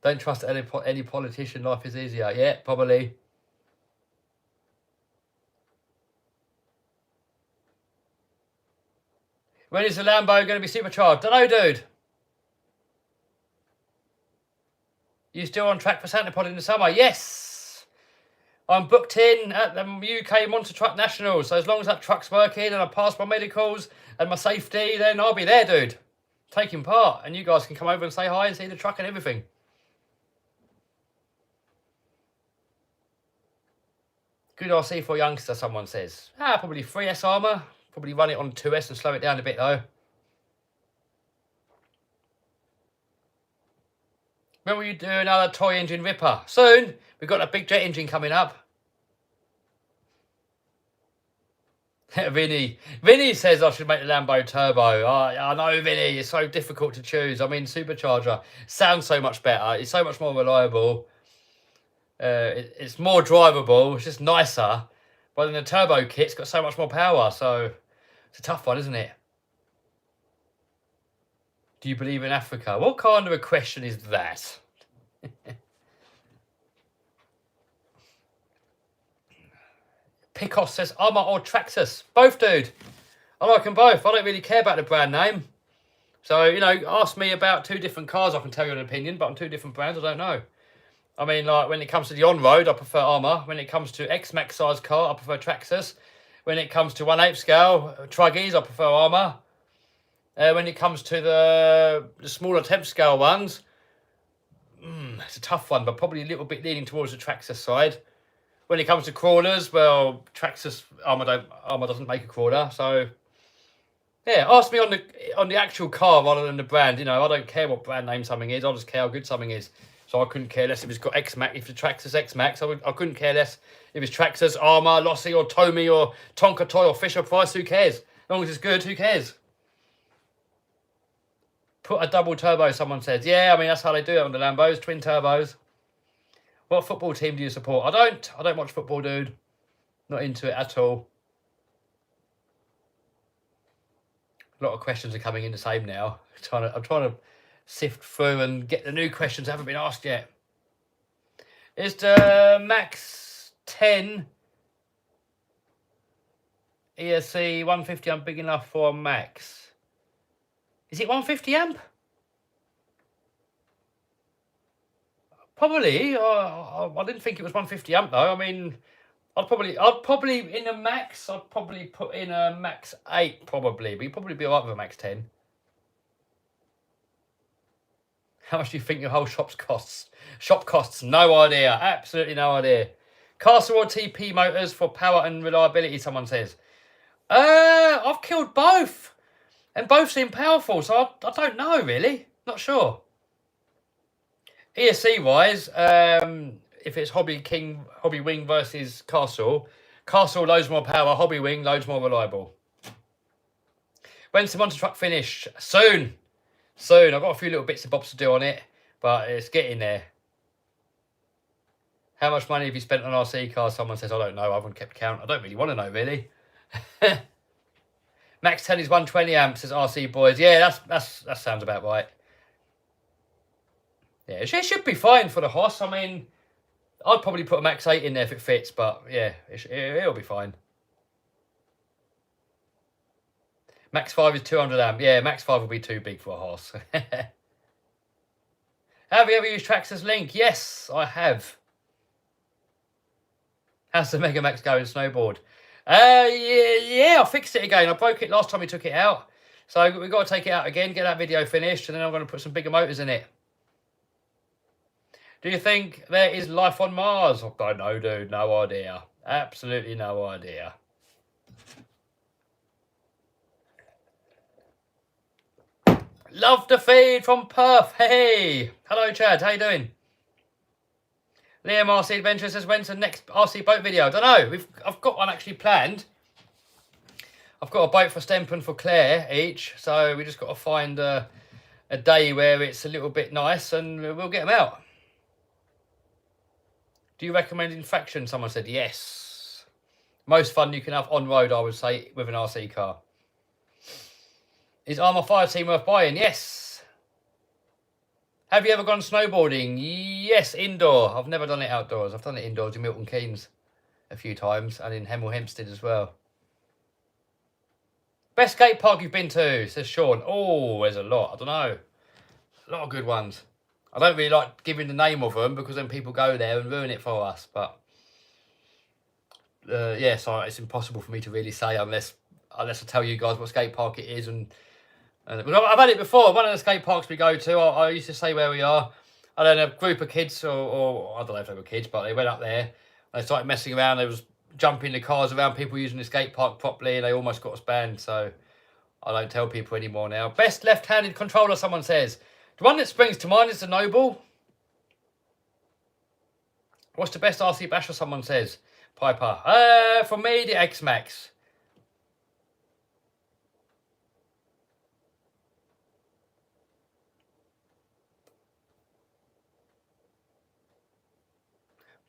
Don't trust any politician. Life is easier. Yeah, probably. When is the Lambo going to be supercharged? Don't know, dude. You still on track for Santa Pod in the summer? Yes. I'm booked in at the UK Monster Truck Nationals. So as long as that truck's working and I pass my medicals and my safety, then I'll be there, dude. Taking part. And you guys can come over and say hi and see the truck and everything. Good RC for youngster, someone says. Probably 3S armour. Probably run it on 2S and slow it down a bit, though. When will you do another toy engine ripper? Soon. We've got a big jet engine coming up. Vinny says I should make the Lambo turbo. I know, Vinny. It's so difficult to choose. I mean, supercharger sounds so much better. It's so much more reliable. It's more drivable. It's just nicer. But then the turbo kit's got so much more power, so it's a tough one, isn't it? Do you believe in Africa? What kind of a question is that? Picos says Armour or Traxxas. Both, dude. I like them both. I don't really care about the brand name. So, you know, ask me about two different cars, I can tell you an opinion, but on two different brands, I don't know. I mean, like, when it comes to the on-road, I prefer Armour. When it comes to X-Max size car, I prefer Traxxas. When it comes to 1/8 scale truggies, I prefer Armour. When it comes to the smaller 10th scale ones, it's a tough one, but probably a little bit leaning towards the Traxxas side. When it comes to crawlers, well, Traxxas Armour doesn't make a crawler, so yeah. Ask me on the actual car rather than the brand. You know, I don't care what brand name something is. I just care how good something is. So I couldn't care less if it's got X-Max, if the Traxxas X-Max. I couldn't care less if it's Traxxas, Armour, Lossy, or Tomy, or Tonka Toy, or Fisher Price. Who cares? As long as it's good, who cares? Put a double turbo, someone says. Yeah, I mean, that's how they do it on the Lambos, twin turbos. What football team do you support? I don't watch football, dude. Not into it at all. A lot of questions are coming in the same now. I'm trying to sift through and get the new questions that haven't been asked yet. Is the Max 10 ESC 150 amp big enough for a Max? Is it 150 amp? Probably. I didn't think it was 150 amp though. I mean, I'd probably in a Max. I'd probably put in a Max 8 probably, but you'd probably be alright with a Max 10. How much do you think your whole shop costs? Shop costs? No idea. Absolutely no idea. Castle or TP motors for power and reliability? Someone says. I've killed both, and both seem powerful. So I don't know really. Not sure. ESC wise, if it's Hobby Wing versus Castle loads more power, Hobby Wing loads more reliable. When's the monster truck finish? Soon. I've got a few little bits and bobs to do on it, but it's getting there. How much money have you spent on RC cars? Someone says, I don't know, I haven't kept count. I don't really want to know, really. Max 10 is 120 amps, says RC Boys. Yeah, that sounds about right. Yeah, it should be fine for the Hoss. I mean, I'd probably put a Max 8 in there if it fits, but yeah, it'll be fine. Max 5 is 200 amp. Yeah, Max 5 will be too big for a Hoss. Have you ever used Traxxas Link? Yes, I have. How's the Mega Max going snowboard? Yeah, I fixed it again. I broke it last time we took it out. So we've got to take it out again, get that video finished, and then I'm going to put some bigger motors in it. Do you think there is life on Mars? I don't know, dude. No idea. Absolutely no idea. Love the feed from Perth. Hey. Hello, Chad. How you doing? Liam RC Adventure says, when's the next RC boat video? I don't know. I've got one actually planned. I've got a boat for Stemp and for Claire each. So we just got to find a day where it's a little bit nice and we'll get them out. Do you recommend Infraction? Someone said yes. Most fun you can have on road, I would say, with an RC car. Is Armour Fire Team worth buying? Yes. Have you ever gone snowboarding? Yes, indoor. I've never done it outdoors. I've done it indoors in Milton Keynes a few times and in Hemel Hempstead as well. Best skate park you've been to, says Sean. Oh, there's a lot. I don't know. A lot of good ones. I don't really like giving the name of them because then people go there and ruin it for us. But yeah, so it's impossible for me to really say unless I tell you guys what skate park it is. And I've had it before. One of the skate parks we go to, I used to say where we are. And then a group of kids, or I don't know if they were kids, but they went up there. They started messing around. They was jumping the cars around people using the skate park properly. And they almost got us banned. So I don't tell people anymore now. Best left-handed controller, someone says. The one that springs to mind is the Noble. What's the best RC basher, someone says? Piper. For me, the X-Max.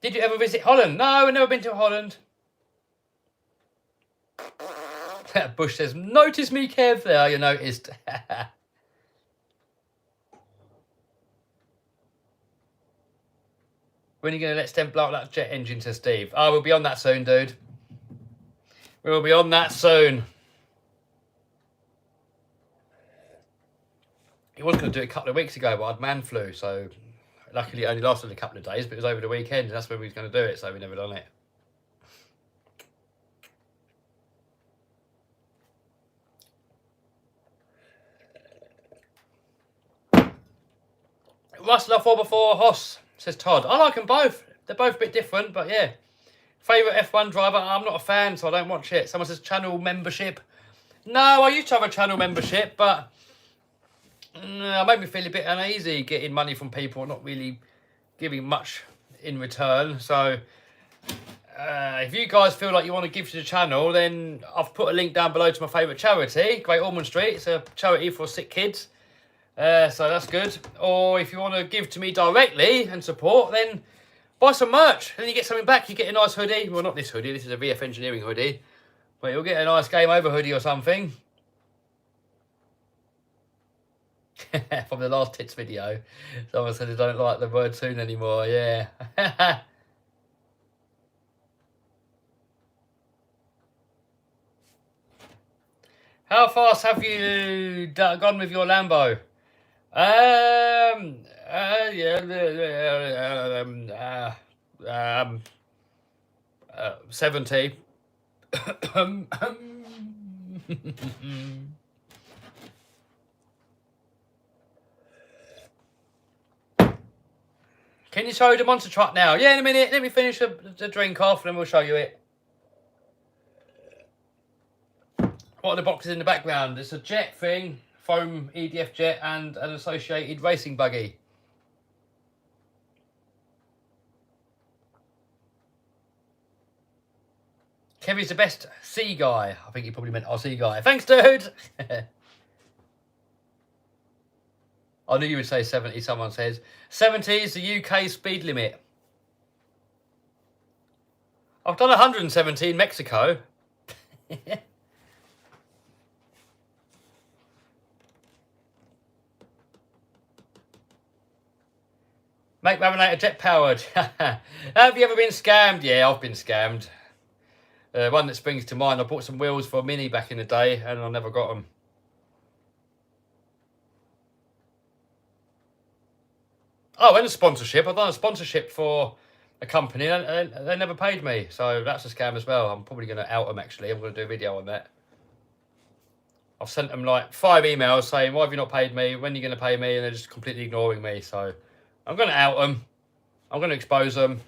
Did you ever visit Holland? No, I've never been to Holland. Bush says, notice me, Kev. There, you noticed. When are you going to let Stem blow up that jet engine, says Steve? Oh, we'll be on that soon, dude. We'll be on that soon. He was going to do it a couple of weeks ago, but I had man flu, so luckily it only lasted a couple of days, but it was over the weekend, and that's when we was going to do it, so we never done it. Russell 4x4 Hoss, says Todd. I like them both. They're both a bit different, but yeah. Favourite F1 driver? I'm not a fan, so I don't watch it. Someone says channel membership. No, I used to have a channel membership, but it made me feel a bit uneasy getting money from people, not really giving much in return. So if you guys feel like you want to give to the channel, then I've put a link down below to my favourite charity, Great Ormond Street. It's a charity for sick kids. So that's good. Or if you want to give to me directly and support, then buy some merch. And then you get something back. You get a nice hoodie. Well, not this hoodie. This is a VF Engineering hoodie. But you'll get a nice Game Over hoodie or something. From the last tits video. Someone said they don't like the word soon anymore. Yeah. How fast have you gone with your Lambo? 70. Can you show the monster truck now? Yeah, in a minute. Let me finish the drink off and then we'll show you it. What are the boxes in the background? It's a jet thing, foam EDF jet, and an associated racing buggy. Kevin's the best C guy. I think he probably meant RC guy. Thanks, dude. I knew you would say 70, someone says. 70 is the UK speed limit. I've done 170 in Mexico. Make laminator jet powered. Have you ever been scammed? Yeah, I've been scammed. One that springs to mind, I bought some wheels for a Mini back in the day and I never got them. Oh, and a sponsorship. I've done a sponsorship for a company and they never paid me. So that's a scam as well. I'm probably going to out them actually. I'm going to do a video on that. I've sent them like 5 emails saying, why have you not paid me? When are you going to pay me? And they're just completely ignoring me. So I'm going to out them. I'm going to expose them.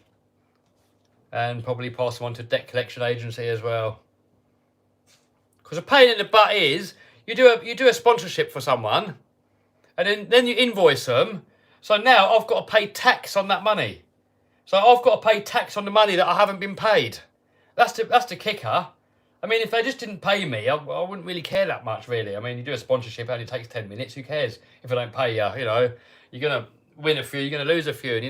And probably pass them on to debt collection agency as well. Because a pain in the butt is, you do a sponsorship for someone. And then you invoice them. So now I've got to pay tax on that money. So I've got to pay tax on the money that I haven't been paid. That's the kicker. I mean, if they just didn't pay me, I wouldn't really care that much, really. I mean, you do a sponsorship, it only takes 10 minutes. Who cares if I don't pay you? You know, you're going to win a few, you're going to lose a few. And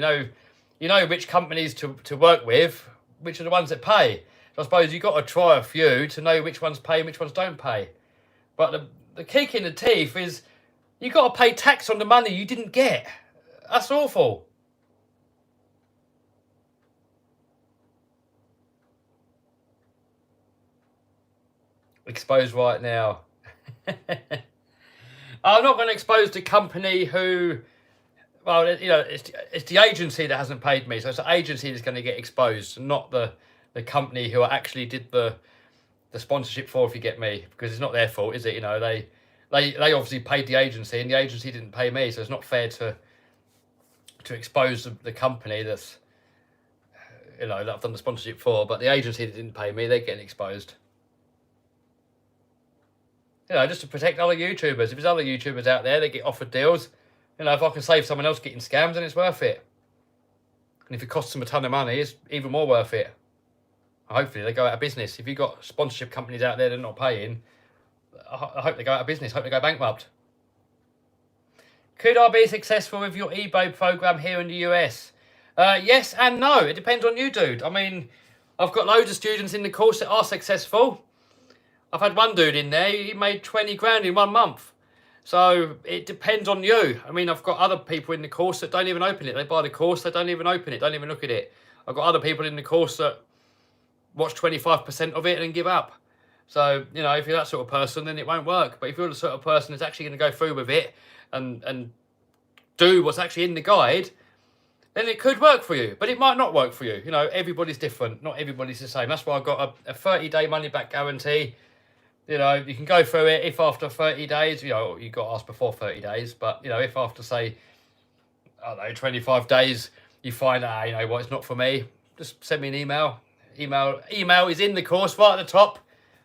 you know which companies to work with, which are the ones that pay. So I suppose you've got to try a few to know which ones pay and which ones don't pay. But the kick in the teeth is you've got to pay tax on the money you didn't get. That's awful. Exposed right now. I'm not going to expose the company who, well, you know, it's the agency that hasn't paid me. So it's the agency that's going to get exposed, not the company who I actually did the sponsorship for, if you get me. Because it's not their fault, is it? You know, they obviously paid the agency and the agency didn't pay me. So it's not fair to expose the company that's, you know, that I've done the sponsorship for. But the agency that didn't pay me, they're getting exposed. You know, just to protect other YouTubers. If there's other YouTubers out there that get offered deals, you know, if I can save someone else getting scammed, then it's worth it. And if it costs them a ton of money, it's even more worth it. Hopefully they go out of business. If you've got sponsorship companies out there that are not paying, I hope they go out of business. I hope they go bankrupt. Could I be successful with your eBay program here in the US? Yes and no. It depends on you, dude. I mean, I've got loads of students in the course that are successful. I've had one dude in there, he made 20 grand in 1 month. So it depends on you. I mean, I've got other people in the course that don't even open it. They buy the course, they don't even open it, don't even look at it. I've got other people in the course that watch 25% of it and give up. So, you know, if you're that sort of person, then it won't work. But if you're the sort of person that's actually going to go through with it and do what's actually in the guide, then it could work for you. But it might not work for you. You know, everybody's different. Not everybody's the same. That's why I've got a 30-day money-back guarantee. You know, you can go through it. If after 30 days, you know, you got asked before 30 days. But, you know, if after, say, I don't know, 25 days, you find, you know what, it's not for me, just send me an email. Email is in the course right at the top.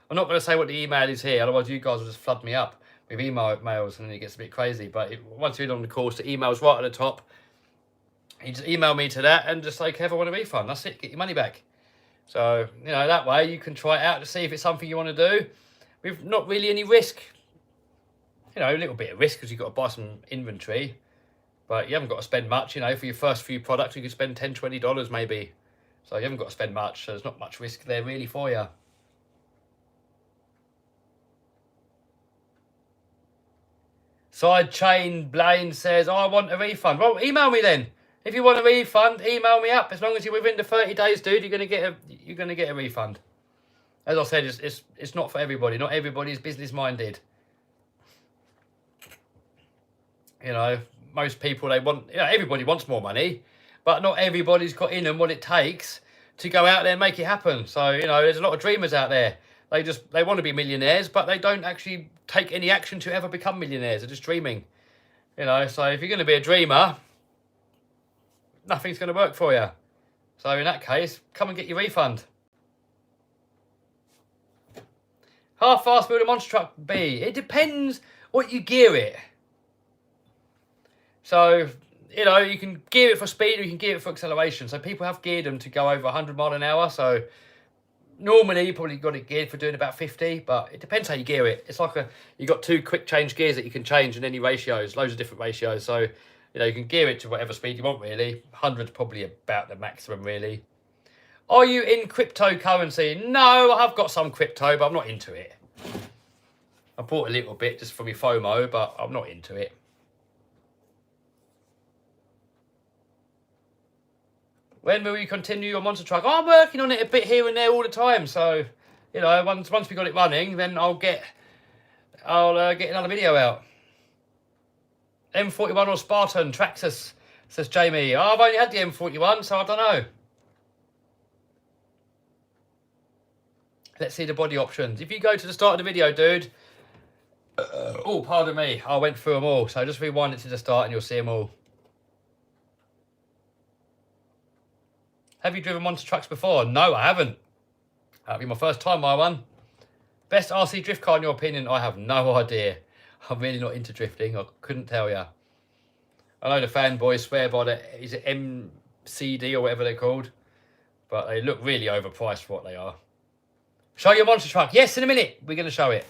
I'm not going to say what the email is here, otherwise you guys will just flood me up with emails and then it gets a bit crazy. But once you're in on the course, the email's right at the top. You just email me to that and just say, Kev, I want a refund. That's it, get your money back. So, you know, that way you can try it out to see if it's something you want to do with not really any risk. You know, a little bit of risk because you've got to buy some inventory, but you haven't got to spend much. You know, for your first few products, you could spend $10, $20 maybe. So you haven't got to spend much, so there's not much risk there really for you. Side Chain Blaine says, I want a refund. Well, email me then. If you want a refund, email me up. As long as you're within the 30 days, dude, you're gonna get a refund. As I said, it's not for everybody. Not everybody's business minded. You know, most people, they want, you know, everybody wants more money, but not everybody's got in them what it takes to go out there and make it happen. So, you know, there's a lot of dreamers out there. They want to be millionaires, but they don't actually take any action to ever become millionaires. They're just dreaming. You know, so if you're going to be a dreamer, nothing's going to work for you. So in that case, come and get your refund. How fast will the monster truck be? It depends what you gear it. So, you know, you can gear it for speed or you can gear it for acceleration. So people have geared them to go over 100 miles an hour. So normally you probably got it geared for doing about 50, but it depends how you gear it. It's like you got 2 quick change gears that you can change in any ratios, loads of different ratios. So, you know, you can gear it to whatever speed you want really. 100's probably about the maximum really. Are you in cryptocurrency? No, I've got some crypto, but I'm not into it. I bought a little bit just for my FOMO, but I'm not into it. When will you continue your monster truck? Oh, I'm working on it a bit here and there all the time. So, you know, once we got it running, then I'll get another video out. M41 or Spartan, Traxxas, says Jamie. Oh, I've only had the M41, so I don't know. Let's see the body options. If you go to the start of the video, dude. Oh, pardon me. I went through them all. So just rewind it to the start and you'll see them all. Have you driven monster trucks before? No, I haven't. That'll be my first time, my one. Best RC drift car in your opinion? I have no idea. I'm really not into drifting. I couldn't tell you. I know the fanboys swear by the, is it MCD or whatever they're called? But they look really overpriced for what they are. Show your monster truck. Yes, in a minute. We're going to show it.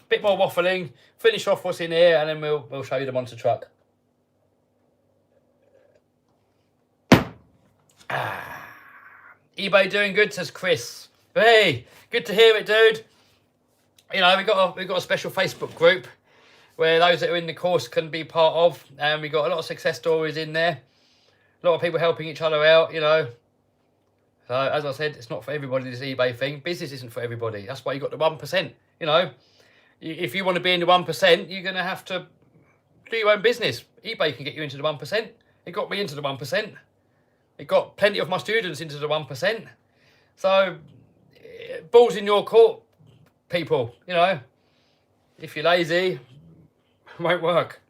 Bit more waffling. Finish off what's in here and then we'll show you the monster truck. eBay doing good, says Chris. Hey, good to hear it, dude. You know, we've got a special Facebook group where those that are in the course can be part of, and we've got a lot of success stories in there. A lot of people helping each other out, you know. So, as I said, it's not for everybody, this eBay thing. Business isn't for everybody. That's why you got the 1%. You know, if you want to be in the 1%, you're going to have to do your own business. eBay can get you into the 1%. It got me into the 1%. It got plenty of my students into the 1%. So, balls in your court, people, you know. If you're lazy, it won't work.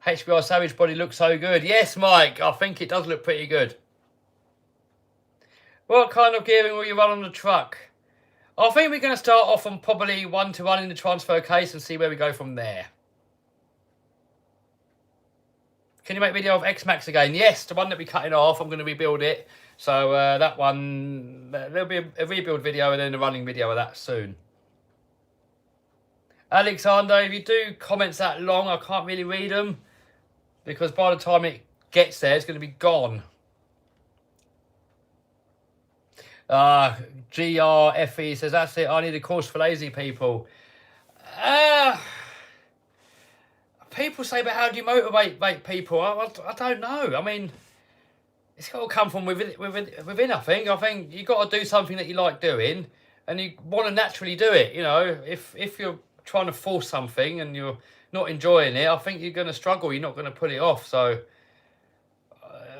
HBR Savage body looks so good. Yes, Mike, I think it does look pretty good. What kind of gearing will you run on the truck? I think we're going to start off on probably 1-to-1 in the transfer case and see where we go from there. Can you make video of X-Max again? Yes, the one that we're cutting off, I'm going to rebuild it. So that one, there'll be a rebuild video and then a running video of that soon. Alexander, if you do comments that long, I can't really read them. Because by the time it gets there, it's going to be gone. GRFE says, that's it, I need a course for lazy people. People say, but how do you motivate people? I don't know. I mean, it's got to come from within. I think you've got to do something that you like doing, and you want to naturally do it. You know, if you're trying to force something and you're not enjoying it, I think you're going to struggle. You're not going to put it off. So,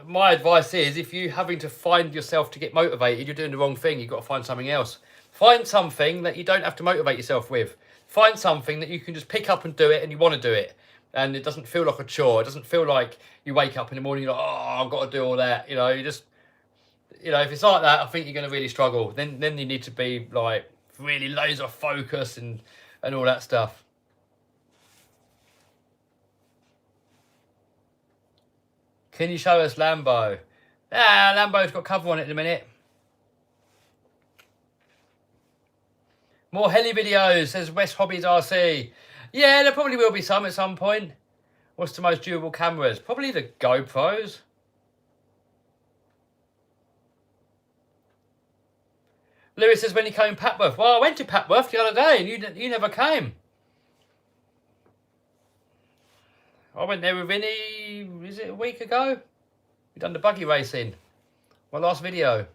my advice is, if you're having to find yourself to get motivated, you're doing the wrong thing. You've got to find something else. Find something that you don't have to motivate yourself with. Find something that you can just pick up and do it, and you want to do it. And it doesn't feel like a chore. It doesn't feel like you wake up in the morning, you're like, oh, I've got to do all that. You know, you just, you know, if it's like that, I think you're going to really struggle. Then you need to be like really laser focused and all that stuff. Can you show us Lambo? Lambo's got cover on it in a minute. More heli videos, says West Hobbies RC. Yeah, there probably will be some at some point. What's the most durable cameras? Probably the GoPros. Lewis says, when you came in Papworth? Well, I went to Papworth the other day and you never came. I went there with Vinny, is it a week ago? We done the buggy racing. My last video.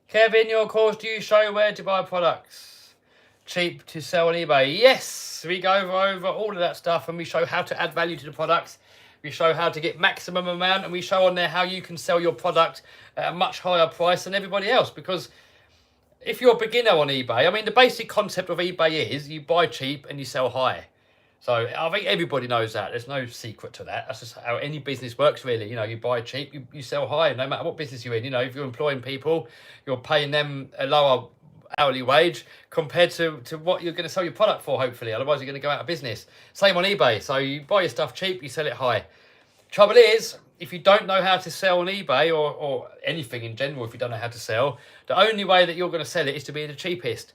Kevin, your course, do you show where to buy products? Cheap to sell on eBay? Yes, we go over all of that stuff and we show how to add value to the products. We show how to get maximum amount, and we show on there how you can sell your product at a much higher price than everybody else. Because if you're a beginner on eBay, I mean, the basic concept of eBay is you buy cheap and you sell high. So I think everybody knows that. There's no secret to that. That's just how any business works, really. You know, you buy cheap, you sell high, no matter what business you're in. You know, if you're employing people, you're paying them a lower hourly wage compared to what you're going to sell your product for, hopefully. Otherwise, you're going to go out of business. Same on eBay. So you buy your stuff cheap, you sell it high. Trouble is, if you don't know how to sell on eBay or anything in general, if you don't know how to sell, the only way that you're going to sell it is to be the cheapest.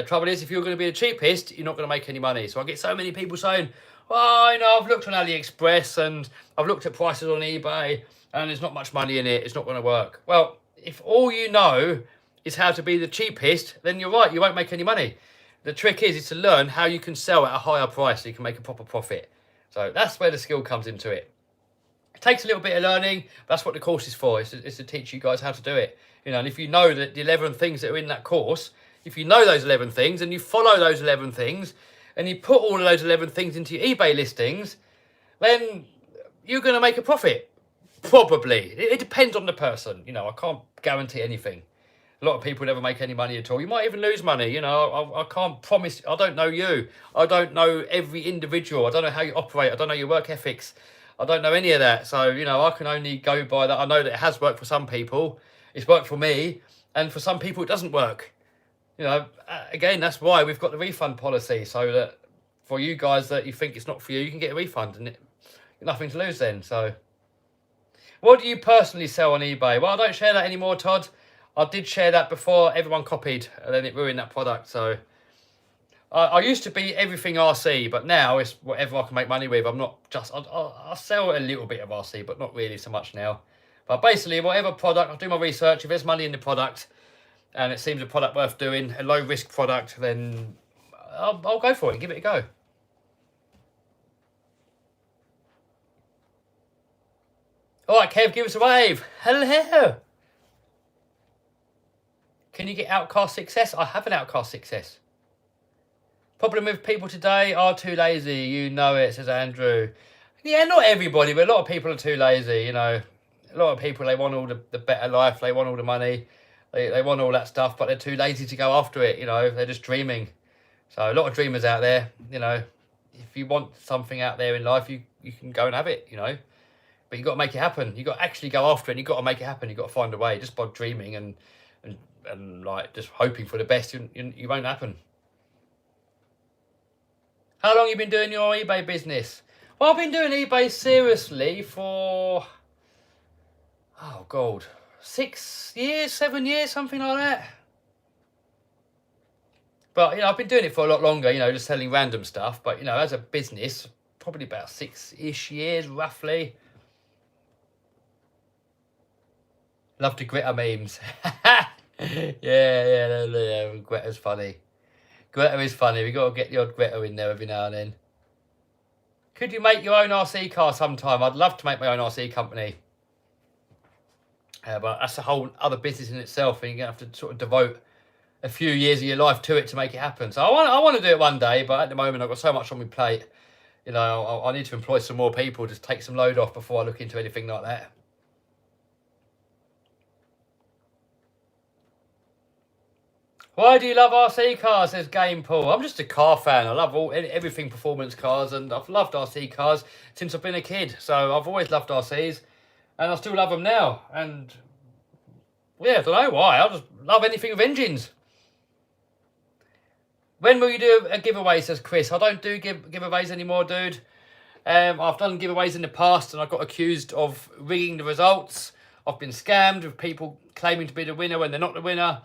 Trouble is, if you're going to be the cheapest, you're not going to make any money. So I get so many people saying, well, you know, I've looked on AliExpress and I've looked at prices on eBay and there's not much money in it. It's not going to work. Well, if all you know is how to be the cheapest, then you're right. You won't make any money. The trick is to learn how you can sell at a higher price so you can make a proper profit. So that's where the skill comes into it. It takes a little bit of learning. But that's what the course is for. It's to teach you guys how to do it. You know, and if you know that the 11 things that are in that course, if you know those 11 things and you follow those 11 things and you put all of those 11 things into your eBay listings, then you're going to make a profit. Probably. It depends on the person. You know, I can't guarantee anything. A lot of people never make any money at all. You might even lose money. You know, I can't promise. I don't know you. I don't know every individual. I don't know how you operate. I don't know your work ethics. I don't know any of that. So, you know, I can only go by that. I know that it has worked for some people. It's worked for me. And for some people, it doesn't work. You know, again, that's why we've got the refund policy. So that for you guys that you think it's not for you, you can get a refund. And nothing to lose then. So, what do you personally sell on eBay? Well, I don't share that anymore, Todd. I did share that before everyone copied and then it ruined that product. So I used to be everything RC, but now it's whatever I can make money with. I'm not just, I'll sell a little bit of RC, but not really so much now. But basically, whatever product, I'll do my research. If there's money in the product and it seems a product worth doing, a low risk product, then I'll go for it and give it a go. All right, Kev, give us a wave. Hello. Can you get outcast success? I have an outcast success. Problem with people today are too lazy. You know it, says Andrew. Yeah, not everybody, but a lot of people are too lazy, you know. A lot of people, they want all the better life. They want all the money. They want all that stuff, but they're too lazy to go after it, you know. They're just dreaming. So a lot of dreamers out there, you know. If you want something out there in life, you can go and have it, you know. But you've got to make it happen. You've got to actually go after it, and you've got to make it happen. You've got to find a way. Just by dreaming and like just hoping for the best, you won't happen. How long have you been doing your eBay business? Well, I've been doing eBay seriously for, oh God, 6 years, 7 years, something like that. But, you know, I've been doing it for a lot longer, you know, just selling random stuff. But, you know, as a business, probably about 6-ish years, roughly. Love the Greta memes. Yeah, Greta's funny. Greta is funny. We got to get the odd Greta in there every now and then. Could you make your own RC car sometime? I'd love to make my own RC company. But that's a whole other business in itself, and you're going to have to sort of devote a few years of your life to it to make it happen. So I want to do it one day, but at the moment I've got so much on my plate. You know, I need to employ some more people to take some load off before I look into anything like that. Why do you love RC cars? Says Game Paul. I'm just a car fan. I love everything performance cars, and I've loved RC cars since I've been a kid. So I've always loved RCs, and I still love them now. And yeah, I don't know why. I just love anything with engines. When will you do a giveaway? Says Chris. I don't do giveaways anymore, dude. I've done giveaways in the past, and I got accused of rigging the results. I've been scammed with people claiming to be the winner when they're not the winner.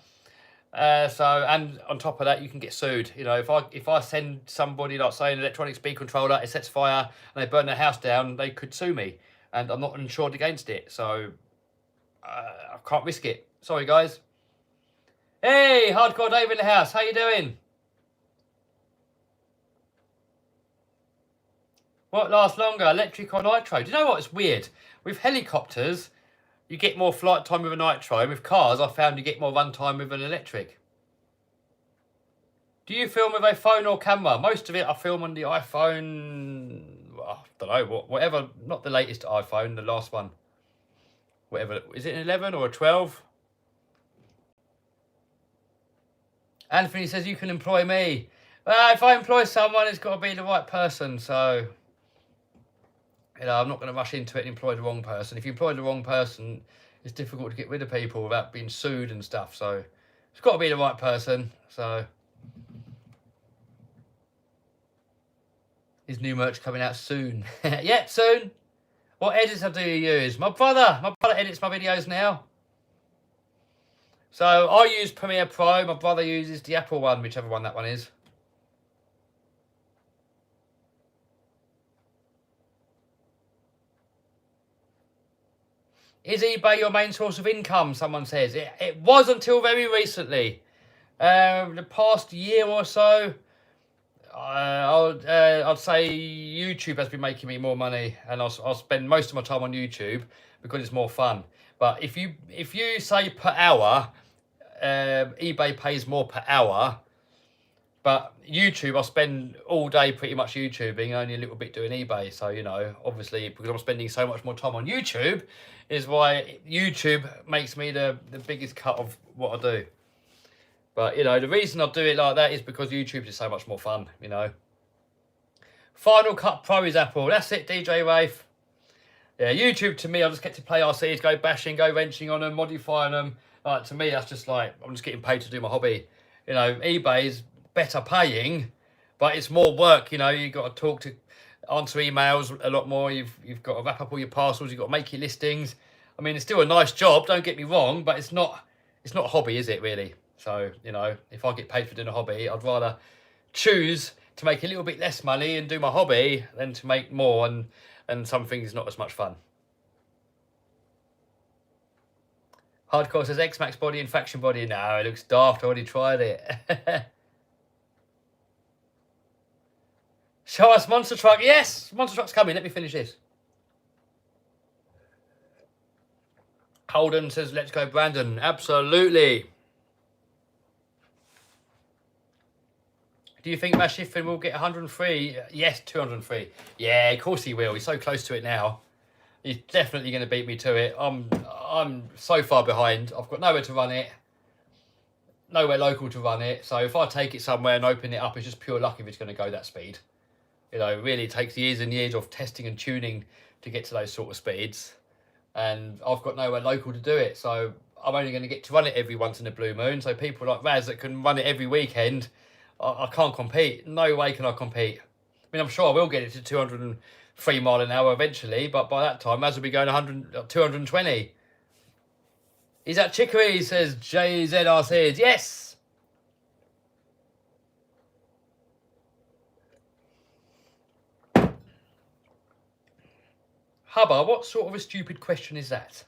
And on top of that, you can get sued. You know, if I send somebody, like say an electronic speed controller, it sets fire and they burn their house down, they could sue me, and I'm not insured against it, so I can't risk it. Sorry, guys. Hey, Hardcore Dave in the house. How you doing? What lasts longer, electric or nitro? Do you know what? It's weird. With helicopters, you get more flight time with a nitro. With cars, I found you get more run time with an electric. Do you film with a phone or camera? Most of it I film on the iPhone. I don't know, whatever. Not the latest iPhone, the last one. Whatever. Is it an 11 or a 12? Anthony says you can employ me. If I employ someone, it's got to be the right person. So, you know, I'm not going to rush into it and employ the wrong person. If you employ the wrong person, it's difficult to get rid of people without being sued and stuff. So, it's got to be the right person. So, is new merch coming out soon? Yeah, soon. What editor do you use? My brother edits my videos now. So I use Premiere Pro. My brother uses the Apple one, whichever one that one is. Is eBay your main source of income? Someone says. It was until very recently. The past year or so, I'd say YouTube has been making me more money, and I'll spend most of my time on YouTube because it's more fun. But if you say per hour, eBay pays more per hour. But YouTube, I spend all day pretty much YouTubing, only a little bit doing eBay. So, you know, obviously, because I'm spending so much more time on YouTube, is why YouTube makes me the biggest cut of what I do. But, you know, the reason I do it like that is because YouTube is so much more fun, you know. Final Cut Pro is Apple. That's it, DJ Rafe. Yeah, YouTube to me, I just get to play RCs, go bashing, go wrenching on them, modifying them. Like, to me, that's just like, I'm just getting paid to do my hobby. You know, eBay is better paying, but it's more work. You know, you've got to talk to, answer emails a lot more. You've got to wrap up all your parcels. You've got to make your listings. I mean, it's still a nice job, don't get me wrong, but it's not a hobby, is it, really? So, you know, if I get paid for doing a hobby, I'd rather choose to make a little bit less money and do my hobby than to make more, and some things not as much fun. Hardcore says X-Max body and faction body. No, it looks daft. I already tried it. Show us Monster Truck. Yes, Monster Truck's coming. Let me finish this. Holden says, let's go, Brandon. Absolutely. Do you think Matt Schiffrin will get 103? Yes, 203. Yeah, of course he will. He's so close to it now. He's definitely going to beat me to it. I'm so far behind. I've got nowhere to run it. Nowhere local to run it. So if I take it somewhere and open it up, it's just pure luck if it's going to go that speed. You know, really it takes years and years of testing and tuning to get to those sort of speeds. And I've got nowhere local to do it. So I'm only going to get to run it every once in a blue moon. So people like Raz that can run it every weekend, I can't compete. No way can I compete. I mean, I'm sure I will get it to 203 mile an hour eventually, but by that time, Raz will be going 220. Is that Chicory? Says JZR says, yes. Hubba, what sort of a stupid question is that?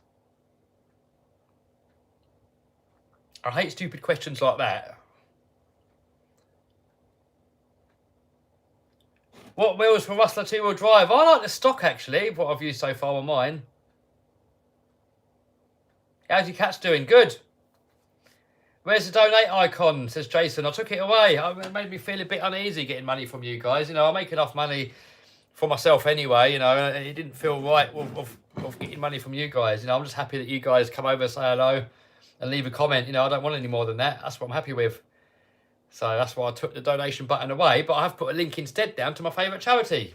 I hate stupid questions like that. What wheels for Rustler 2-wheel drive? I like the stock, actually, what I've used so far on mine. How's your cats doing? Good. Where's the donate icon? Says Jason. I took it away. It made me feel a bit uneasy getting money from you guys. You know, I make enough money for myself anyway, you know, and it didn't feel right of getting money from you guys. You know, I'm just happy that you guys come over, say hello, and leave a comment. You know, I don't want any more than that. That's what I'm happy with. So that's why I took the donation button away. But I have put a link instead down to my favourite charity.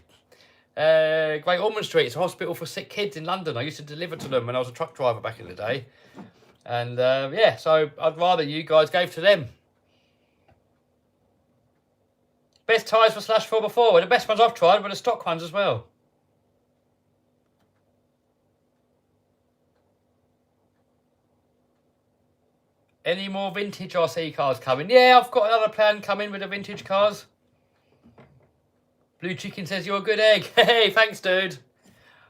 Great Ormond Street. It's a hospital for sick kids in London. I used to deliver to them when I was a truck driver back in the day. And yeah, so I'd rather you guys gave to them. Best tyres for Slash 4x4. Well, the best ones I've tried were the stock ones as well. Any more vintage RC cars coming? Yeah, I've got another plan coming with the vintage cars. Blue Chicken says you're a good egg. Hey, thanks, dude.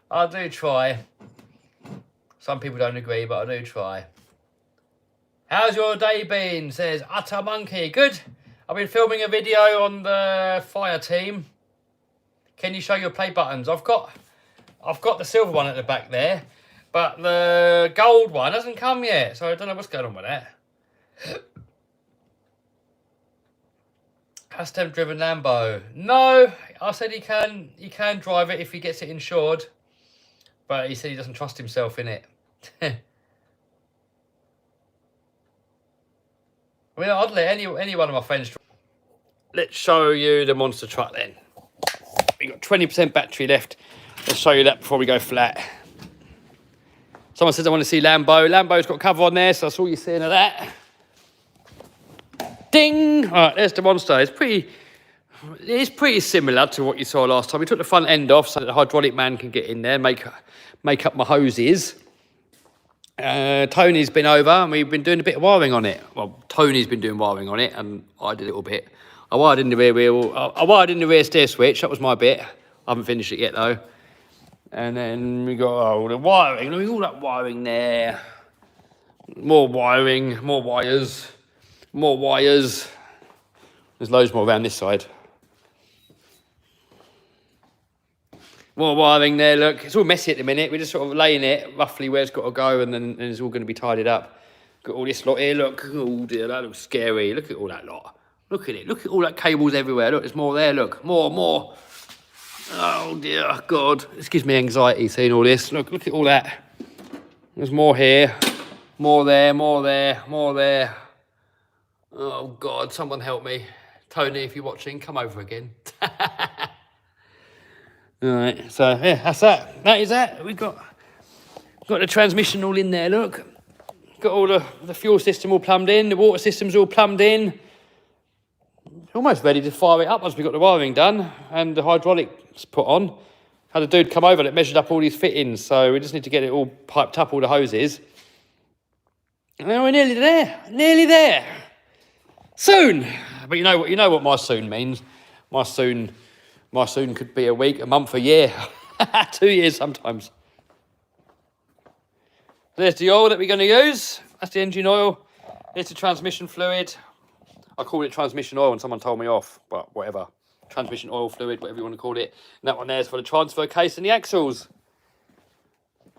I do try. Some people don't agree, but I do try. How's your day been? Says Utter Monkey. Good. I've been filming a video on the fire team. Can you show your play buttons? I've got the silver one at the back there, but the gold one hasn't come yet, so I don't know what's going on with that. Custom driven Lambo. No, I said he can drive it if he gets it insured, but he said he doesn't trust himself in it. I mean, I'd let any one of my friends. Let's show you the monster truck then. We've got 20% battery left. Let's show you that before we go flat. Someone says I want to see Lambo. Lambo's got cover on there, so that's all you're seeing of that. Ding! All right, there's the monster. It's pretty similar to what you saw last time. We took the front end off so that the hydraulic man can get in there, make up my hoses. Tony's been over and we've been doing a bit of wiring on it. Well, Tony's been doing wiring on it and I did a little bit. I wired in the rear wheel. I wired in the rear steer switch. That was my bit. I haven't finished it yet though. And then we got all the wiring. Look at all that wiring there. More wiring, more wires, more wires. There's loads more around this side. More wiring there, look. It's all messy at the minute. We're just sort of laying it roughly where it's got to go and then it's all going to be tidied up. Got all this lot here, look. Oh dear, that looks scary. Look at all that lot. Look at it. Look at all that cables everywhere. Look, there's more there, look. More. Oh dear, God. This gives me anxiety seeing all this. Look at all that. There's more here. More there. Oh God, someone help me. Tony, if you're watching, come over again. All right, so yeah, that's that. That is that. We've got the transmission all in there, look. Got all the fuel system all plumbed in, the water system's all plumbed in. Almost ready to fire it up once we got the wiring done and the hydraulics put on. Had a dude come over that measured up all these fittings, so we just need to get it all piped up, all the hoses. And we're nearly there. Soon. But you know what my soon means. My soon could be a week, a month, a year, 2 years sometimes. There's the oil that we're going to use. That's the engine oil. Here's the transmission fluid. I called it transmission oil and someone told me off, but whatever. Transmission oil fluid, whatever you want to call it. And that one there's for the transfer case and the axles.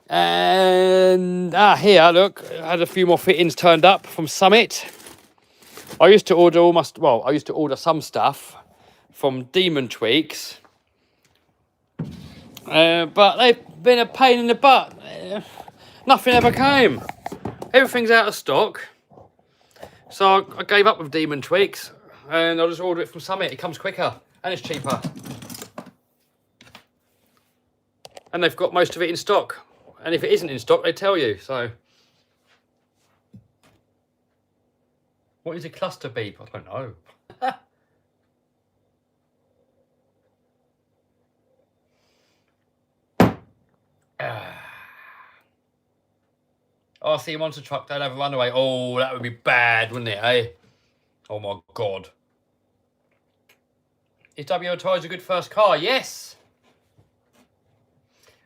And here, look, I had a few more fittings turned up from Summit. I used to order some stuff from Demon Tweaks, but they've been a pain in the butt. Nothing ever came. Everything's out of stock, so I gave up with Demon Tweaks and I'll just order it from Summit. It comes quicker and it's cheaper, and they've got most of it in stock, and if it isn't in stock they tell you. So what is a cluster beep? I don't know. RC monster truck, don't have a runaway. Oh, that would be bad, wouldn't it, eh? Oh my God. Is WL Toys a good first car? Yes.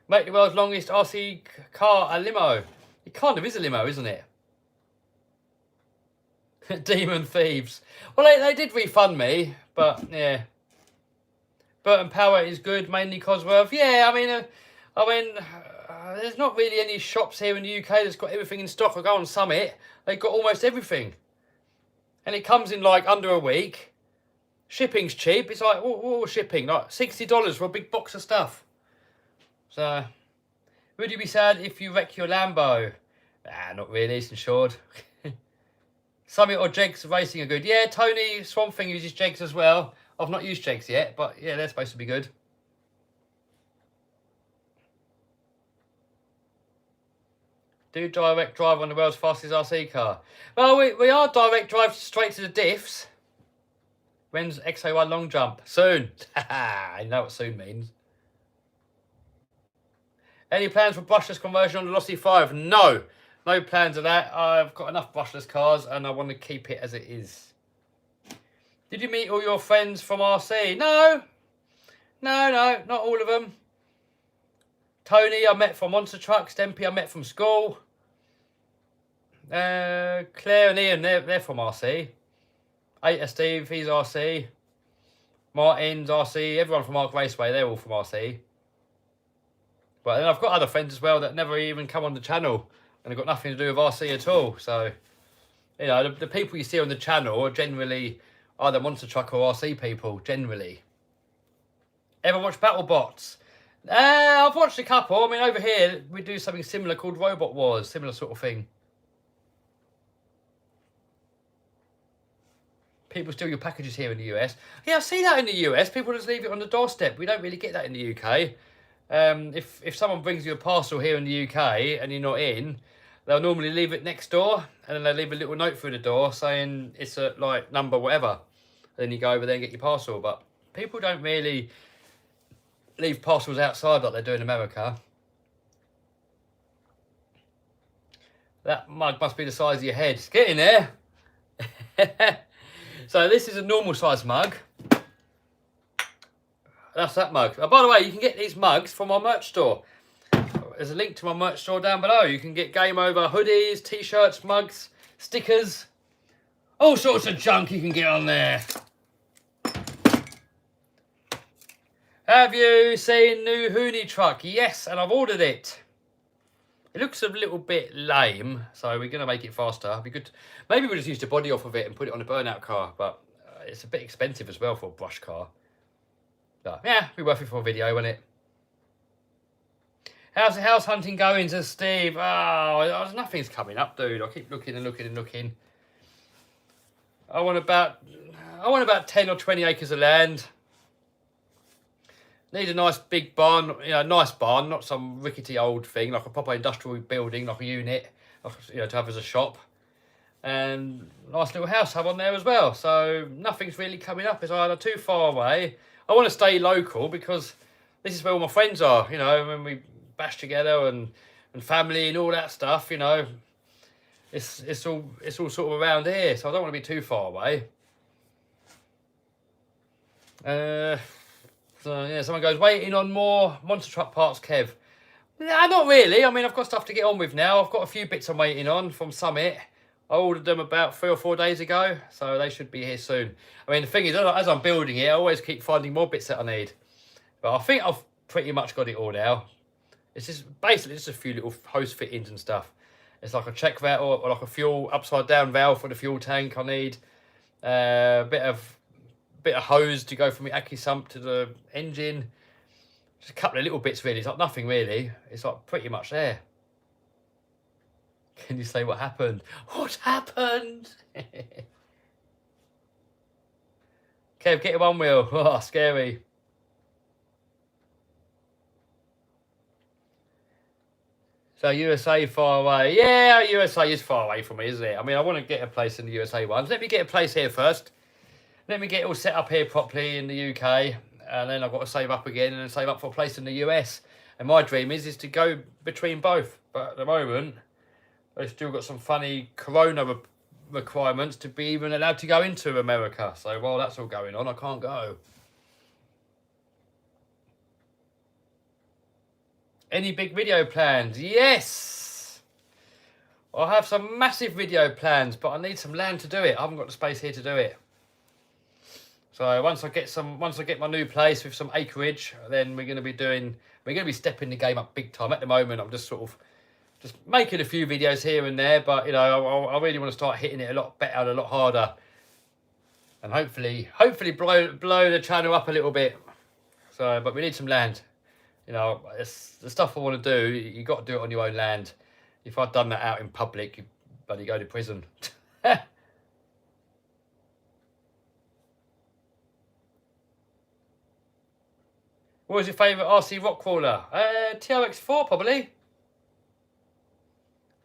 Make the world's longest RC car a limo. It kind of is a limo, isn't it? Demon Thieves. Well, they did refund me, but yeah. Burton Power is good, mainly Cosworth. Yeah, there's not really any shops here in the UK that's got everything in stock. I go on Summit, they've got almost everything. And it comes in like under a week. Shipping's cheap. It's like, shipping? Like $60 for a big box of stuff. So, would you be sad if you wreck your Lambo? Nah, not really, it's insured. Summit or Jegs Racing are good. Yeah, Tony Swamp Thing uses Jegs as well. I've not used Jegs yet, but yeah, they're supposed to be good. Do direct drive on the world's fastest RC car? Well, we are direct drive straight to the diffs. When's XA1 long jump? Soon. I know what soon means. Any plans for brushless conversion on the Lossy 5? No. No plans of that. I've got enough brushless cars and I want to keep it as it is. Did you meet all your friends from RC? No. No, not all of them. Tony I met from Monster Trucks. Dempy I met from school. Claire and Ian, they're from RC. Steve, he's RC. Martin's RC. Everyone from Arc Raceway, they're all from RC. But then I've got other friends as well that never even come on the channel and have got nothing to do with RC at all. So, you know, the people you see on the channel are generally either Monster Truck or RC people, generally. Ever watch BattleBots? I've watched a couple. I mean, over here, we do something similar called Robot Wars, similar sort of thing. People steal your packages here in the US. Yeah, I see that in the US. People just leave it on the doorstep. We don't really get that in the UK. If someone brings you a parcel here in the UK and you're not in, they'll normally leave it next door, and then they leave a little note through the door saying it's a like number whatever. Then you go over there and get your parcel. But people don't really leave parcels outside like they do in America. That mug must be the size of your head. Get in there. So this is a normal size mug. That's that mug. Oh, by the way, you can get these mugs from our merch store. There's a link to my merch store down below. You can get Game Over hoodies, t-shirts, mugs, stickers, all sorts of junk you can get on there. Have you seen new Hooney truck? Yes, and I've ordered it. It looks a little bit lame, so we're going to make it faster. It'd be good. Maybe we'll just use the body off of it and put it on a burnout car, but it's a bit expensive as well for a brush car. But yeah, it'll be worth it for a video, won't it? How's the house hunting going, says Steve? Oh, nothing's coming up, dude. I keep looking and looking and looking. I want about 10 or 20 acres of land. Need a nice big barn, you know, nice barn, not some rickety old thing, like a proper industrial building, like a unit, like, you know, to have as a shop. And nice little house have on there as well. So nothing's really coming up. It's either too far away. I want to stay local because this is where all my friends are, you know, when we bash together and family and all that stuff, you know. It's all sort of around here, so I don't want to be too far away. So yeah, someone goes, waiting on more Monster Truck parts, Kev. Nah, not really. I mean, I've got stuff to get on with now. I've got a few bits I'm waiting on from Summit. I ordered them about 3 or 4 days ago, so they should be here soon. I mean, the thing is, as I'm building it, I always keep finding more bits that I need. But I think I've pretty much got it all now. It's just basically just a few little hose fittings and stuff. It's like a check valve or like a fuel upside down valve for the fuel tank I need. A bit of hose to go from the Aki sump to the engine. Just a couple of little bits really. It's like nothing really. It's like pretty much there. Can you say what happened? What happened? Kev, get a one wheel. Oh, scary. So USA far away. Yeah, USA is far away from me, isn't it? I mean, I want to get a place in the USA ones. Let me get a place here first. Let me get it all set up here properly in the UK. And then I've got to save up again and then save up for a place in the US. And my dream is to go between both. But at the moment, I've still got some funny corona requirements to be even allowed to go into America. So while that's all going on, I can't go. Any big video plans? Yes! I have some massive video plans, but I need some land to do it. I haven't got the space here to do it. So once I get my new place with some acreage, then we're going to be stepping the game up big time. At the moment, I'm just just making a few videos here and there, but you know, I really want to start hitting it a lot better, a lot harder, and hopefully blow the channel up a little bit. So, but we need some land. You know, it's the stuff I want to do. You got to do it on your own land. If I'd done that out in public, you'd bloody go to prison. What was your favourite RC rock crawler? TRX4 probably.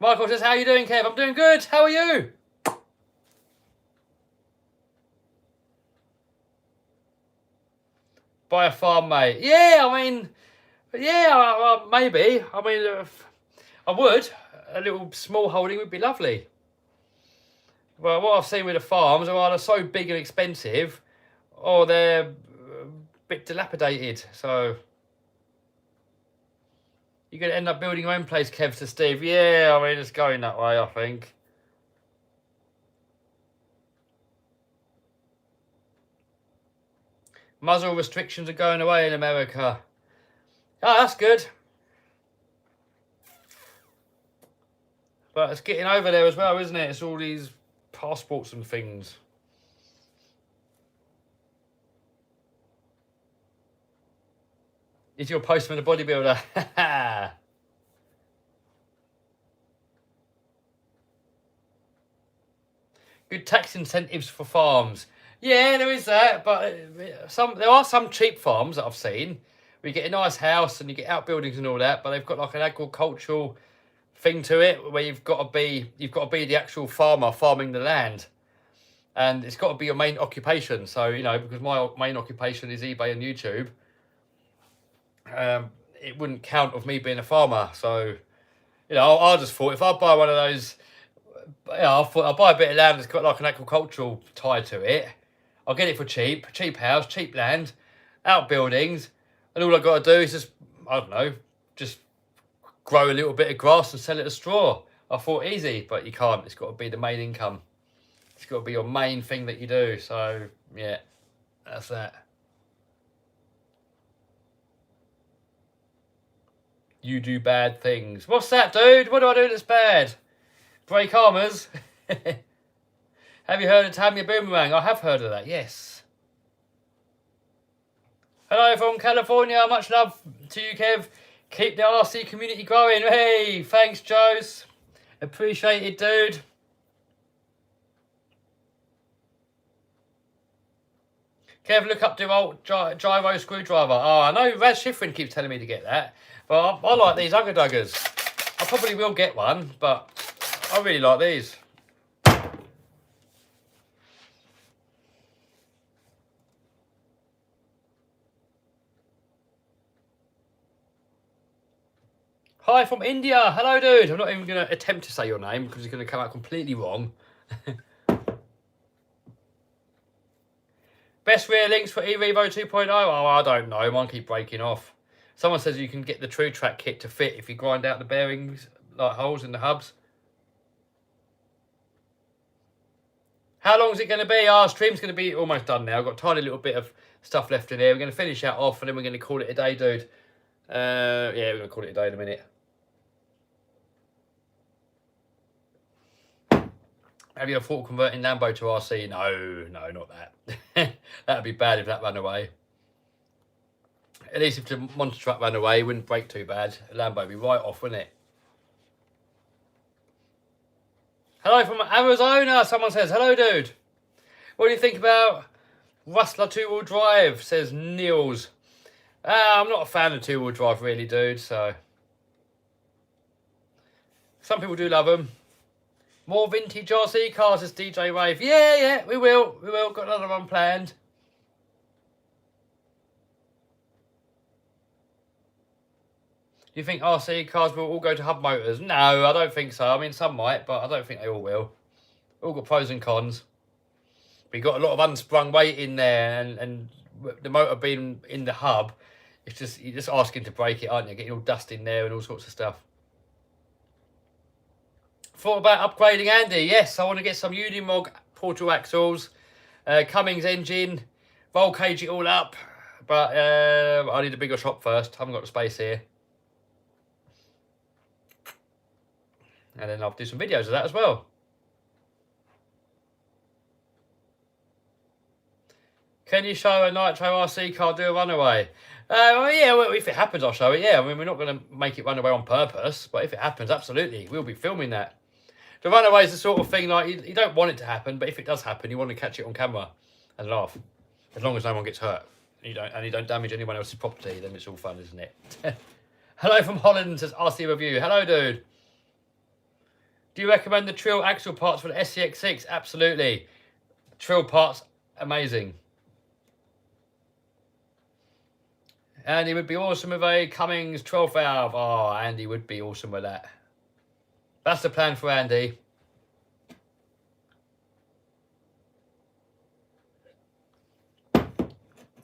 Michael says, how are you doing, Kev? I'm doing good. How are you? Buy a farm, mate. Yeah, I mean, yeah, maybe. I mean, I would. A little small holding would be lovely. Well, what I've seen with the farms are either so big and expensive, or they're bit dilapidated, so you're going to end up building your own place, Kev, to Steve. Yeah, I mean, it's going that way, I think. Muzzle restrictions are going away in America. Oh, that's good. But it's getting over there as well, isn't it? It's all these passports and things. Is your postman a bodybuilder? Good tax incentives for farms. Yeah, there is that, but there are some cheap farms that I've seen where you get a nice house and you get outbuildings and all that, but they've got like an agricultural thing to it where you've got to be the actual farmer farming the land, and it's got to be your main occupation. So you know, because my main occupation is eBay and YouTube. It wouldn't count of me being a farmer. So, you know, I just thought if I buy one of those, you know, I thought I'll buy a bit of land that's got like an agricultural tie to it. I'll get it for cheap house, cheap land, outbuildings, and all I've got to do is just, I don't know, just grow a little bit of grass and sell it as straw. I thought easy, but you can't. It's got to be the main income. It's got to be your main thing that you do. So, yeah, that's that. You do bad things. What's that, dude? What do I do that's bad? Break armours? Have you heard of Tamiya Boomerang? I have heard of that, yes. Hello from California. Much love to you, Kev. Keep the RC community growing. Hey, thanks, Joes. Appreciate it, dude. Kev, look up the old gyro screwdriver. Oh, I know Raz Schifrin keeps telling me to get that. But I like these Ugga Duggers. I probably will get one, but I really like these. Hi from India. Hello, dude. I'm not even going to attempt to say your name because it's going to come out completely wrong. Best rear links for eRevo 2.0? Oh, I don't know. Mine keep breaking off. Someone says you can get the True Track kit to fit if you grind out the bearings, like holes in the hubs. How long is it going to be? Our stream's going to be almost done now. I've got a tiny little bit of stuff left in here. We're going to finish that off and then we're going to call it a day, dude. Yeah, we're going to call it a day in a minute. Have you ever thought of converting Lambo to RC? No, not that. That'd be bad if that ran away. At least if the monster truck ran away, it wouldn't break too bad. Lambo would be right off, wouldn't it? Hello from Arizona. Someone says, hello, dude. What do you think about Rustler 2-wheel drive? Says Niels. I'm not a fan of 2-wheel drive, really, dude. So some people do love them. More vintage RC cars, as DJ Rave. Yeah, we will. Got another one planned. Do you think RC cars will all go to hub motors? No, I don't think so. I mean, some might, but I don't think they all will. All got pros and cons. But you've got a lot of unsprung weight in there, and the motor being in the hub, it's just you're just asking to break it, aren't you? Getting all dust in there and all sorts of stuff. Thought about upgrading Andy. Yes, I want to get some Unimog portal axles, Cummins engine, roll cage it all up. But I need a bigger shop first. I haven't got the space here. And then I'll do some videos of that as well. Can you show a Nitro RC car do a runaway? Yeah, well, if it happens, I'll show it. Yeah, I mean, we're not going to make it run away on purpose, but if it happens, absolutely, we'll be filming that. The runaway is the sort of thing, like, you don't want it to happen, but if it does happen, you want to catch it on camera and laugh. As long as no one gets hurt and you don't damage anyone else's property, then it's all fun, isn't it? Hello from Holland, says RC Review. Hello, dude. Do you recommend the Trill axle parts for the SCX6? Absolutely. Trill parts, amazing. Andy would be awesome with a Cummins 12 valve. Oh, Andy would be awesome with that. That's the plan for Andy.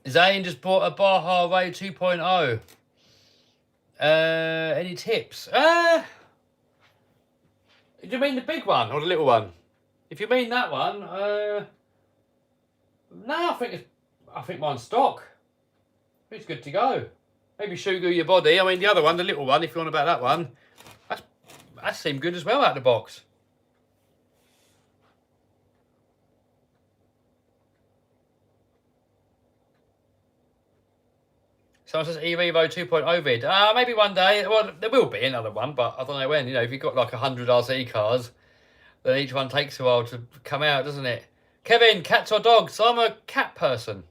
Zane just bought a Baja Ray 2.0. Any tips? Do you mean the big one or the little one? If you mean that one, no, I think mine's stock. It's good to go. Maybe Shugu your body. I mean, the other one, the little one, if you want about that one, that seemed good as well out of the box. Someone says E-Revo 2.0 vid. Maybe one day. Well, there will be another one, but I don't know when. You know, if you've got like 100 RC cars, then each one takes a while to come out, doesn't it? Kevin, cats or dogs? I'm a cat person.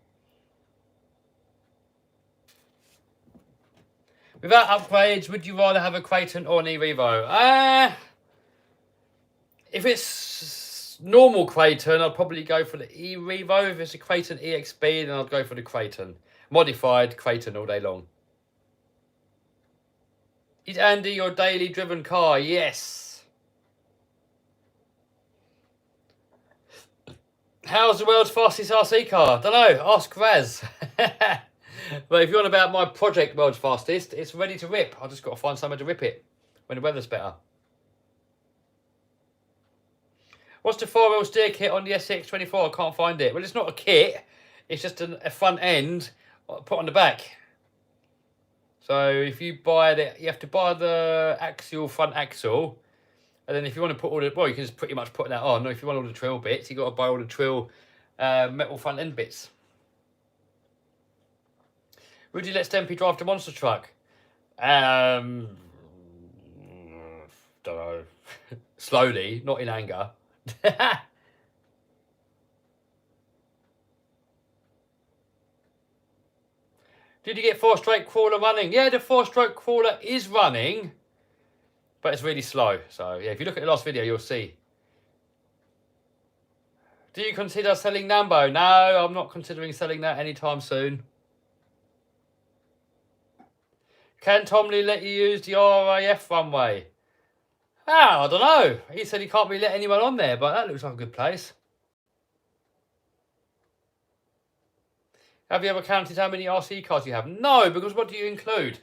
Without upgrades, would you rather have a Kraton or an E-Revo? If it's normal Kraton, I'd probably go for the E-Revo. If it's a Kraton EXB, then I'd go for the Kraton. Modified Kraton all day long. Is Andy your daily driven car? Yes. How's the world's fastest RC car? Don't know. Ask Raz. But if you're on about my project world's fastest, it's ready to rip. I just got to find somewhere to rip it when the weather's better. What's the 4-wheel steer kit on the SCX24? I can't find it. Well, it's not a kit. It's just a front end put on the back. So if you buy it, you have to buy the front axle. And then if you want to put all the, well, you can just pretty much put that on. Or if you want all the Trill bits, you've got to buy all the Trill metal front end bits. Would you let Stempy drive the monster truck? Don't know. Slowly, not in anger. Did you get 4-stroke crawler running? Yeah, the 4-stroke crawler is running, but it's really slow. So yeah, if you look at the last video, you'll see. Do you consider selling Nambo? No, I'm not considering selling that anytime soon. Can Tom Lee let you use the RAF runway? I don't know. He said he can't really let anyone on there, but that looks like a good place. Have you ever counted how many RC cars you have? No, because what do you include?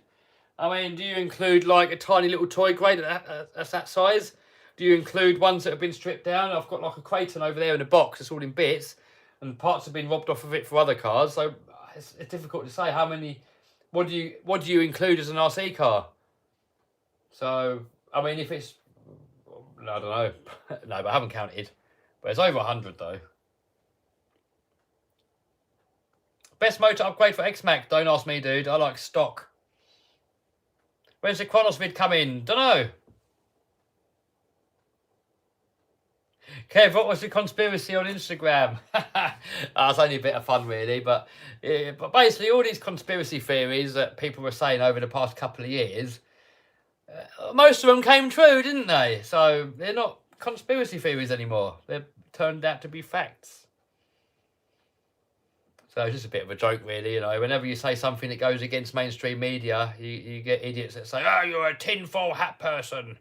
I mean, do you include like a tiny little toy grade that's that size? Do you include ones that have been stripped down? I've got like a Kraton over there in a box. It's all in bits, and parts have been robbed off of it for other cars. So it's difficult to say how many. What do you include as an RC car? So I mean, if it's, I don't know. No, but I haven't counted. But it's over 100 though. Best motor upgrade for X-Mac? Don't ask me, dude. I like stock. When's the Chronos vid coming? Don't know. Kev, what was the conspiracy on Instagram? It's only a bit of fun, really. But basically, all these conspiracy theories that people were saying over the past couple of years, most of them came true, didn't they? So they're not conspiracy theories anymore. They've turned out to be facts. So it's just a bit of a joke, really. You know, whenever you say something that goes against mainstream media, you get idiots that say, "Oh, you're a tinfoil hat person."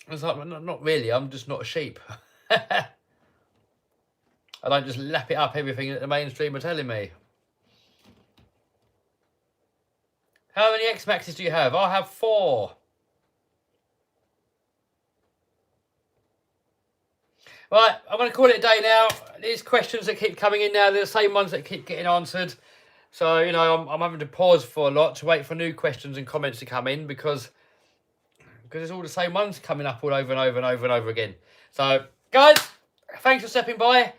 It's like, not really. I'm just not a sheep. I don't just lap it up everything that the mainstream are telling me. How many X-Maxes do you have? I have 4. Right, I'm going to call it a day now. These questions that keep coming in now, they're the same ones that keep getting answered. So, you know, I'm having to pause for a lot to wait for new questions and comments to come in because it's all the same ones coming up all over and over and over and over again. So, guys, thanks for stepping by.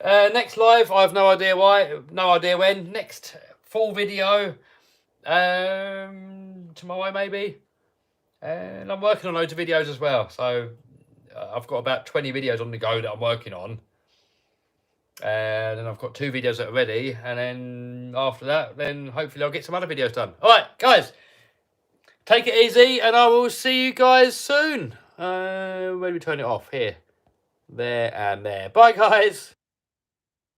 Next live, I have no idea why, no idea when. Next full video, tomorrow maybe. And I'm working on loads of videos as well. So, I've got about 20 videos on the go that I'm working on. And then I've got 2 videos that are ready. And then after that, then hopefully I'll get some other videos done. All right, guys. Take it easy, and I will see you guys soon. Where do we turn it off? Here. There and there. Bye, guys.